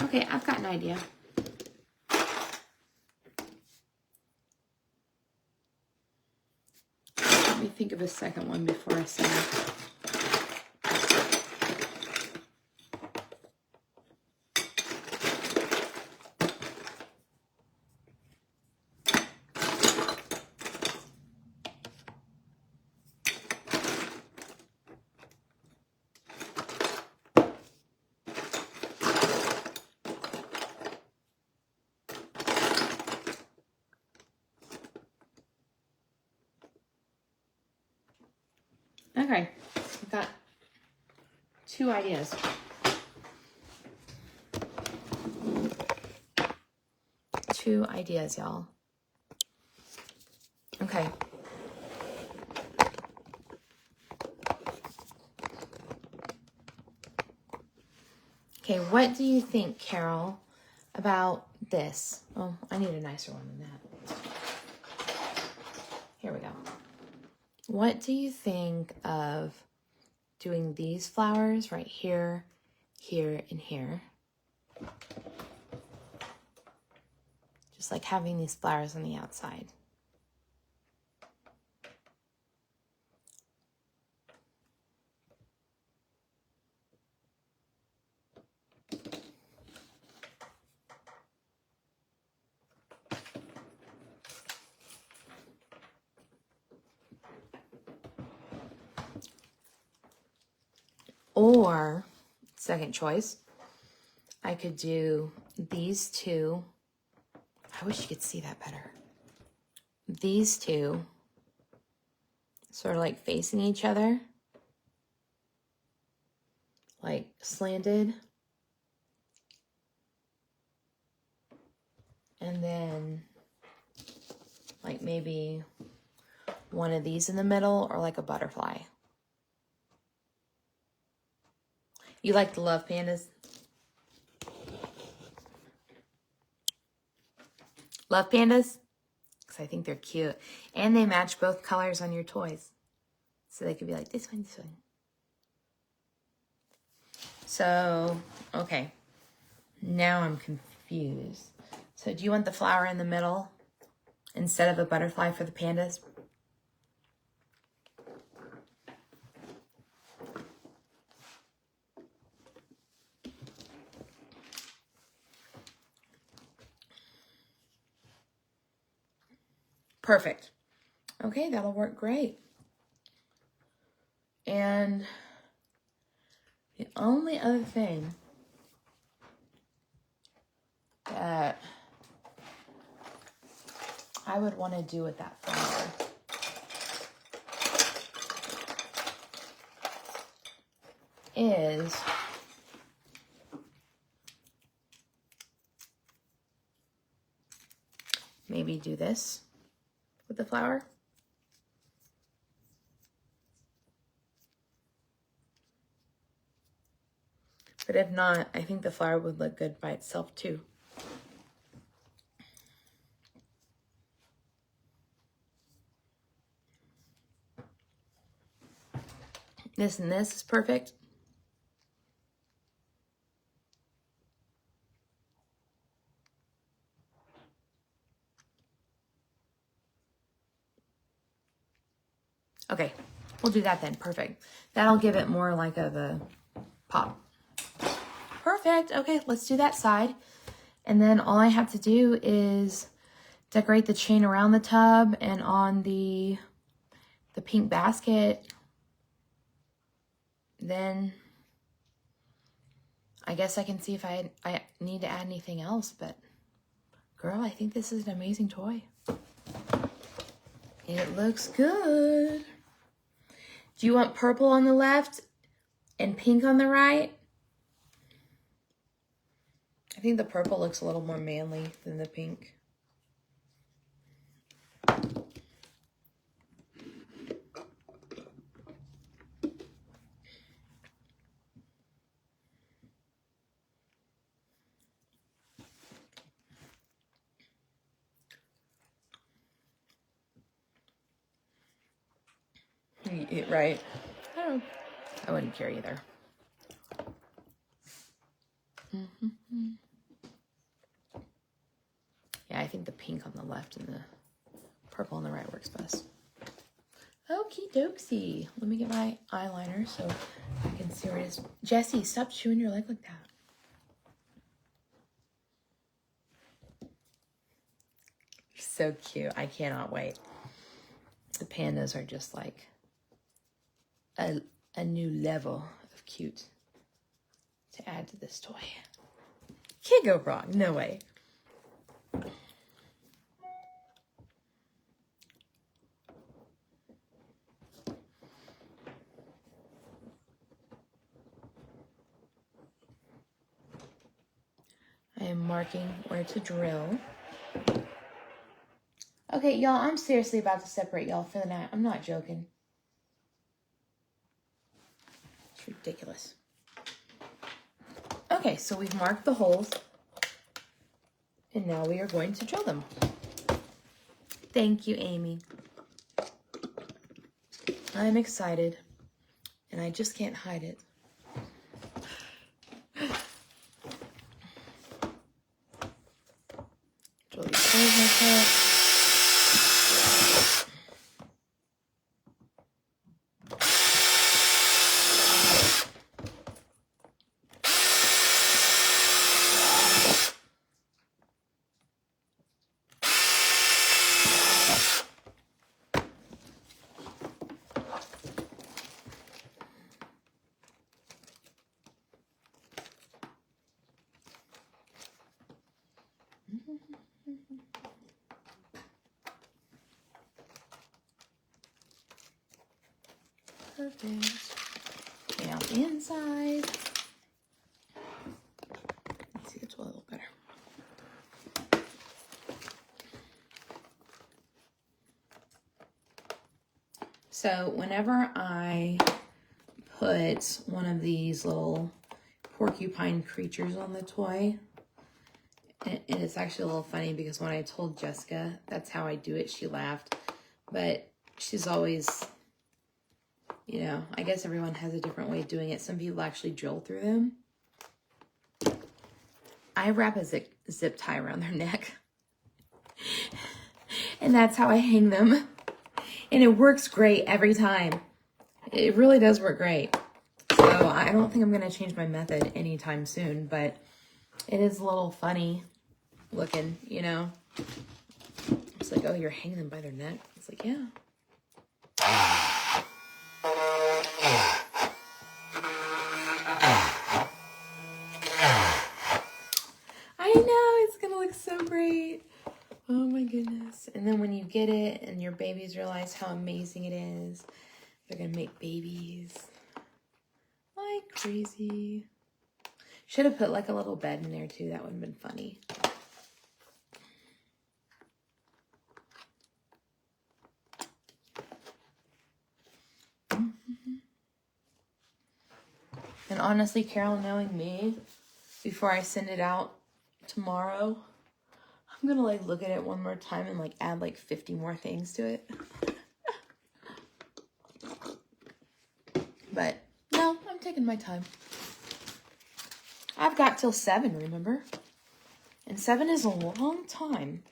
Okay, I've got an idea. Let me think of a second one before I say it. Okay, I've got two ideas. Two ideas, y'all. Okay. Okay, what do you think, Carol, about this? Oh, I need a nicer one than that. Here we go. What do you think of doing these flowers right here, here, and here? Just like having these flowers on the outside. Or, second choice, I could do these two. I wish you could see that better. These two sort of like facing each other, like slanted. And then like maybe one of these in the middle, or like a butterfly. You like the love pandas? Love pandas? Because I think they're cute. And they match both colors on your toys. So they could be like this one, this one. So, okay. Now I'm confused. So do you want the flower in the middle instead of a butterfly for the pandas? Perfect. Okay, that'll work great. And the only other thing that I would want to do with that flower is maybe do this with the flower. But if not, I think the flower would look good by itself too. This and this is perfect. Okay, we'll do that then. Perfect. That'll give it more like of a pop. Perfect. Okay, let's do that side. And then all I have to do is decorate the chain around the tub and on the pink basket. Then I guess I can see if I need to add anything else. But girl, I think this is an amazing toy. It looks good. Do you want purple on the left and pink on the right? I think the purple looks a little more manly than the pink. Right? I wouldn't care either. Yeah, I think the pink on the left and the purple on the right works best. Okie dokie. Let me get my eyeliner so I can see where it is. Jessie, stop chewing your leg like that. So cute. I cannot wait. The pandas are just like a new level of cute to add to this toy. Can't go wrong. No way. I am marking where to drill. Okay, y'all, I'm seriously about to separate y'all for the night. I'm not joking. It's ridiculous. Okay, so we've marked the holes. And now we are going to drill them. Thank you, Amy. I'm excited. And I just can't hide it. Drill these holes like that. Perfect. Now the inside. Let's see the toilet a little better. So whenever I put one of these little porcupine creatures on the toy, and it's actually a little funny because when I told Jessica that's how I do it, she laughed. But she's always, you know, I guess everyone has a different way of doing it. Some people actually drill through them. I wrap a zip tie around their neck. And that's how I hang them. And it works great every time. It really does work great. So I don't think I'm going to change my method anytime soon, but it is a little funny looking, you know. It's like, oh, you're hanging them by their neck. It's like, yeah. I know, it's gonna look so great. Oh my goodness. And then when you get it and your babies realize how amazing it is, they're gonna make babies like crazy. Should have put like a little bed in there too. That would have been funny. And honestly, Carol, knowing me, before I send it out tomorrow, I'm gonna like look at it one more time and like add like 50 more things to it. But no, I'm taking my time. I've got till 7, remember? And 7 is a long time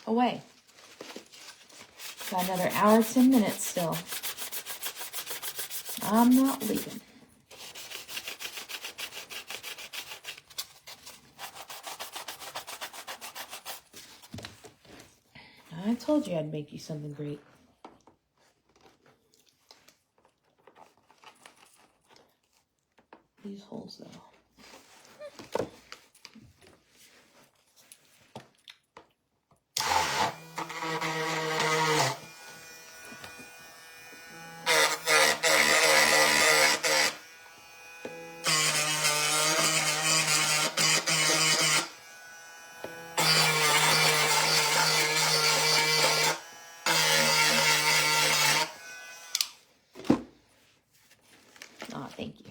away. Got another hour, 10 minutes still. I'm not leaving. I told you I'd make you something great. These holes, though. Oh, thank you.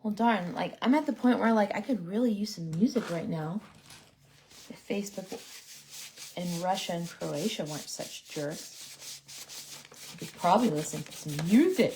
Well, darn, like, I'm at the point where, like, I could really use some music right now. If Facebook and Russia and Croatia weren't such jerks, I could probably listen to some music.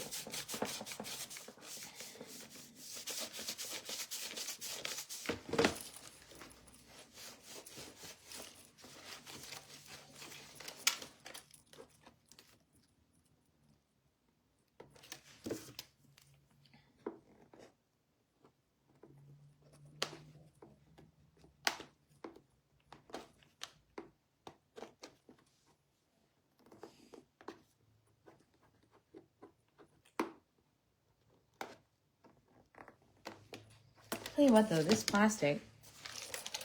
Tell you what, though, this plastic,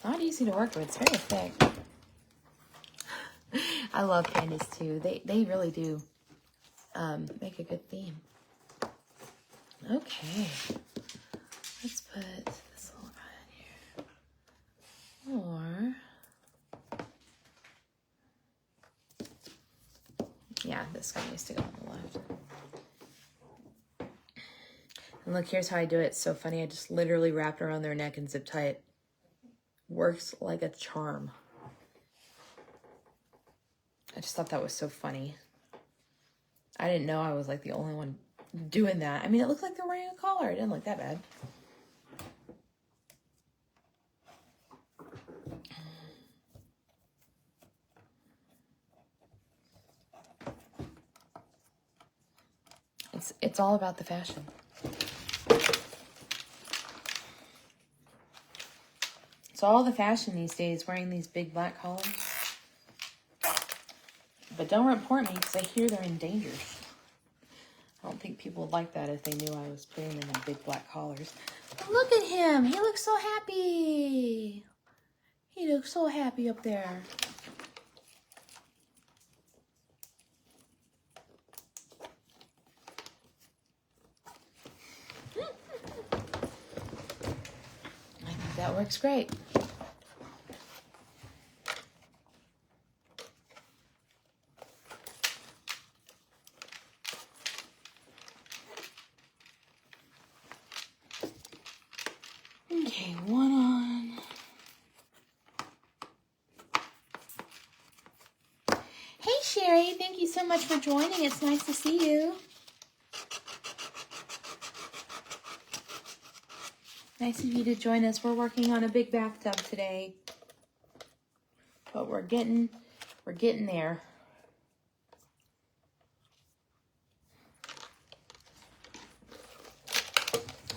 not easy to work with. It's very thick. I love pandas, too. They really do make a good theme. Okay. Let's put this little right here. Or, yeah, this guy needs to go on the left. And look, here's how I do it. It's so funny. I just literally wrap it around their neck and zip tie it. Works like a charm. I just thought that was so funny. I didn't know I was like the only one doing that. I mean, it looked like they're wearing a collar. It didn't look that bad. It's all about the fashion. It's all the fashion these days, wearing these big black collars. But don't report me, because I hear they're endangered. I don't think people would like that if they knew I was putting them in big black collars. But look at him. He looks so happy. He looks so happy up there. I think that works great. Okay, one on. Hey, Sherry. Thank you so much for joining. It's nice to see you. Nice of you to join us. We're working on a big bathtub today. But we're getting there.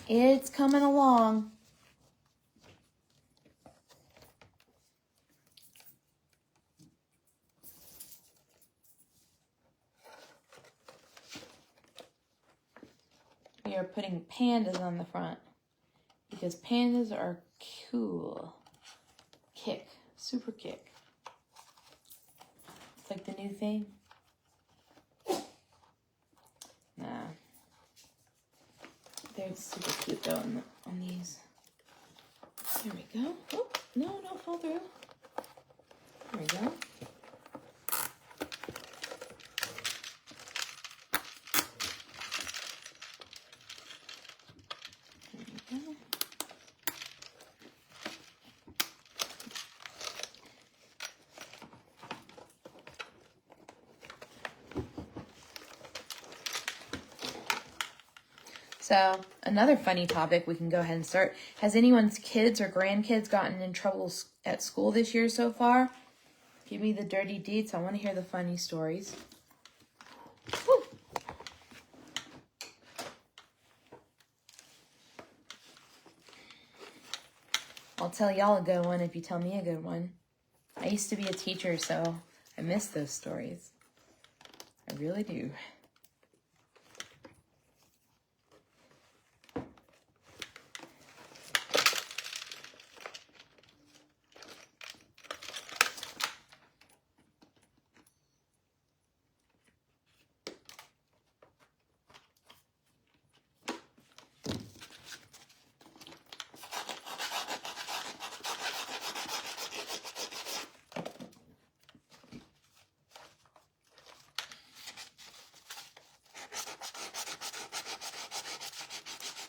It's coming along. We are putting pandas on the front because pandas are cool. Kick. Super kick. It's like the new thing. Nah. They're super cute though on these. There we go. Oh, no, don't fall through. There we go. There we go. So, another funny topic we can go ahead and start. Has anyone's kids or grandkids gotten in trouble at school this year so far? Give me the dirty deets. I want to hear the funny stories. Woo. I'll tell y'all a good one if you tell me a good one. I used to be a teacher, so I miss those stories. I really do.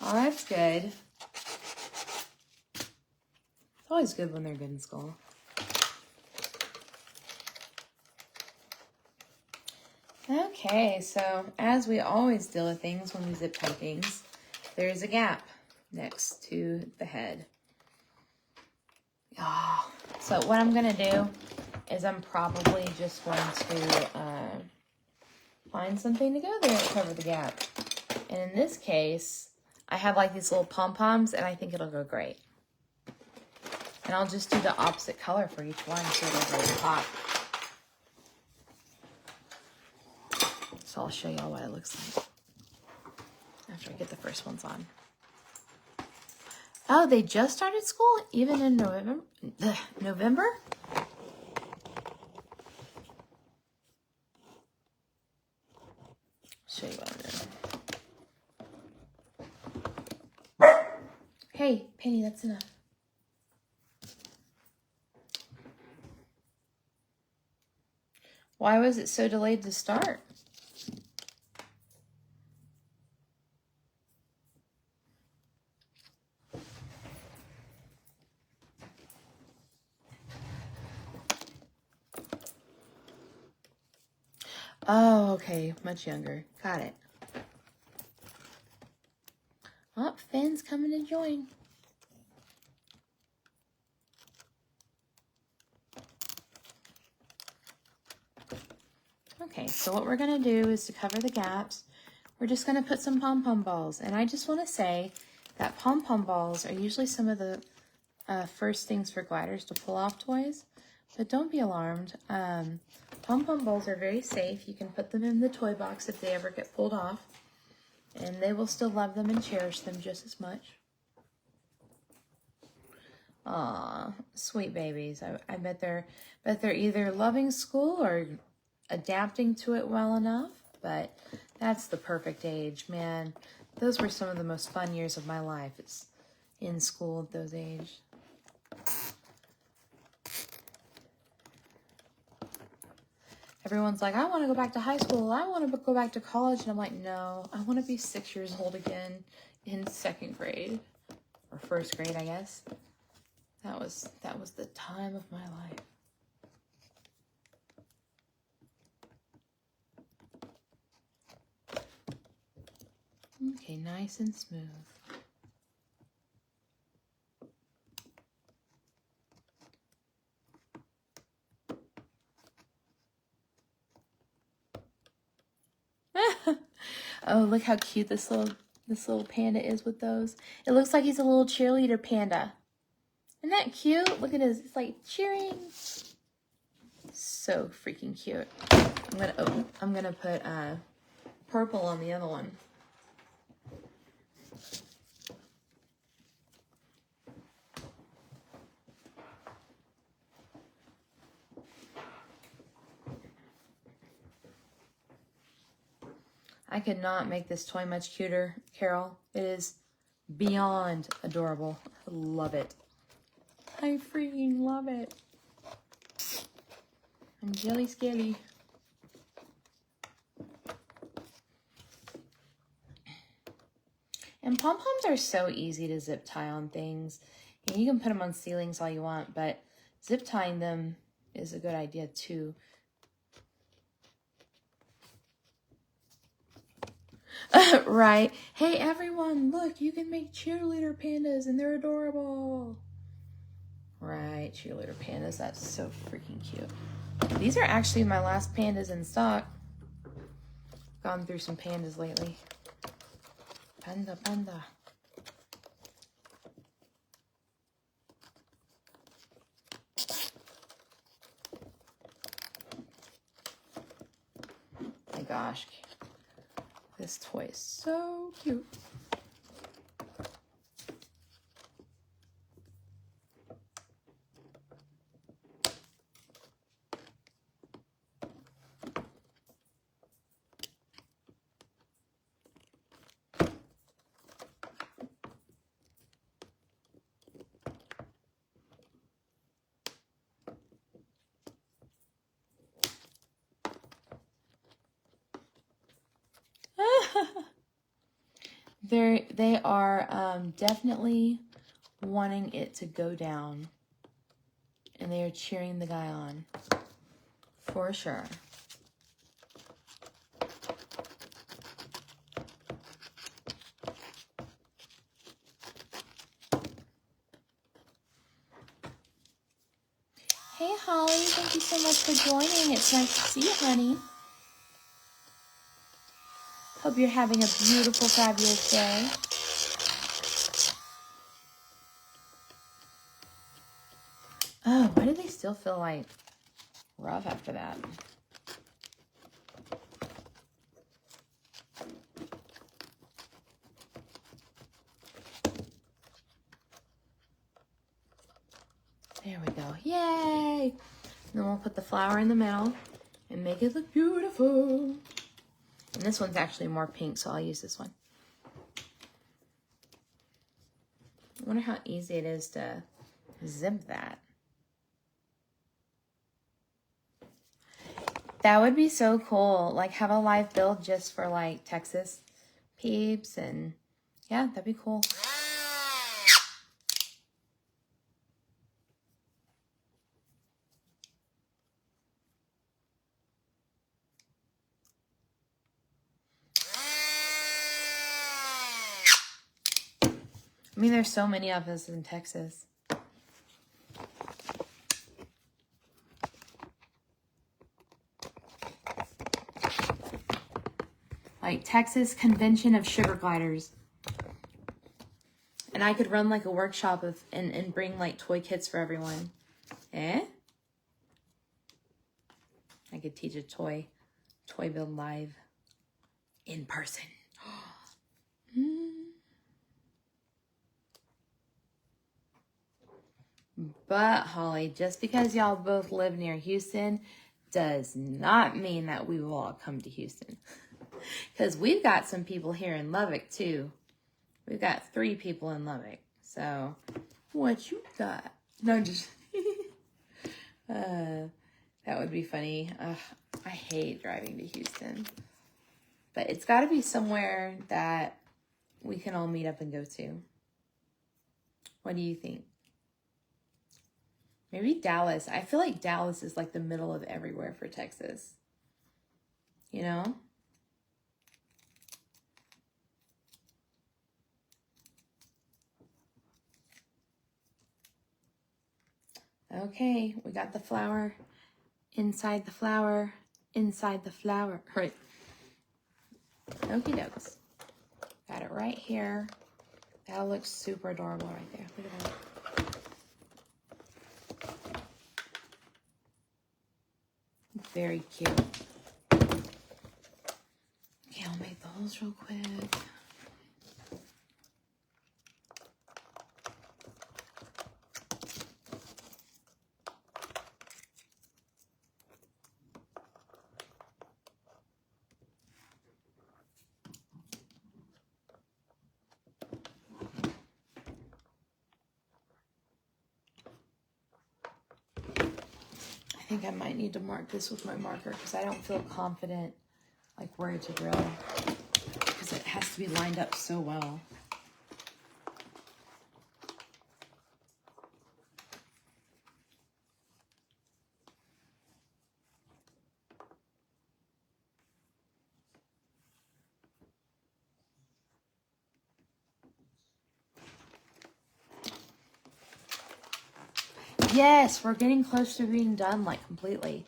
Oh, that's good. It's always good when they're good in school. Okay, so as we always deal with things when we zip tie things, there's a gap next to the head. Oh, so what I'm going to do is I'm probably just going to find something to go there and cover the gap. And in this case, I have like these little pom-poms, and I think it'll go great. And I'll just do the opposite color for each one so it'll really pop. So I'll show y'all what it looks like after I get the first ones on. Oh, they just started school? Even in November? November? Show you what I'm doing. Hey, Penny, that's enough. Why was it so delayed to start? Oh, okay. Much younger. Got it. Oh, Finn's coming to join. Okay, so what we're going to do is to cover the gaps, we're just going to put some pom-pom balls. And I just want to say that pom-pom balls are usually some of the first things for gliders to pull off toys. But don't be alarmed. Pom-pom balls are very safe. You can put them in the toy box if they ever get pulled off. And they will still love them and cherish them just as much. Aw, sweet babies. I bet they're either loving school or adapting to it well enough. But that's the perfect age, man. Those were some of the most fun years of my life. It's in school at those ages. Everyone's like, I want to go back to high school. I want to go back to college. And I'm like, no, I want to be 6 years old again in second grade or first grade, I guess. That was the time of my life. Okay, nice and smooth. Oh, look how cute this little panda is with those. It looks like he's a little cheerleader panda. Isn't that cute? Look at his, it's like cheering. So freaking cute. I'm gonna put purple on the other one. I could not make this toy much cuter, Carol. It is beyond adorable. I love it. I freaking love it. I'm jelly skelly. And pom-poms are so easy to zip tie on things. And you can put them on ceilings all you want, but zip tying them is a good idea too. Right. Hey everyone, look, you can make cheerleader pandas and they're adorable. Right, cheerleader pandas, that's so freaking cute. These are actually my last pandas in stock. Gone through some pandas lately. Panda, panda. My gosh, this toy is so cute. They are definitely wanting it to go down. And they are cheering the guy on. For sure. Hey Holly, thank you so much for joining. It's nice to see you, honey. Hope you're having a beautiful, fabulous day. Oh, why do they still feel like rough after that? There we go. Yay! Then we'll put the flower in the middle and make it look beautiful. And this one's actually more pink, so I'll use this one. I wonder how easy it is to zip that. That would be so cool. Like have a live build just for like Texas peeps, and yeah, that'd be cool. I mean, there's so many of us in Texas. Like Texas Convention of Sugar Gliders. And I could run like a workshop of and bring like toy kits for everyone. Eh? I could teach a toy build live in person. But Holly, just because y'all both live near Houston does not mean that we will all come to Houston. Because we've got some people here in Lubbock too. We've got 3 people in Lubbock. So, what you got? No, just... that would be funny. I hate driving to Houston. But it's got to be somewhere that we can all meet up and go to. What do you think? Maybe Dallas. I feel like Dallas is like the middle of everywhere for Texas. You know? Okay, we got the flower. Inside the flower. Inside the flower. Right. Okie dokes. Got it right here. That looks super adorable right there. Look at that. Very cute. Okay, I'll make those real quick. think I might need to mark this with my marker because I don't feel confident like where to drill because it has to be lined up so well. Yes, we're getting close to being done, like, completely.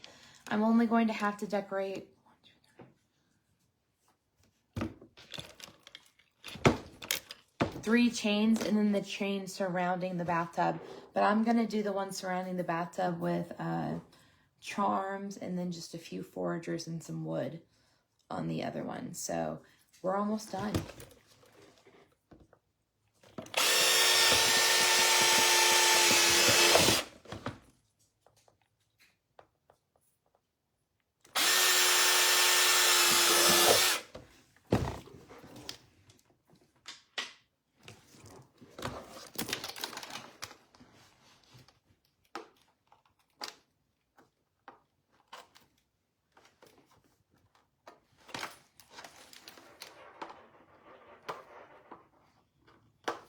I'm only going to have to decorate 3 chains and then the chain surrounding the bathtub. But I'm going to do the one surrounding the bathtub with charms and then just a few foragers and some wood on the other one. So we're almost done.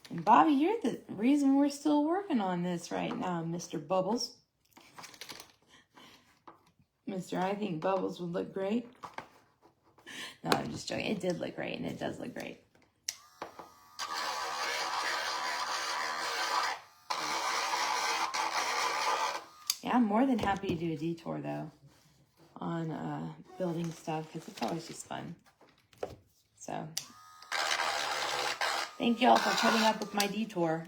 And Bobby, you're the reason we're still working on this right now, Mr. Bubbles. I think Bubbles would look great. No, I'm just joking. It did look great, and it does look great. Yeah, I'm more than happy to do a detour, though, on building stuff, because it's always just fun. So, thank y'all for putting up with my detour.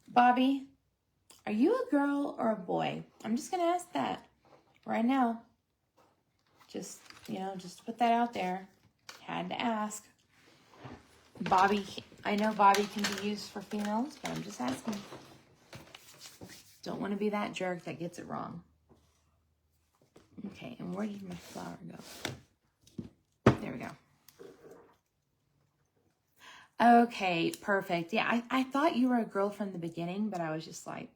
Bobby, are you a girl or a boy? I'm just going to ask that right now. Just, just to put that out there. Had to ask. Bobby, I know Bobby can be used for females, but I'm just asking. Don't want to be that jerk that gets it wrong. Okay, and where did my flower go? There we go. Okay, perfect. Yeah, I thought you were a girl from the beginning, but I was just like,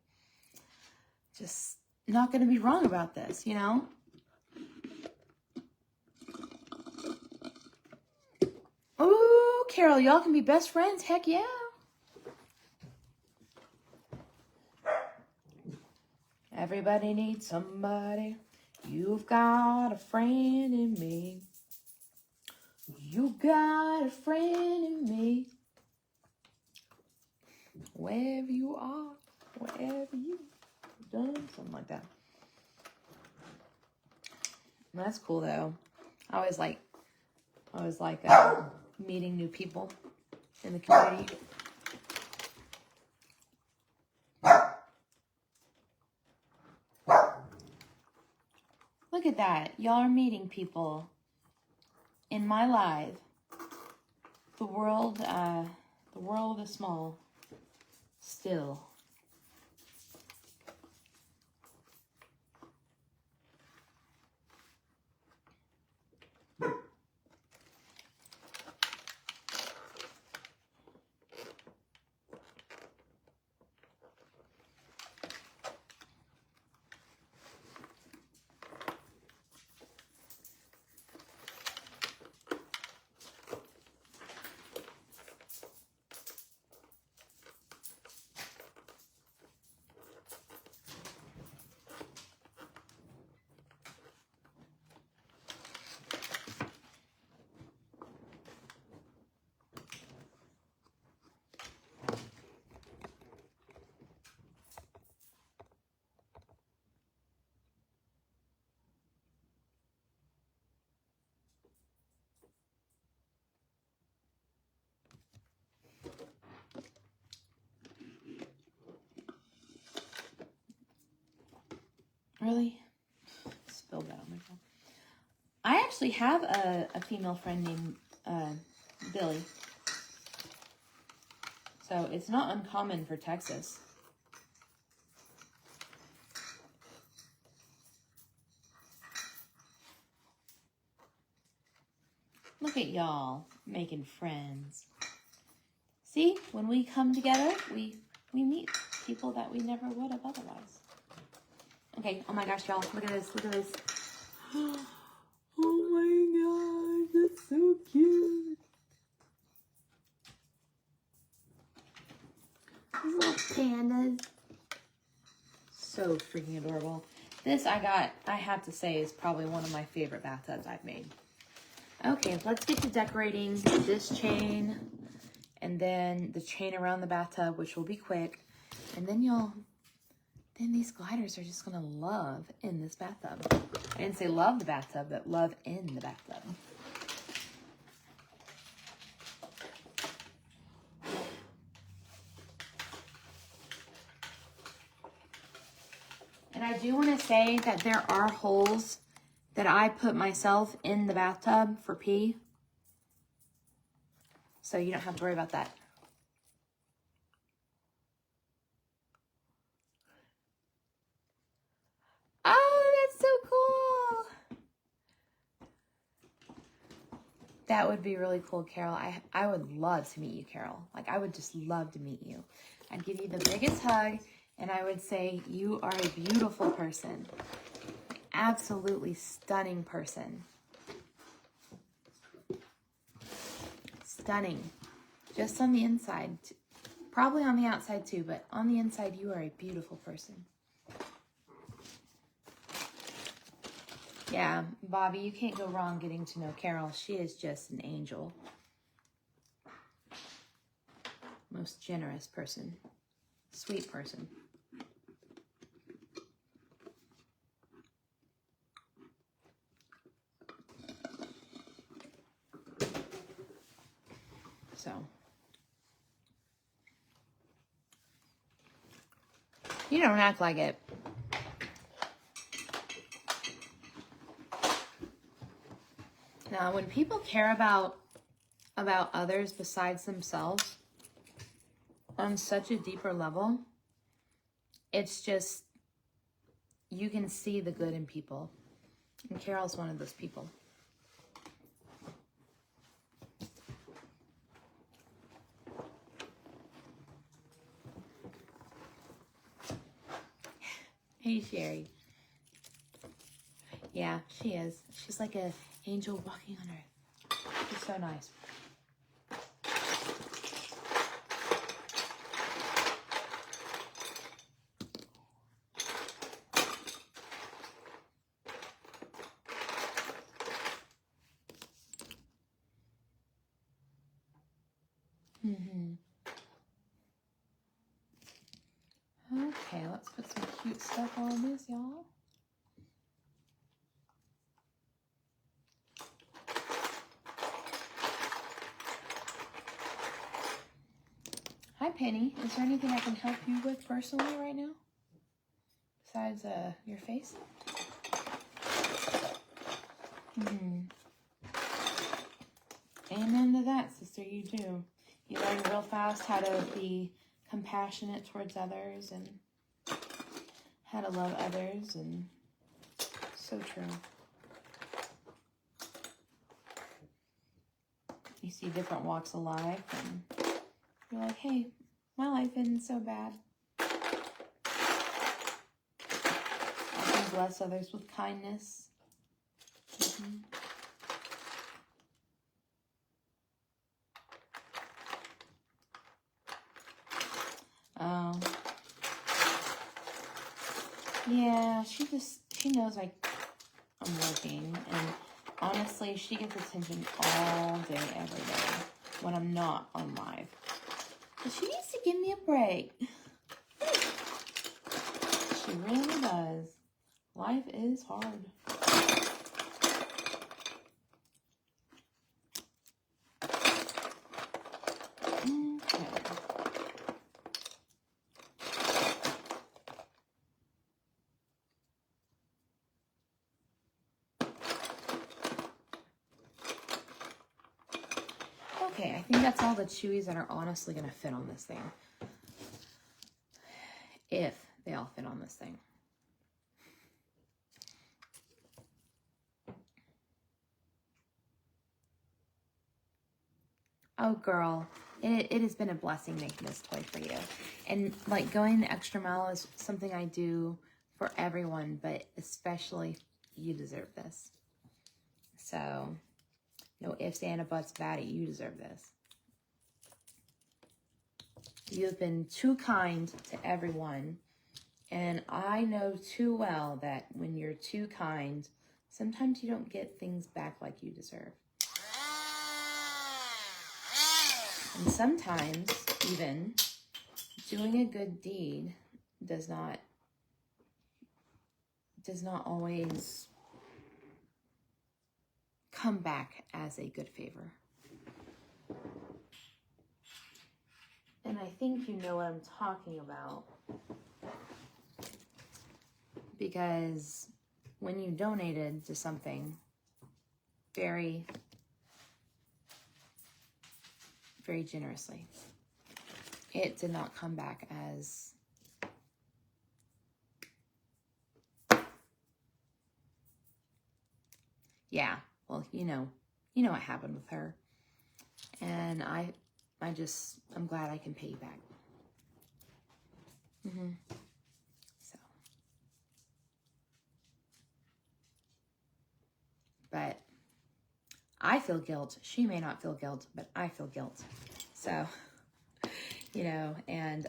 just not going to be wrong about this, you know? Ooh, Carol, y'all can be best friends. Heck yeah. Everybody needs somebody. You've got a friend in me. You got a friend in me. Wherever you are, wherever you've done, something like that. That's cool though. I always like meeting new people in the community. Look at that. Y'all are meeting people in my life. The world is small still. Really? Spilled that on my phone. I actually have a female friend named Billy. So it's not uncommon for Texas. Look at y'all. making friends. See, when we come together, we meet people that we never would have otherwise. Okay, oh my gosh, y'all, look at this, look at this. Oh my gosh, that's so cute. These little pandas. So freaking adorable. This I have to say, is probably one of my favorite bathtubs I've made. Okay, let's get to decorating this chain and then the chain around the bathtub, which will be quick. And then these gliders are just gonna love in this bathtub. I didn't say love the bathtub, but love in the bathtub. And I do want to say that there are holes that I put myself in the bathtub for pee. So you don't have to worry about that. Oh, that's so cool. That would be really cool, Carol. I would love to meet you, Carol. Like, I would just love to meet you. I'd give you the biggest hug, and I would say you are a beautiful person. Absolutely stunning person. Stunning. Just on the inside. Probably on the outside too, but on the inside, you are a beautiful person. Yeah, Bobby, you can't go wrong getting to know Carol. She is just an angel. Most generous person. Sweet person. So, you don't act like it. Now, when people care about others besides themselves on such a deeper level, it's just, you can see the good in people. And Carol's one of those people. Hey, Sherry. Yeah, she is. She's like an angel walking on earth. She's so nice. Okay, let's put some cute stuff on this, y'all. Hi, Penny. Is there anything I can help you with personally right now? Besides your face? Amen to that, sister. You do. You learn real fast how to be compassionate towards others and how to love others, and so true. You see different walks of life and you're like, hey, my life isn't so bad. I can bless others with kindness. Oh. Yeah, she knows I'm working, and honestly, she gets attention all day, every day when I'm not on live. But she needs to give me a break. She really does. Life is hard. Okay, I think that's all the chewies that are honestly going to fit on this thing. If they all fit on this thing. Oh, girl, it has been a blessing making this toy for you. And, like, going the extra mile is something I do for everyone, but especially you deserve this. So, no ifs, and buts about it. You deserve this. You have been too kind to everyone. And I know too well that when you're too kind, sometimes you don't get things back like you deserve. And sometimes, even, doing a good deed does not always come back as a good favor. And I think you know what I'm talking about. Because when you donated to something very, very generously, it did not come back as yeah, well, you know what happened with her. And I'm glad I can pay you back. So, but I feel guilt. She may not feel guilt, but I feel guilt. So, and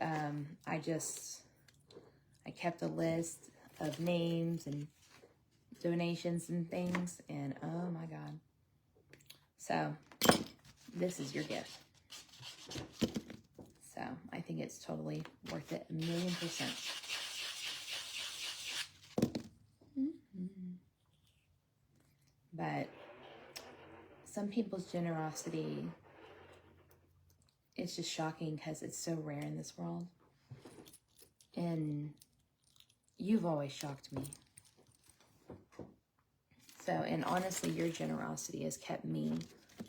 I kept a list of names and donations and things, and oh my God. So, this is your gift. So, I think it's totally worth it, 1,000,000%. But some people's generosity, it's just shocking because it's so rare in this world. And you've always shocked me. So, and honestly, your generosity has kept me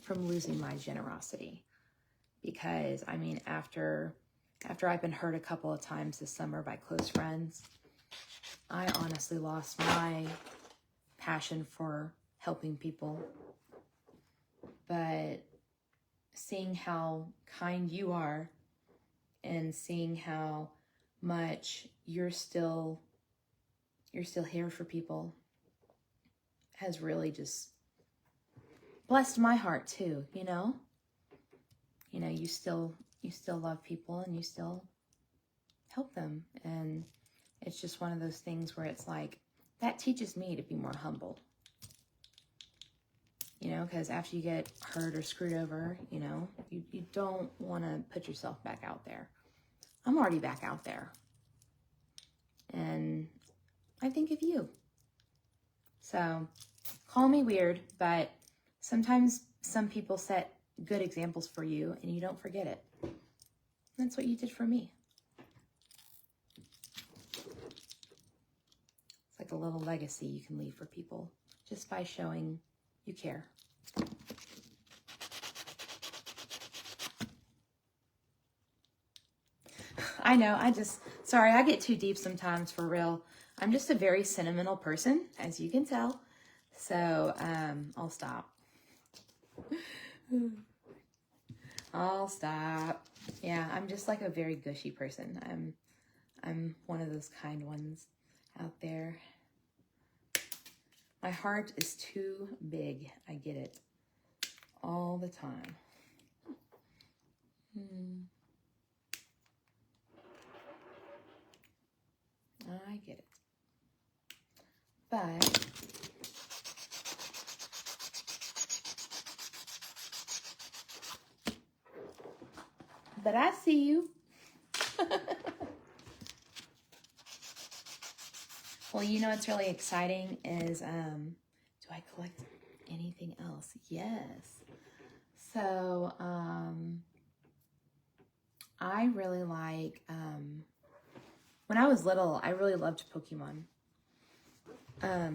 from losing my generosity. Because, I mean, after I've been hurt a couple of times this summer by close friends, I honestly lost my passion for helping people. But seeing how kind you are and seeing how much you're still here for people has really just blessed my heart too, you know, you still love people and you still help them. And it's just one of those things where it's like, that teaches me to be more humble, because after you get hurt or screwed over, you don't want to put yourself back out there. I'm already back out there. And I think of you. So, call me weird, but sometimes some people set good examples for you and you don't forget it. That's what you did for me. It's like a little legacy you can leave for people just by showing you care. I know, sorry, I get too deep sometimes, for real. I'm just a very sentimental person, as you can tell. So, I'll stop. I'll stop. Yeah, I'm just like a very gushy person. I'm one of those kind ones out there. My heart is too big. I get it all the time. I get it. But I see you. Well, what's really exciting is, do I collect anything else? Yes. So, I really like, when I was little, I really loved Pokemon. I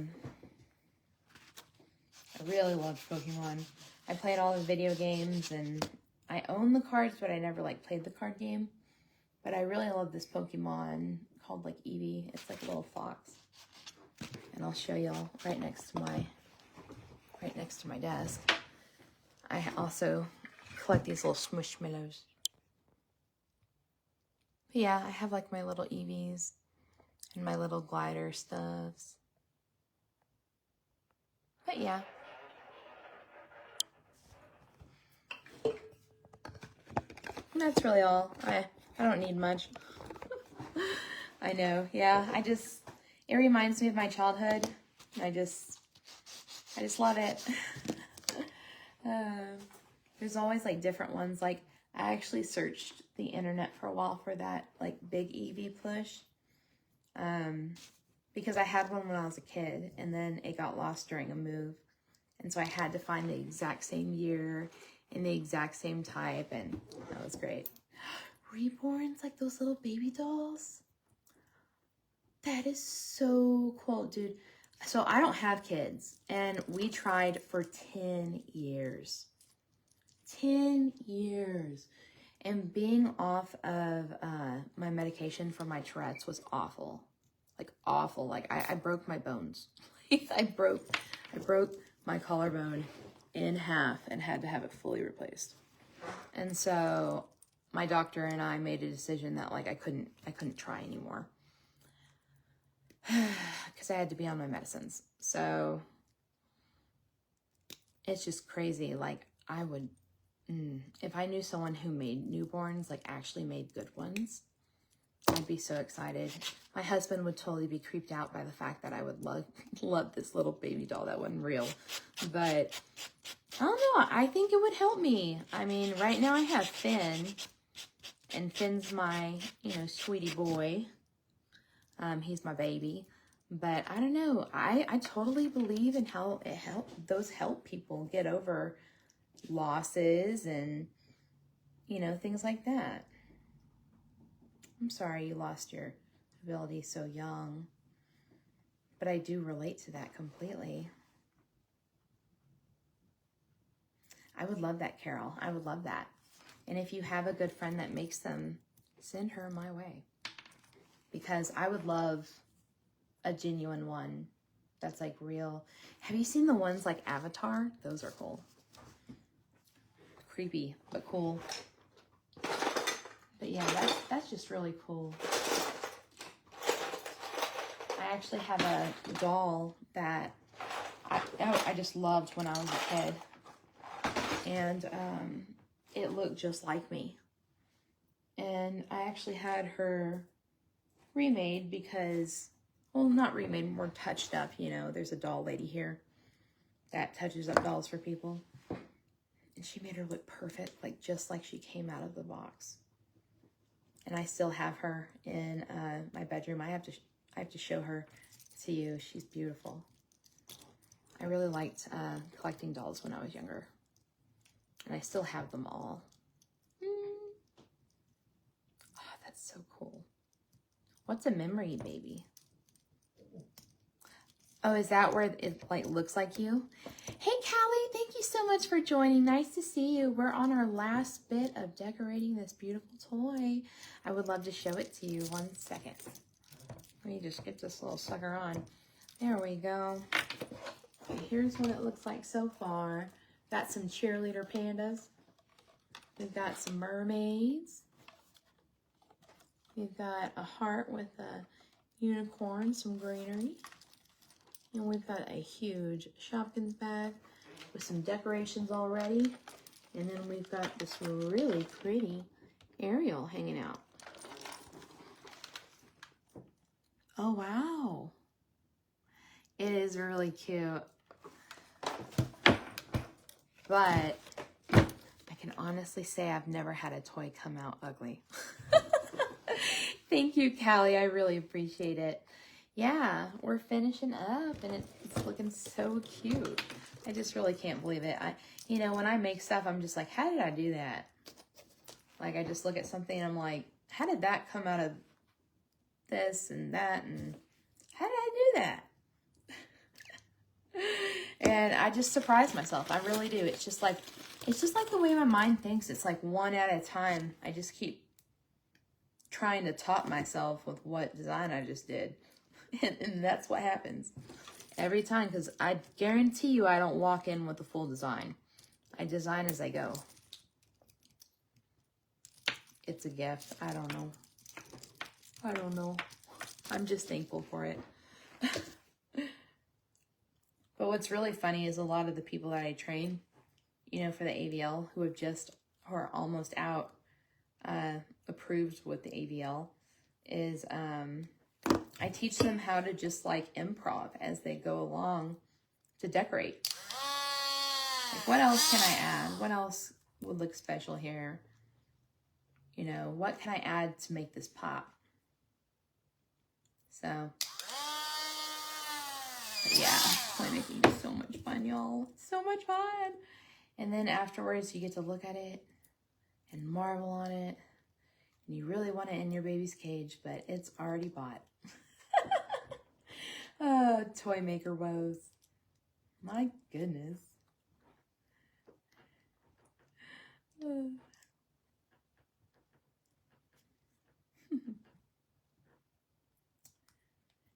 really loved Pokemon. I played all the video games, and I own the cards, but I never played the card game. But I really love this Pokemon called Eevee. It's like a little fox. And I'll show y'all right next to my desk. I also collect these little smushmallows. But yeah, I have like my little Eevees and my little glider stuffs. But yeah. And that's really all. I don't need much. I know, yeah. It reminds me of my childhood. I just love it. There's always like different ones. Like I actually searched the internet for a while for that like big Eevee plush. Because I had one when I was a kid and then it got lost during a move. And so I had to find the exact same year and the exact same type, and that was great. Reborns, like those little baby dolls. That is so cool, dude. So I don't have kids, and we tried for 10 years. 10 years. And being off of my medication for my Tourette's was awful. Like awful. Like I broke my bones. I broke my collarbone in half and had to have it fully replaced. And so my doctor and I made a decision that like I couldn't try anymore because I had to be on my medicines. So it's just crazy. Like I would, if I knew someone who made newborns, like actually made good ones, I'd be so excited. My husband would totally be creeped out by the fact that I would love this little baby doll that wasn't real. But I don't know. I think it would help me. I mean, right now I have Finn, and Finn's my, sweetie boy. He's my baby. But I don't know. I totally believe in how those help people get over losses and, things like that. I'm sorry you lost your ability so young, but I do relate to that completely. I would love that, Carol. I would love that. And if you have a good friend that makes them, send her my way. Because I would love a genuine one that's like real. Have you seen the ones like Avatar? Those are cool. Creepy, but cool. But yeah, that's just really cool. I actually have a doll that I just loved when I was a kid. And it looked just like me. And I actually had her remade because, well, not remade, more touched up, There's a doll lady here that touches up dolls for people. And she made her look perfect, like just like she came out of the box. And I still have her in my bedroom. I have to show her to you. She's beautiful. I really liked collecting dolls when I was younger. And I still have them all. Oh, that's so cool. What's a memory baby? Oh, is that where it like looks like you? Hey, Callie, thank you so much for joining. Nice to see you. We're on our last bit of decorating this beautiful toy. I would love to show it to you. 1 second. Let me just get this little sucker on. There we go. Okay, here's what it looks like so far. Got some cheerleader pandas. We've got some mermaids. We've got a heart with a unicorn, some greenery. And we've got a huge Shopkins bag with some decorations already. And then we've got this really pretty Ariel hanging out. Oh, wow. It is really cute. But I can honestly say I've never had a toy come out ugly. Thank you, Callie. I really appreciate it. Yeah, we're finishing up and it's looking so cute. I just really can't believe it. When I make stuff, I'm just like, how did I do that? Like, I just look at something and I'm like, how did that come out of this and that? And how did I do that? And I just surprise myself. I really do. It's just like the way my mind thinks. It's like one at a time. I just keep trying to top myself with what design I just did. And that's what happens every time, because I guarantee you I don't walk in with the full design. I design as I go. it's a gift. I don't know. I don't know. I'm just thankful for it. But what's really funny is a lot of the people that I train, you know, for the AVL who are almost out, approved with the AVL, is I teach them how to just like improv as they go along to decorate. Like, what else can I add? What else would look special here? You know, what can I add to make this pop? So, but yeah, toy making is so much fun, y'all. So much fun. And then afterwards, you get to look at it and marvel on it. And you really want it in your baby's cage, but it's already bought. Oh, toy maker woes. My goodness.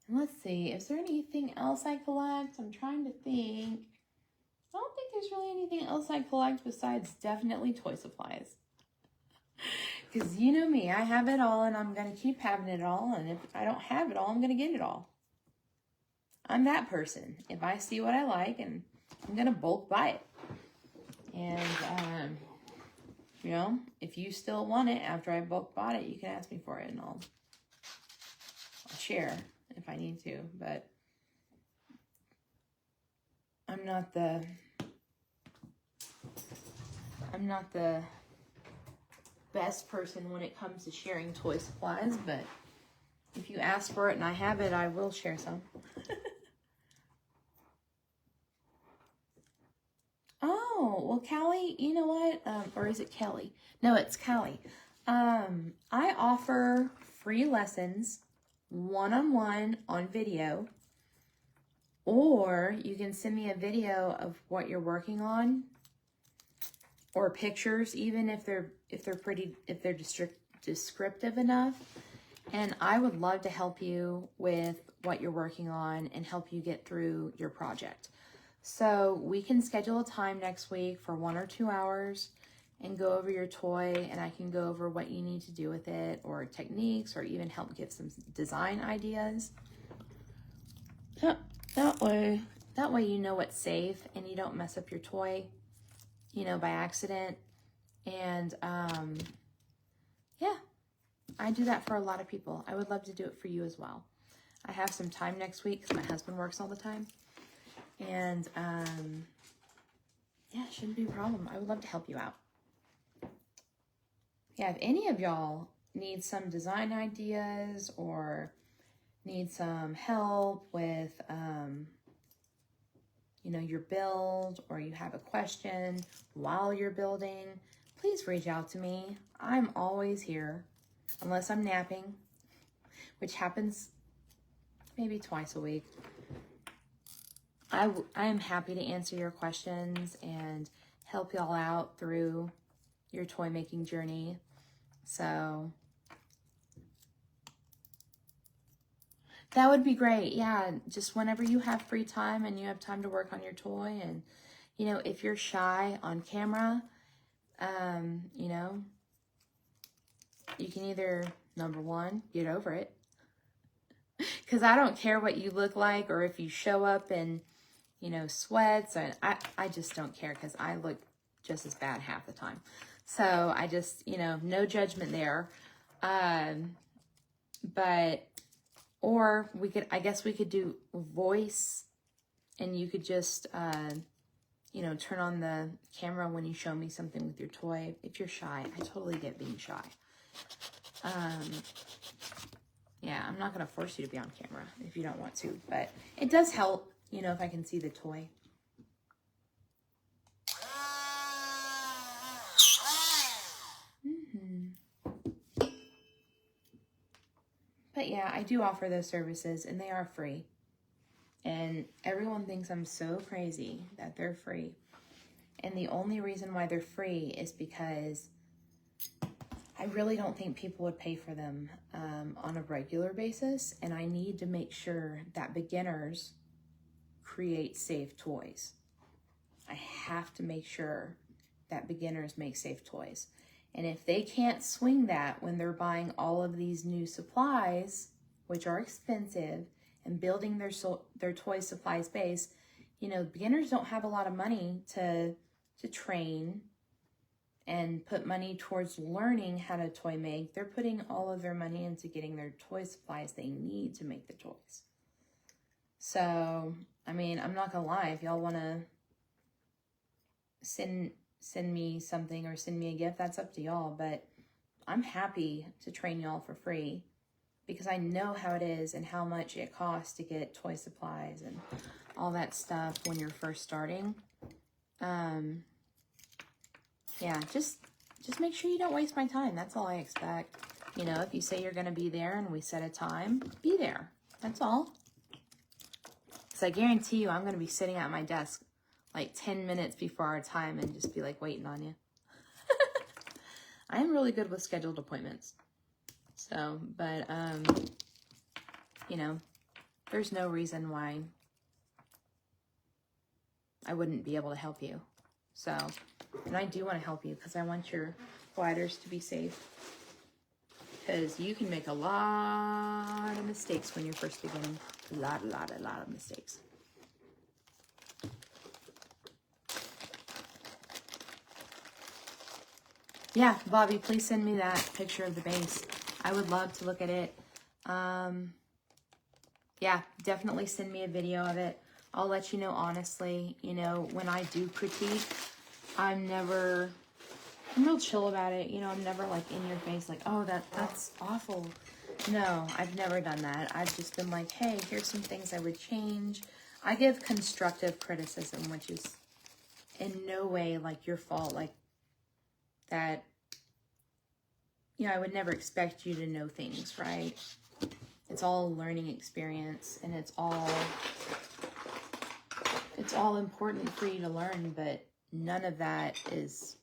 Let's see, is there anything else I collect? I'm trying to think. I don't think there's really anything else I collect besides definitely toy supplies. Because you know me, I have it all and I'm going to keep having it all. And if I don't have it all, I'm going to get it all. I'm that person. If I see what I like, and I'm going to bulk buy it. And, you know, if you still want it after I bulk bought it, you can ask me for it and I'll share if I need to. But I'm not the best person when it comes to sharing toy supplies, but if you ask for it and I have it, I will share some. Oh, well, Callie, you know what? Or is it Kelly? No, it's Callie. I offer free lessons one-on-one on video, or you can send me a video of what you're working on, or pictures, even if they're descriptive enough. And I would love to help you with what you're working on and help you get through your project. So we can schedule a time next week for 1 or 2 hours and go over your toy, and I can go over what you need to do with it, or techniques, or even help give some design ideas. That way you know what's safe and you don't mess up your toy, you know, by accident. And yeah, I do that for a lot of people. I would love to do it for you as well. I have some time next week because my husband works all the time. And yeah, it shouldn't be a problem. I would love to help you out. Yeah, if any of y'all need some design ideas or need some help with, you know, your build, or you have a question while you're building, please reach out to me. I'm always here, unless I'm napping, which happens maybe twice a week. I am happy to answer your questions and help y'all out through your toy making journey. So that would be great. Yeah, just whenever you have free time and you have time to work on your toy. And, you know, if you're shy on camera, you know, you can either, number one, get over it. Because I don't care what you look like, or if you show up in, you know, sweats. And I just don't care, because I look just as bad half the time. So I just, you know, no judgment there. But, or we could, I guess we could do voice, and you could just, you know, turn on the camera when you show me something with your toy. If you're shy, I totally get being shy. Yeah, I'm not going to force you to be on camera if you don't want to, but it does help, you know, if I can see the toy. But yeah, I do offer those services, and they are free. And everyone thinks I'm so crazy that they're free. And the only reason why they're free is because I really don't think people would pay for them on a regular basis. And I need to make sure that beginners create safe toys. I have to make sure that beginners make safe toys. And if they can't swing that when they're buying all of these new supplies, which are expensive, and building their toy supply space, you know, beginners don't have a lot of money to train and put money towards learning how to toy make. They're putting all of their money into getting their toy supplies they need to make the toys. So, I mean, I'm not gonna lie, if y'all wanna send me something or send me a gift, that's up to y'all, but I'm happy to train y'all for free because I know how it is and how much it costs to get toy supplies and all that stuff when you're first starting. Yeah, just make sure you don't waste my time. That's all I expect. You know, if you say you're going to be there and we set a time, be there. That's all. Because I guarantee you I'm going to be sitting at my desk like 10 minutes before our time and just be like waiting on you. I am really good with scheduled appointments. So, but, you know, there's no reason why I wouldn't be able to help you. So, and I do want to help you because I want your gliders to be safe. Because you can make a lot of mistakes when you're first beginning. A lot of mistakes. Yeah, Bobby, please send me that picture of the base. I would love to look at it. Yeah, definitely send me a video of it. I'll let you know honestly, you know, when I do critique, I'm real chill about it. You know, I'm never like in your face like, oh, that's awful. No, I've never done that. I've just been like, hey, here's some things I would change. I give constructive criticism, which is in no way like your fault. Like that, you know, I would never expect you to know things, right? It's all a learning experience and it's all important for you to learn, but none of that is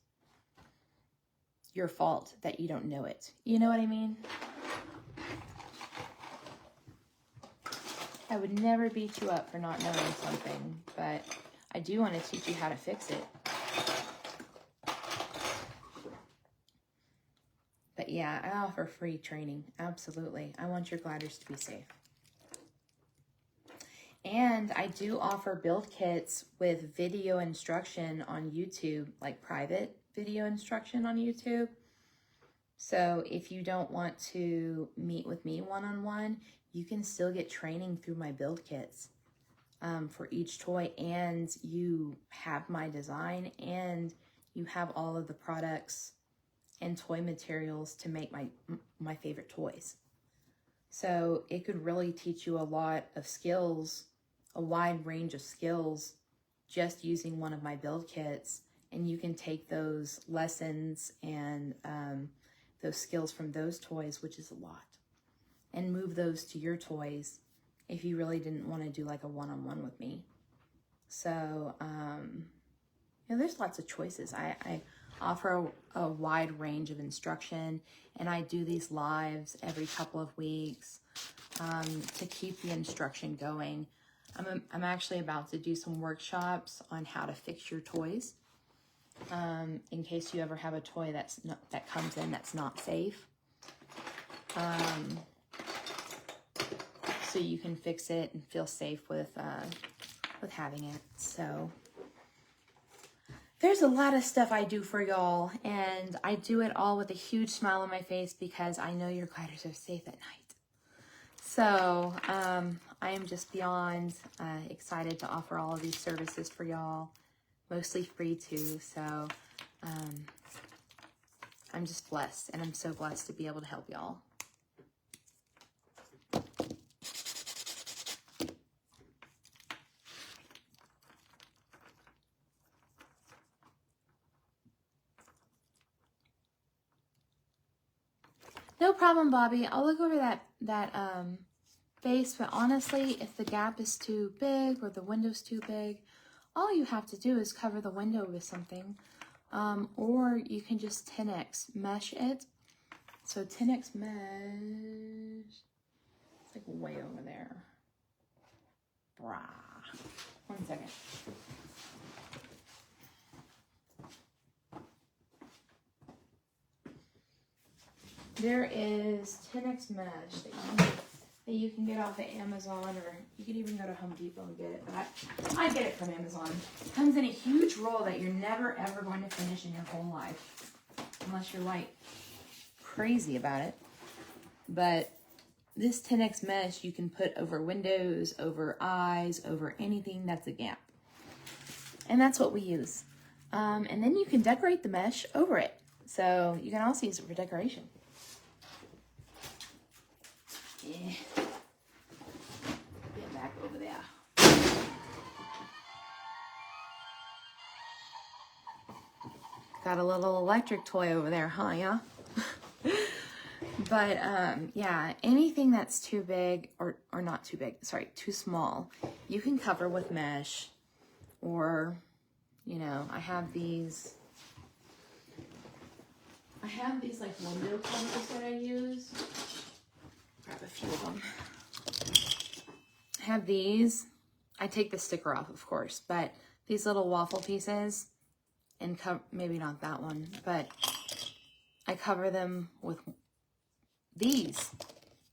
your fault that you don't know it. You know what I mean? I would never beat you up for not knowing something, but I do want to teach you how to fix it. But yeah, I offer free training. Absolutely. I want your gliders to be safe. And I do offer build kits with video instruction on YouTube, like private video instruction on YouTube. So if you don't want to meet with me one-on-one, you can still get training through my build kits for each toy, and you have my design and you have all of the products and toy materials to make my favorite toys. So it could really teach you a lot of skills, a wide range of skills, just using one of my build kits. And you can take those lessons and those skills from those toys, which is a lot, and move those to your toys if you really didn't want to do like a one-on-one with me. So, you know, there's lots of choices. I offer a wide range of instruction, and I do these lives every couple of weeks to keep the instruction going. I'm actually about to do some workshops on how to fix your toys in case you ever have a toy that comes in that's not safe. So you can fix it and feel safe with having it. So there's a lot of stuff I do for y'all, and I do it all with a huge smile on my face because I know your gliders are safe at night. So I am just beyond excited to offer all of these services for y'all, mostly free too. So I'm just blessed, and I'm so blessed to be able to help y'all. No problem, Bobby. I'll look over that base, but honestly, if the gap is too big or the window's too big, all you have to do is cover the window with something, or you can just 10x mesh it. So 10x mesh, it's like way over there. Brah. 1 second. There is 10X mesh that you can get off of Amazon, or you can even go to Home Depot and get it. But I get it from Amazon. It comes in a huge roll that you're never ever going to finish in your whole life, unless you're like crazy about it. But this 10X mesh you can put over windows, over eyes, over anything that's a gap. And that's what we use. And then you can decorate the mesh over it. So you can also use it for decoration. Yeah. Get back over there. Got a little electric toy over there, huh? Yeah. But yeah, anything that's too big or not too big, sorry, too small, you can cover with mesh. Or, you know, I have these like window covers that I use. Grab a few of them. I have these. I take the sticker off, of course, but these little waffle pieces, and maybe not that one, but I cover them with these.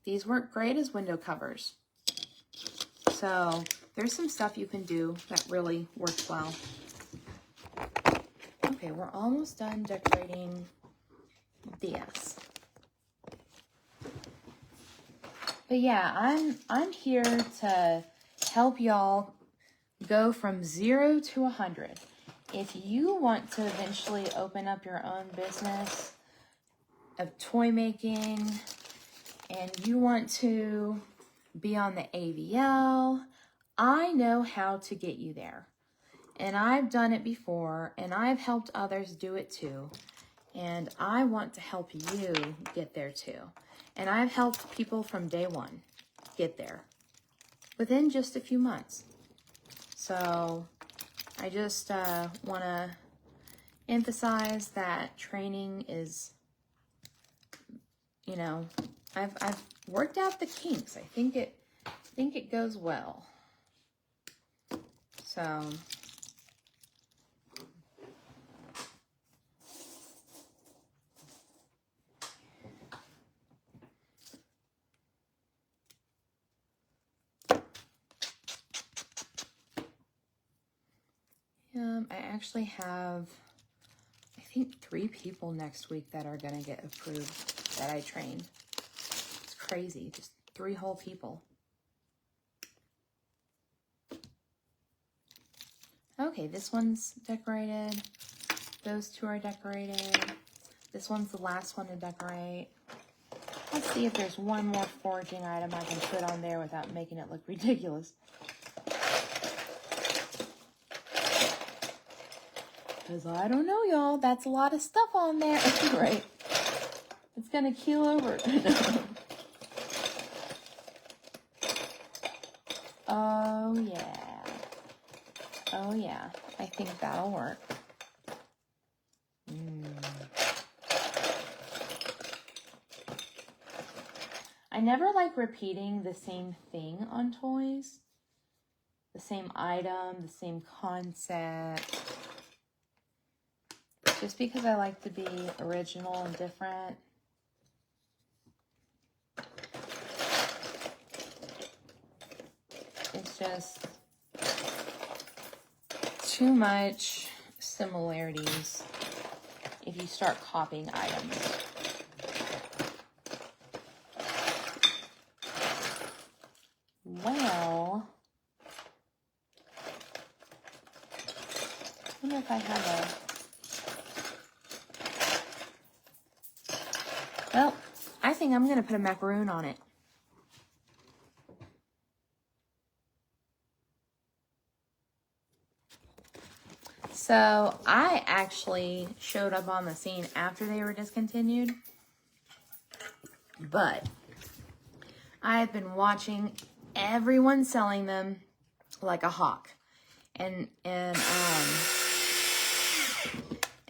These work great as window covers. So there's some stuff you can do that really works well. Okay, we're almost done decorating this. But yeah, I'm here to help y'all go from 0 to 100. If you want to eventually open up your own business of toy making, and you want to be on the AVL, I know how to get you there. And I've done it before, and I've helped others do it too. And I want to help you get there too. And I've helped people from day one get there within just a few months. So I just want to emphasize that training is, you know, I've worked out the kinks. I think it goes well. So I actually have, I think, 3 people next week that are going to get approved that I trained. It's crazy. Just 3 whole people. Okay, this one's decorated. Those 2 are decorated. This one's the last one to decorate. Let's see if there's one more foraging item I can put on there without making it look ridiculous. Because I don't know, y'all. That's a lot of stuff on there. Right. It's going to keel over. Oh, yeah. Oh, yeah. I think that'll work. I never like repeating the same thing on toys. The same item, the same concept. Just because I like to be original and different. It's just too much similarities if you start copying items. Well, I wonder if I have well, I think I'm going to put a macaroon on it. So I actually showed up on the scene after they were discontinued, but I have been watching everyone selling them like a hawk, and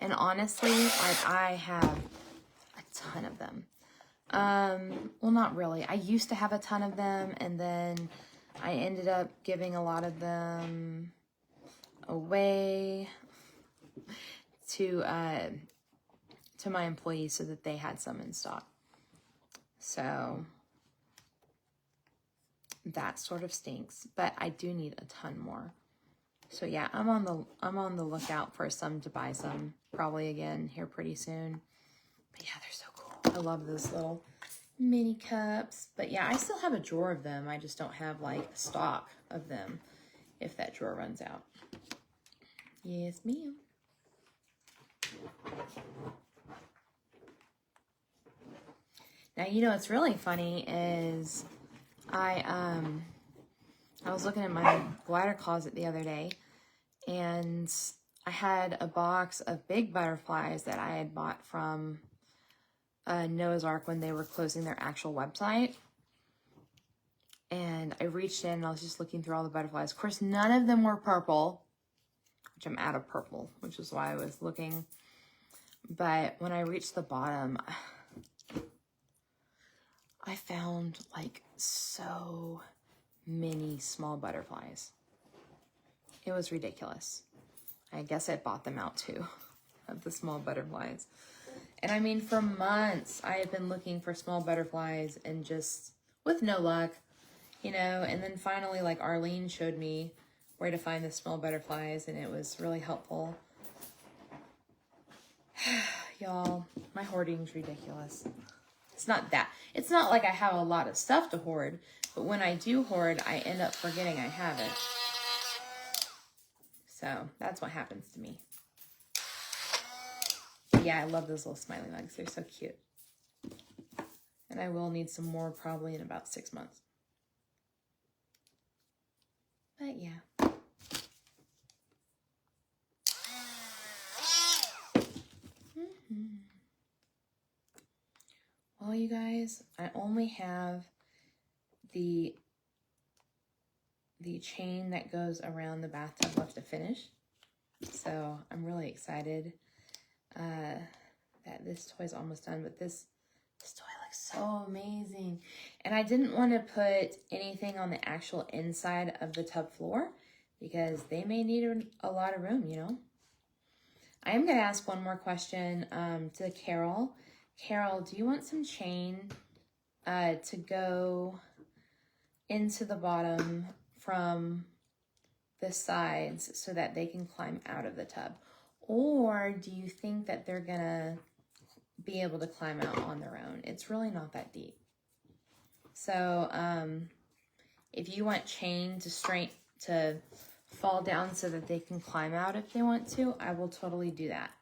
honestly, like, I have a ton of them. Well, not really. I used to have a ton of them, and then I ended up giving a lot of them away to my employees so that they had some in stock. So that sort of stinks, but I do need a ton more. So yeah, I'm on the lookout for some to buy some probably again here pretty soon. But yeah, they're so cool. I love those little mini cups. But yeah, I still have a drawer of them. I just don't have like a stock of them if that drawer runs out. Yes, ma'am. Now, you know what's really funny is I was looking at my glider closet the other day, and I had a box of big butterflies that I had bought from Noah's Ark when they were closing their actual website. And I reached in and I was just looking through all the butterflies. Of course, none of them were purple, which I'm out of purple, which is why I was looking. But when I reached the bottom, I found like so many small butterflies. It was ridiculous. I guess I bought them out too, of the small butterflies. And I mean, for months, I had been looking for small butterflies and just with no luck, you know, and then finally, like, Arlene showed me where to find the small butterflies, and it was really helpful. Y'all, my hoarding's ridiculous. It's not like I have a lot of stuff to hoard, but when I do hoard, I end up forgetting I have it. So that's what happens to me. Yeah, I love those little smiley mugs. They're so cute. And I will need some more probably in about 6 months. But yeah. Well, you guys, I only have the chain that goes around the bathtub left to finish. So I'm really excited that this toy's almost done, but this toy looks so amazing. And I didn't want to put anything on the actual inside of the tub floor because they may need a lot of room, you know. I am going to ask one more question to Carol. Carol, do you want some chain to go into the bottom from the sides so that they can climb out of the tub? Or do you think that they're going to be able to climb out on their own? It's really not that deep. So if you want chain to fall down so that they can climb out if they want to, I will totally do that.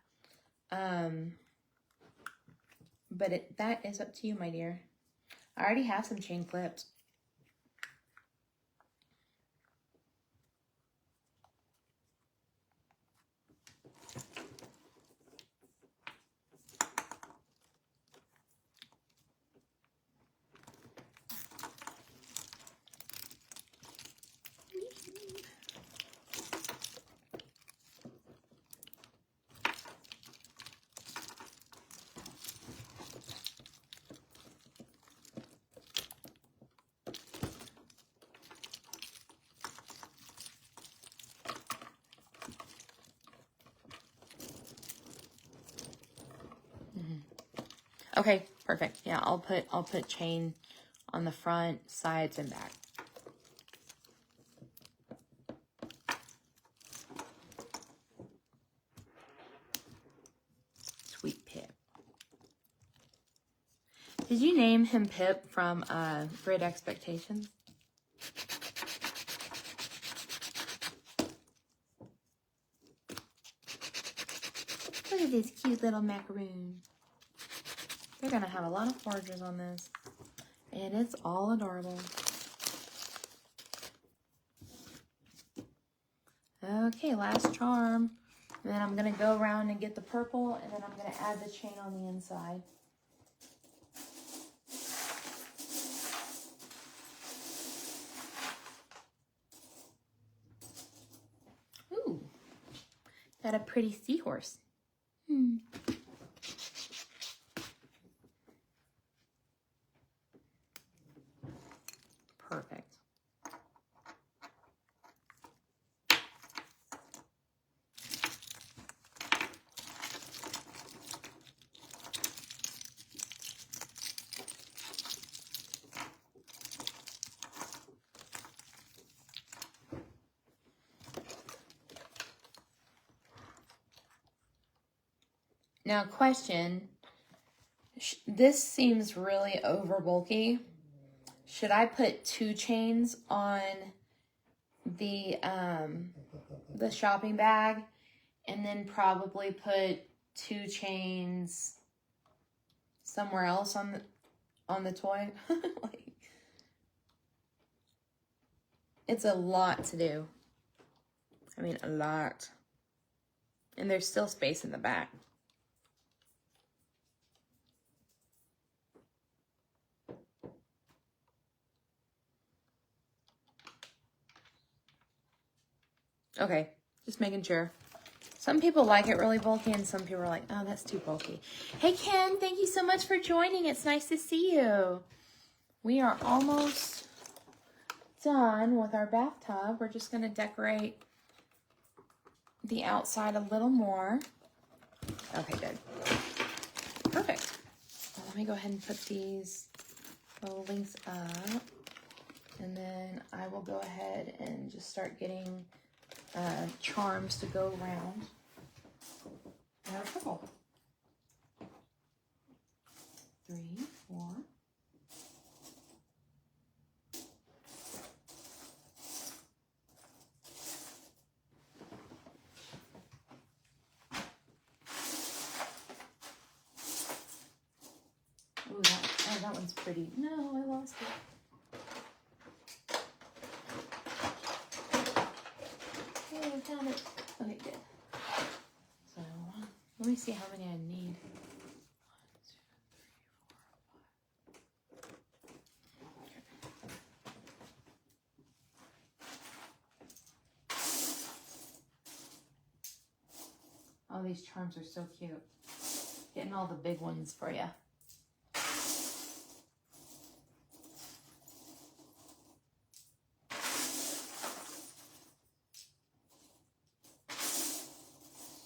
But that is up to you, my dear. I already have some chain clipped. Okay, perfect. Yeah, I'll put chain on the front, sides, and back. Sweet Pip. Did you name him Pip from Great Expectations? Look at this cute little macaroon. They're going to have a lot of foragers on this. And it's all adorable. Okay, last charm. And then I'm going to go around and get the purple. And then I'm going to add the chain on the inside. Ooh. Got a pretty seahorse. Perfect. Now, question, this seems really over bulky. Should I put 2 chains on the shopping bag and then probably put 2 chains somewhere else on the toy? Like, it's a lot to do. I mean, a lot. And there's still space in the back. Okay, just making sure. Some people like it really bulky and some people are like, oh, that's too bulky. Hey, Ken, thank you so much for joining. It's nice to see you. We are almost done with our bathtub. We're just going to decorate the outside a little more. Okay, good. Perfect. Well, let me go ahead and put these little links up. And then I will go ahead and just start getting charms to go around. Now purple. 3, 4. Ooh, that one's pretty. No, I lost it. Okay, I found it. Okay, good. So, let me see how many I need. 1, 2, 3, 4, 5. Oh, these charms are so cute. Getting all the big ones for you.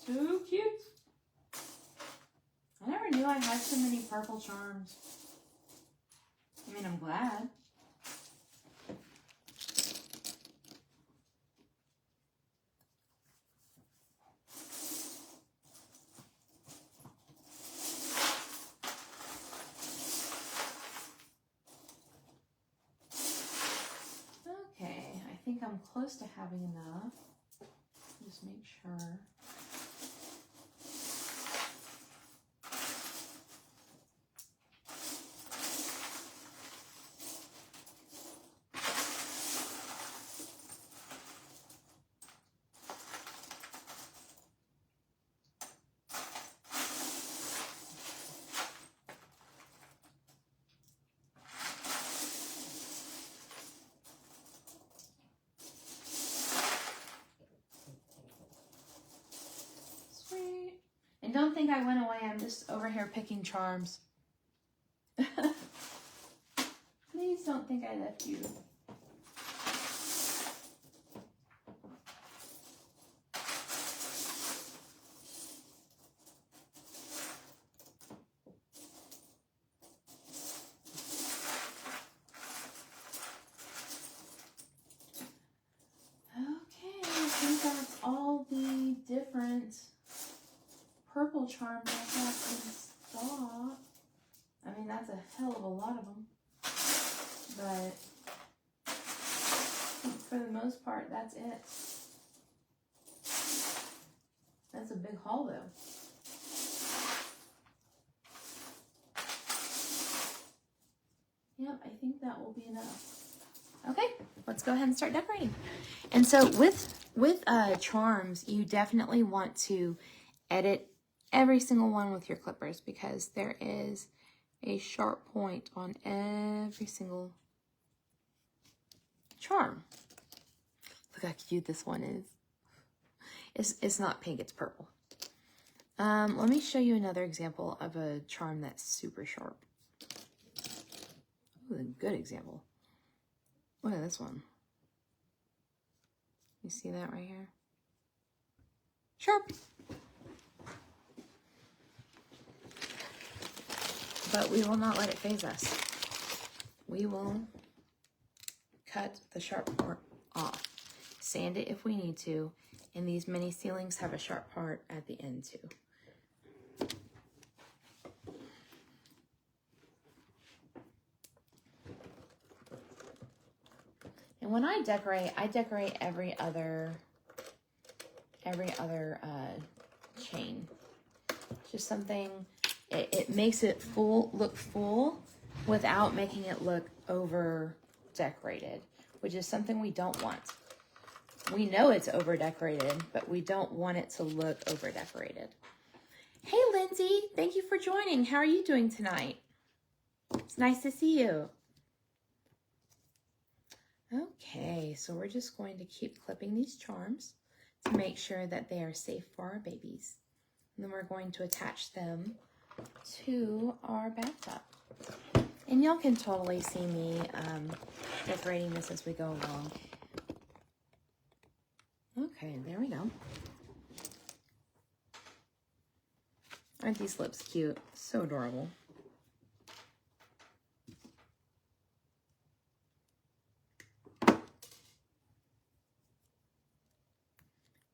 So cute. I never knew I had so many purple charms. I mean, I'm glad. Okay, I think I'm close to having enough. Just make sure. And don't think I went away. I'm just over here picking charms. Please don't think I left you. Okay, I think that's all the different purple charms I have in stock. I mean, that's a hell of a lot of them. But for the most part, that's it. That's a big haul, though. Yep, I think that will be enough. Okay, let's go ahead and start decorating. And so with charms, you definitely want to edit every single one with your clippers because there is a sharp point on every single charm. Look how cute this one is. It's not pink, it's purple. Let me show you another example of a charm that's super sharp. Ooh, a good example. Look at this one. You see that right here? Sharp. But we will not let it faze us. We will cut the sharp part off. Sand it if we need to. And these mini ceilings have a sharp part at the end too. when I decorate every other chain. It's just something, it makes it look full without making it look over decorated, which is something we don't want. We know it's over decorated, but we don't want it to look over decorated. Hey, Lindsay, thank you for joining. How are you doing tonight? It's nice to see you. Okay, so we're just going to keep clipping these charms to make sure that they are safe for our babies. And then we're going to attach them to our bathtub. And y'all can totally see me decorating this as we go along. Okay, there we go. Aren't these lips cute? So adorable.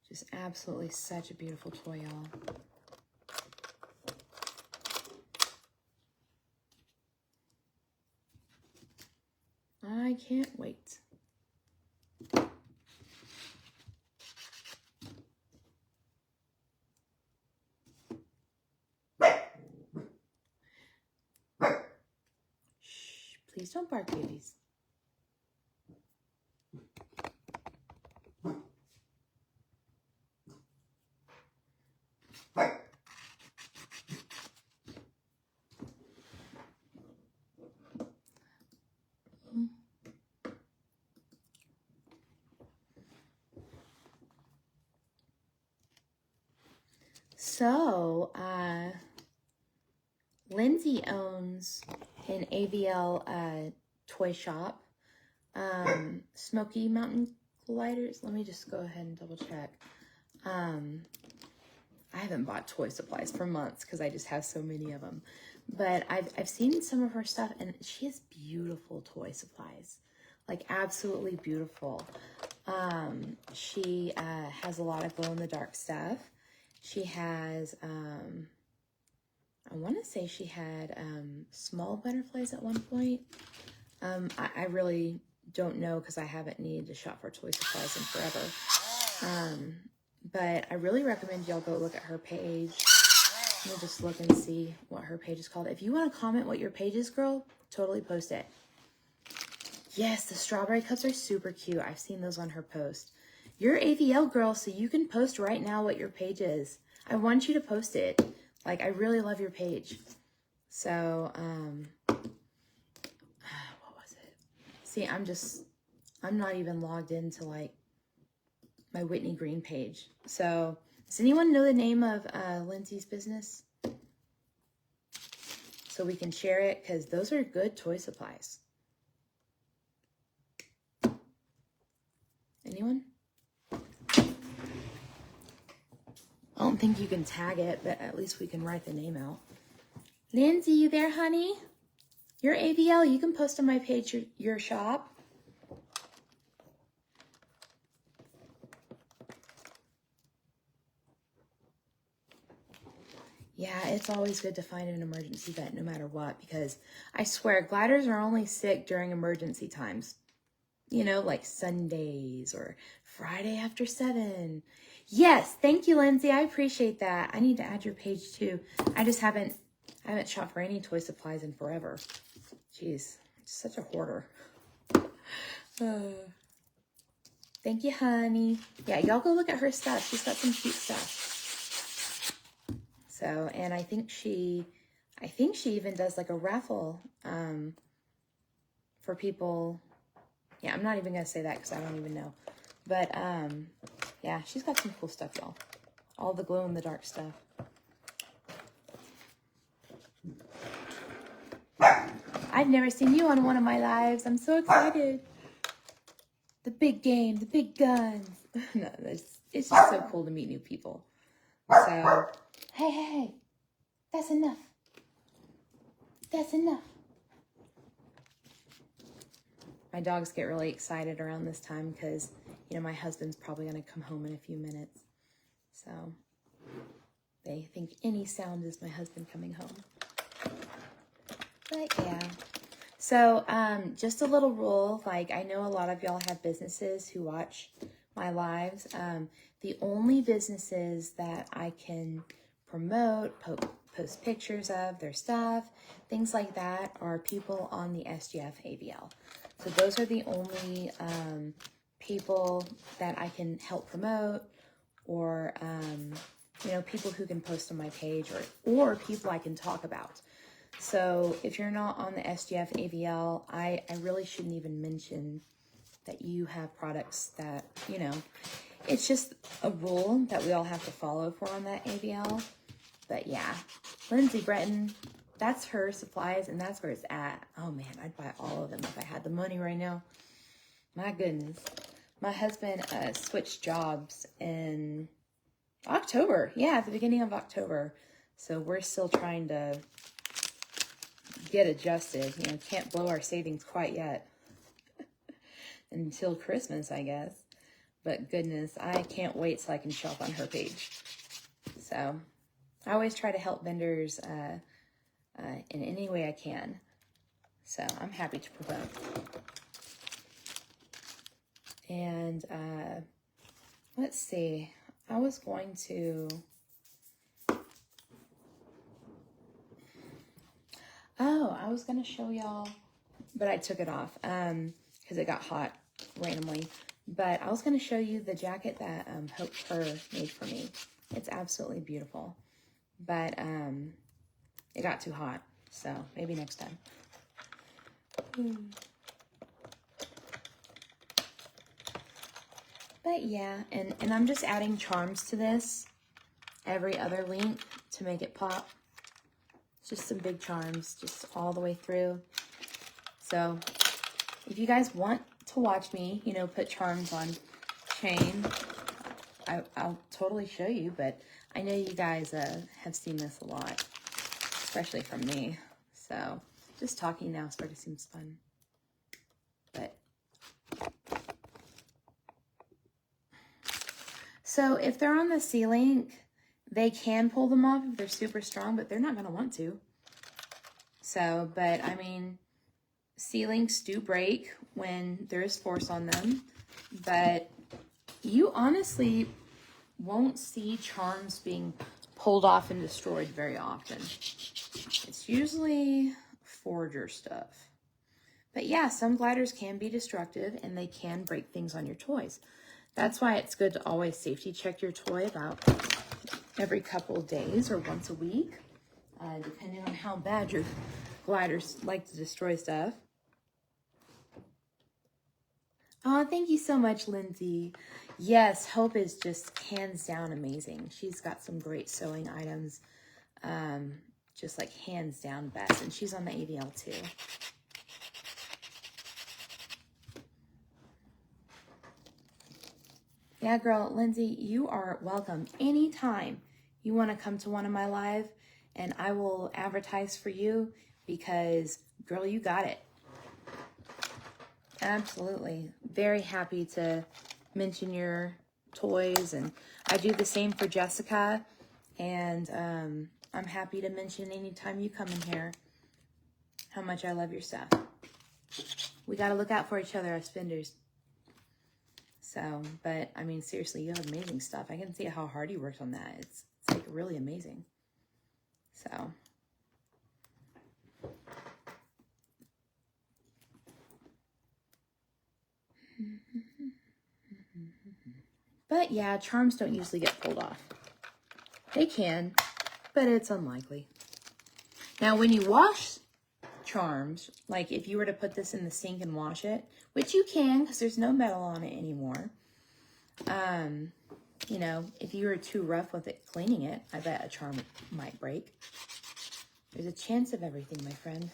Just absolutely such a beautiful toy, y'all. I can't wait. Shh, please don't bark, babies. So, Lindsay owns an AVL toy shop, Smoky Mountain Gliders. Let me just go ahead and double check. I haven't bought toy supplies for months because I just have so many of them. But I've seen some of her stuff, and she has beautiful toy supplies, like absolutely beautiful. She has a lot of glow-in-the-dark stuff. She has, I want to say she had small butterflies at one point. I really don't know because I haven't needed to shop for toy supplies in forever. But I really recommend y'all go look at her page. Let me just look and see what her page is called. If you want to comment what your page is, girl, totally post it. Yes, the strawberry cups are super cute. I've seen those on her post. You're AVL girl, so you can post right now what your page is. I want you to post it. Like, I really love your page. So, what was it? See, I'm not even logged into, like, my Whitney Green page. So, does anyone know the name of Lindsay's business? So we can share it, because those are good toy supplies. Anyone? I don't think you can tag it, but at least we can write the name out. Lindsay, you there, honey? You're AVL. You can post on my page your shop. Yeah, it's always good to find an emergency vet no matter what, because I swear, gliders are only sick during emergency times. You know, like Sundays or Friday after 7. Yes, thank you, Lindsay. I appreciate that. I need to add your page too. I haven't shopped for any toy supplies in forever. Jeez, such a hoarder. Thank you, honey. Yeah, y'all go look at her stuff. She's got some cute stuff. So, and I think she even does like a raffle for people. Yeah, I'm not even going to say that because I don't even know. But, yeah, she's got some cool stuff, y'all. All the glow-in-the-dark stuff. I've never seen you on one of my lives. I'm so excited. The big game, the big guns. No, it's just so cool to meet new people. So, hey. That's enough. That's enough. My dogs get really excited around this time because, you know, my husband's probably going to come home in a few minutes. So they think any sound is my husband coming home. But yeah. So, just a little rule, like I know a lot of y'all have businesses who watch my lives. The only businesses that I can promote, post pictures of their stuff, things like that, are people on the SGF ABL. So those are the only people that I can help promote, or you know, people who can post on my page, or people I can talk about. So if you're not on the SGF ABL, I really shouldn't even mention that you have products that, you know, it's just a rule that we all have to follow if we're on that ABL. But yeah, Lindsay Breton, that's her supplies, and that's where it's at. Oh man, I'd buy all of them if I had the money right now. My goodness. My husband switched jobs in October. Yeah, at the beginning of October. So we're still trying to get adjusted. You know, can't blow our savings quite yet. Until Christmas, I guess. But goodness, I can't wait till I can shop on her page. So I always try to help vendors in any way I can. So I'm happy to promote. And let's see. I was going to... Oh, I was going to show y'all, but I took it off because it got hot randomly. But I was going to show you the jacket that Hope Fur made for me. It's absolutely beautiful. But it got too hot, so maybe next time. But yeah, and I'm just adding charms to this, every other link, to make it pop. Just some big charms, just all the way through. So if you guys want to watch me, you know, put charms on chain, I'll totally show you. But I know you guys have seen this a lot, especially from me. So just talking now sort of seems fun. But so if they're on the C-Link, they can pull them off if they're super strong, but they're not going to want to. So, but I mean, C-Links do break when there is force on them, but you honestly won't see charms being pulled off and destroyed very often. It's usually forger stuff. But yeah, some gliders can be destructive and they can break things on your toys. That's why it's good to always safety check your toy about every couple of days or once a week, depending on how bad your gliders like to destroy stuff. Oh, thank you so much, Lindsay. Yes, Hope is just hands down amazing. She's got some great sewing items, just like hands down best. And she's on the ABL too. Yeah, girl, Lindsay, you are welcome anytime you want to come to one of my live, and I will advertise for you because, girl, you got it. Absolutely. Very happy to mention your toys, and I do the same for Jessica, and I'm happy to mention anytime you come in here how much I love your stuff. We got to look out for each other as vendors. So, but I mean, seriously, you have amazing stuff. I can see how hard you worked on that. It's like really amazing. So. But yeah, charms don't usually get pulled off. They can, but it's unlikely. Now, when you wash charms, like if you were to put this in the sink and wash it, which you can because there's no metal on it anymore. You know, if you were too rough with it cleaning it, I bet a charm might break. There's a chance of everything, my friend.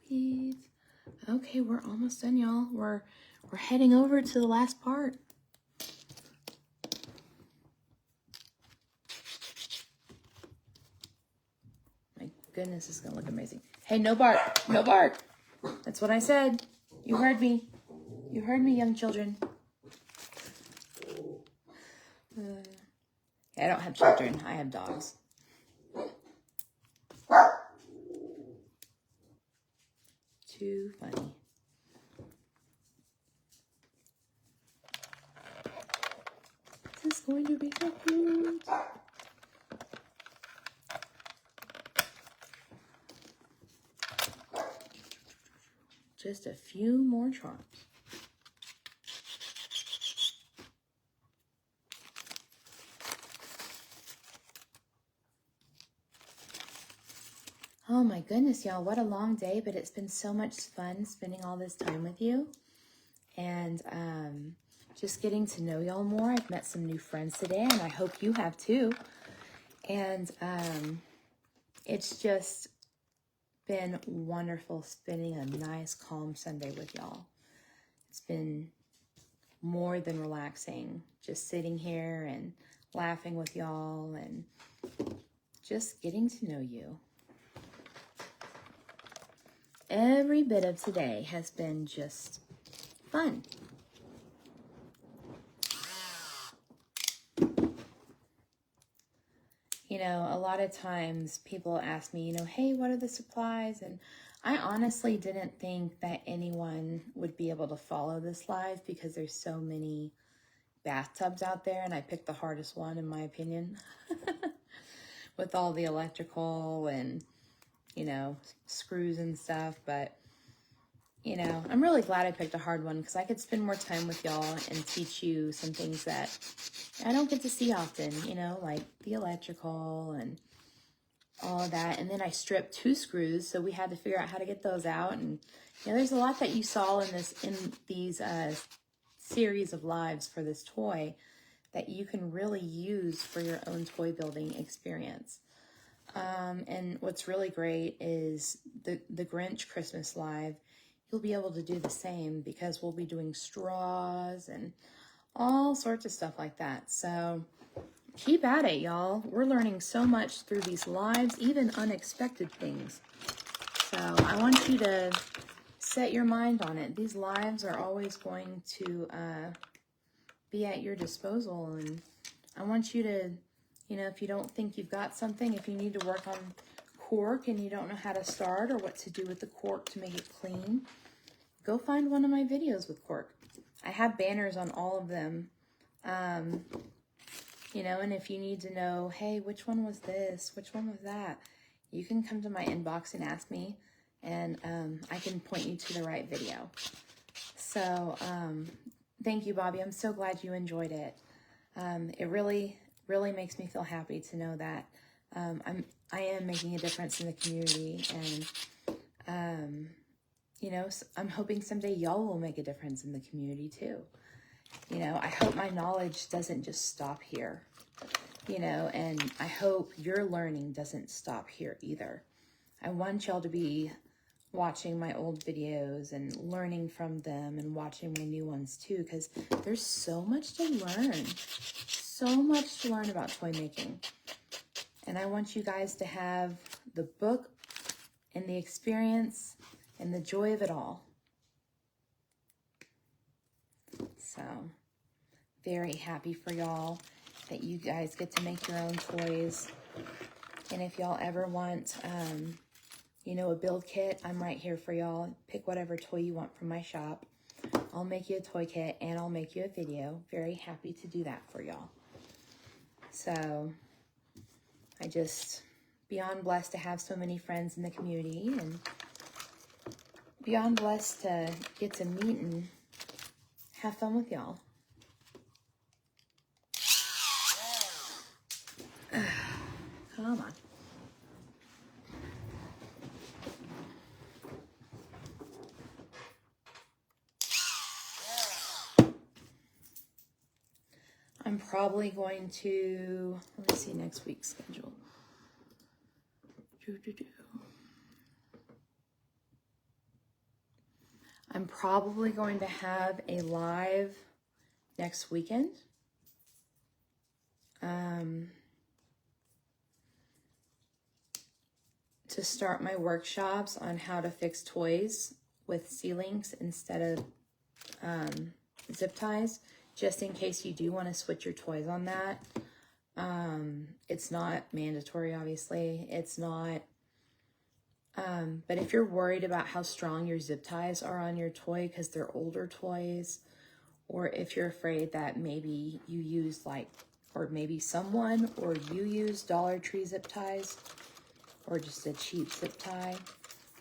Sweet. Okay, we're almost done, y'all. We're heading over to the last part. My goodness, this is gonna look amazing. Hey, no bark, no bark. That's what I said. You heard me. You heard me, young children. I don't have children. I have dogs. Too funny. This is going to be so cute. Just a few more charms. Oh my goodness, y'all, what a long day, but it's been so much fun spending all this time with you and just getting to know y'all more. I've met some new friends today, and I hope you have too. And it's just been wonderful spending a nice, calm Sunday with y'all. It's been more than relaxing, just sitting here and laughing with y'all and just getting to know you. Every bit of today has been just fun. You know, a lot of times people ask me, hey, what are the supplies? And I honestly didn't think that anyone would be able to follow this live because there's so many bathtubs out there, and I picked the hardest one in my opinion with all the electrical and screws and stuff. But I'm really glad I picked a hard one because I could spend more time with y'all and teach you some things that I don't get to see often, like the electrical and all of that. And then I stripped 2 screws, so we had to figure out how to get those out. And there's a lot that you saw in these series of lives for this toy that you can really use for your own toy building experience. And what's really great is the Grinch Christmas live. You'll be able to do the same because we'll be doing straws and all sorts of stuff like that. So keep at it, y'all. We're learning so much through these lives, even unexpected things. So I want you to set your mind on it. These lives are always going to be at your disposal. And I want you to, if you don't think you've got something, if you need to work on cork and you don't know how to start or what to do with the cork to make it clean, go find one of my videos with cork. I have banners on all of them. And if you need to know, hey, which one was this? Which one was that? You can come to my inbox and ask me, and I can point you to the right video. So thank you, Bobby. I'm so glad you enjoyed it. It really, really makes me feel happy to know that I am making a difference in the community, and I'm hoping someday y'all will make a difference in the community too. I hope my knowledge doesn't just stop here, and I hope your learning doesn't stop here either. I want y'all to be watching my old videos and learning from them and watching my new ones too, because there's so much to learn. So much to learn about toy making. And I want you guys to have the book and the experience and the joy of it all. So, very happy for y'all that you guys get to make your own toys. And if y'all ever want, a build kit, I'm right here for y'all. Pick whatever toy you want from my shop. I'll make you a toy kit and I'll make you a video. Very happy to do that for y'all. So, I just beyond blessed to have so many friends in the community, and beyond blessed to get to meet and have fun with y'all. Come on. I'm probably going to, let me see next week's schedule. I'm probably going to have a live next weekend. To start my workshops on how to fix toys with C-links instead of zip ties, just in case you do want to switch your toys on that. It's not mandatory, obviously. It's not, but if you're worried about how strong your zip ties are on your toy because they're older toys, or if you're afraid that maybe you use like, or maybe someone or you use Dollar Tree zip ties, or just a cheap zip tie,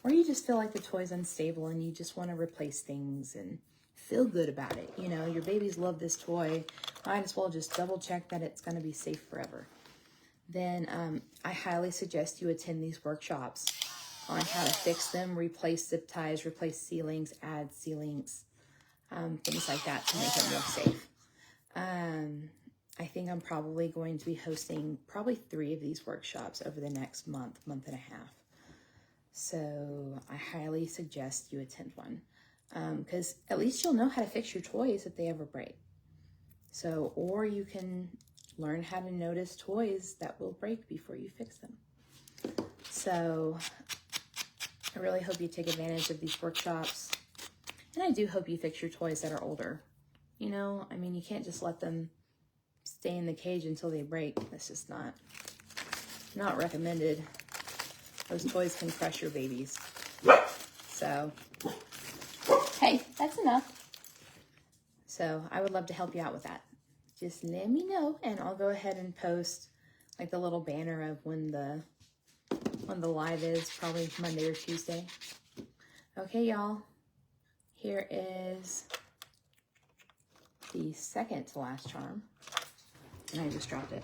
or you just feel like the toy's unstable and you just want to replace things and feel good about it. You know, your babies love this toy. Might as well just double check that it's going to be safe forever. Then I highly suggest you attend these workshops on how to fix them, replace zip ties, replace sealings, add sealings, things like that to make it more safe. I think I'm probably going to be hosting probably 3 of these workshops over the next month and a half. So I highly suggest you attend one, because at least you'll know how to fix your toys if they ever break. So, or you can learn how to notice toys that will break before you fix them. So I really hope you take advantage of these workshops. And I do hope you fix your toys that are older. You know, I mean, you can't just let them stay in the cage until they break. That's just not recommended. Those toys can crush your babies. So, hey, that's enough. So I would love to help you out with that. Just let me know, and I'll go ahead and post like the little banner of when the live is, probably Monday or Tuesday. Okay, y'all. Here is the second to last charm. And I just dropped it.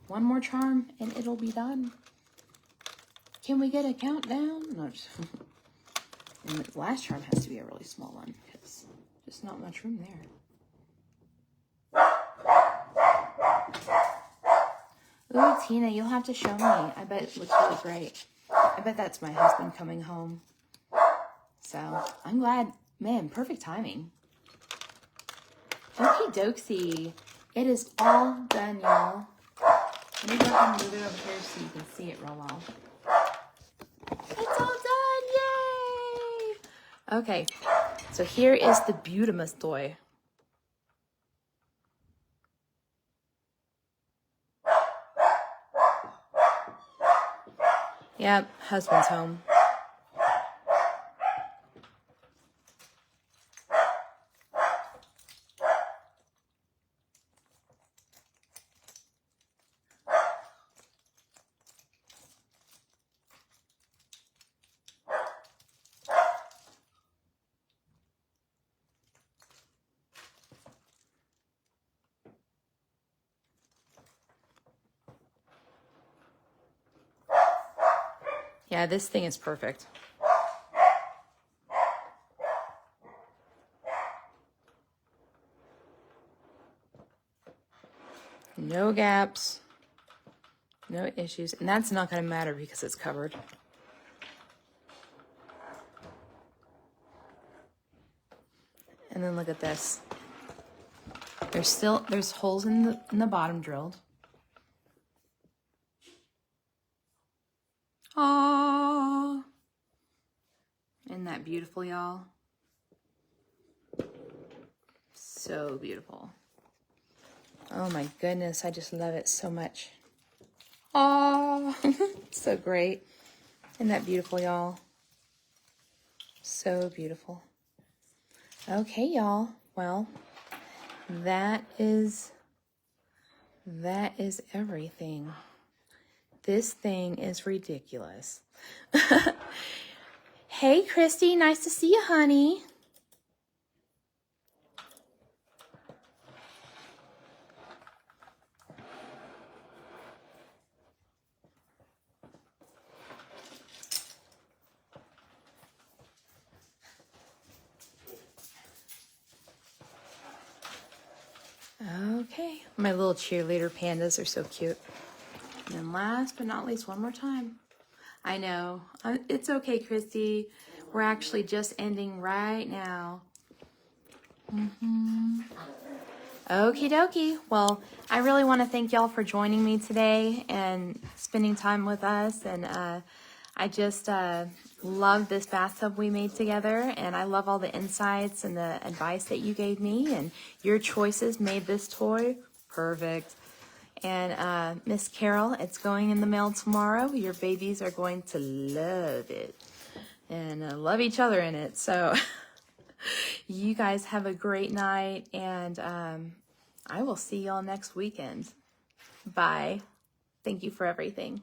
One more charm and it'll be done. Can we get a countdown? No, and the last charm has to be a really small one because there's not much room there. Ooh, Tina, you'll have to show me. I bet it looks really great. I bet that's my husband coming home. So I'm glad. Man, perfect timing. Okie dokie. It is all done, y'all. Let me go ahead and move it over here so you can see it real well. It's all done. Yay! Okay. So here is the Beautimus toy. Yep, husband's home. Yeah, this thing is perfect. No gaps, no issues. And that's not going to matter because it's covered. And then look at this. There's holes in the bottom drilled. Aww. Isn't that beautiful, y'all? So beautiful. Oh my goodness, I just love it so much. Aww. So great. Isn't that beautiful, y'all? So beautiful. Okay, y'all. Well, that is everything. This thing is ridiculous. Hey, Christy, nice to see you, honey. Okay, my little cheerleader pandas are so cute. And then last but not least, one more time. I know. It's okay, Christy. We're actually just ending right now. Okie dokie. Well, I really want to thank y'all for joining me today and spending time with us. And I love this bathtub we made together, and I love all the insights and the advice that you gave me, and your choices made this toy perfect. And Miss Carol, it's going in the mail tomorrow. Your babies are going to love it and love each other in it. So you guys have a great night, and I will see y'all next weekend. Bye. Thank you for everything.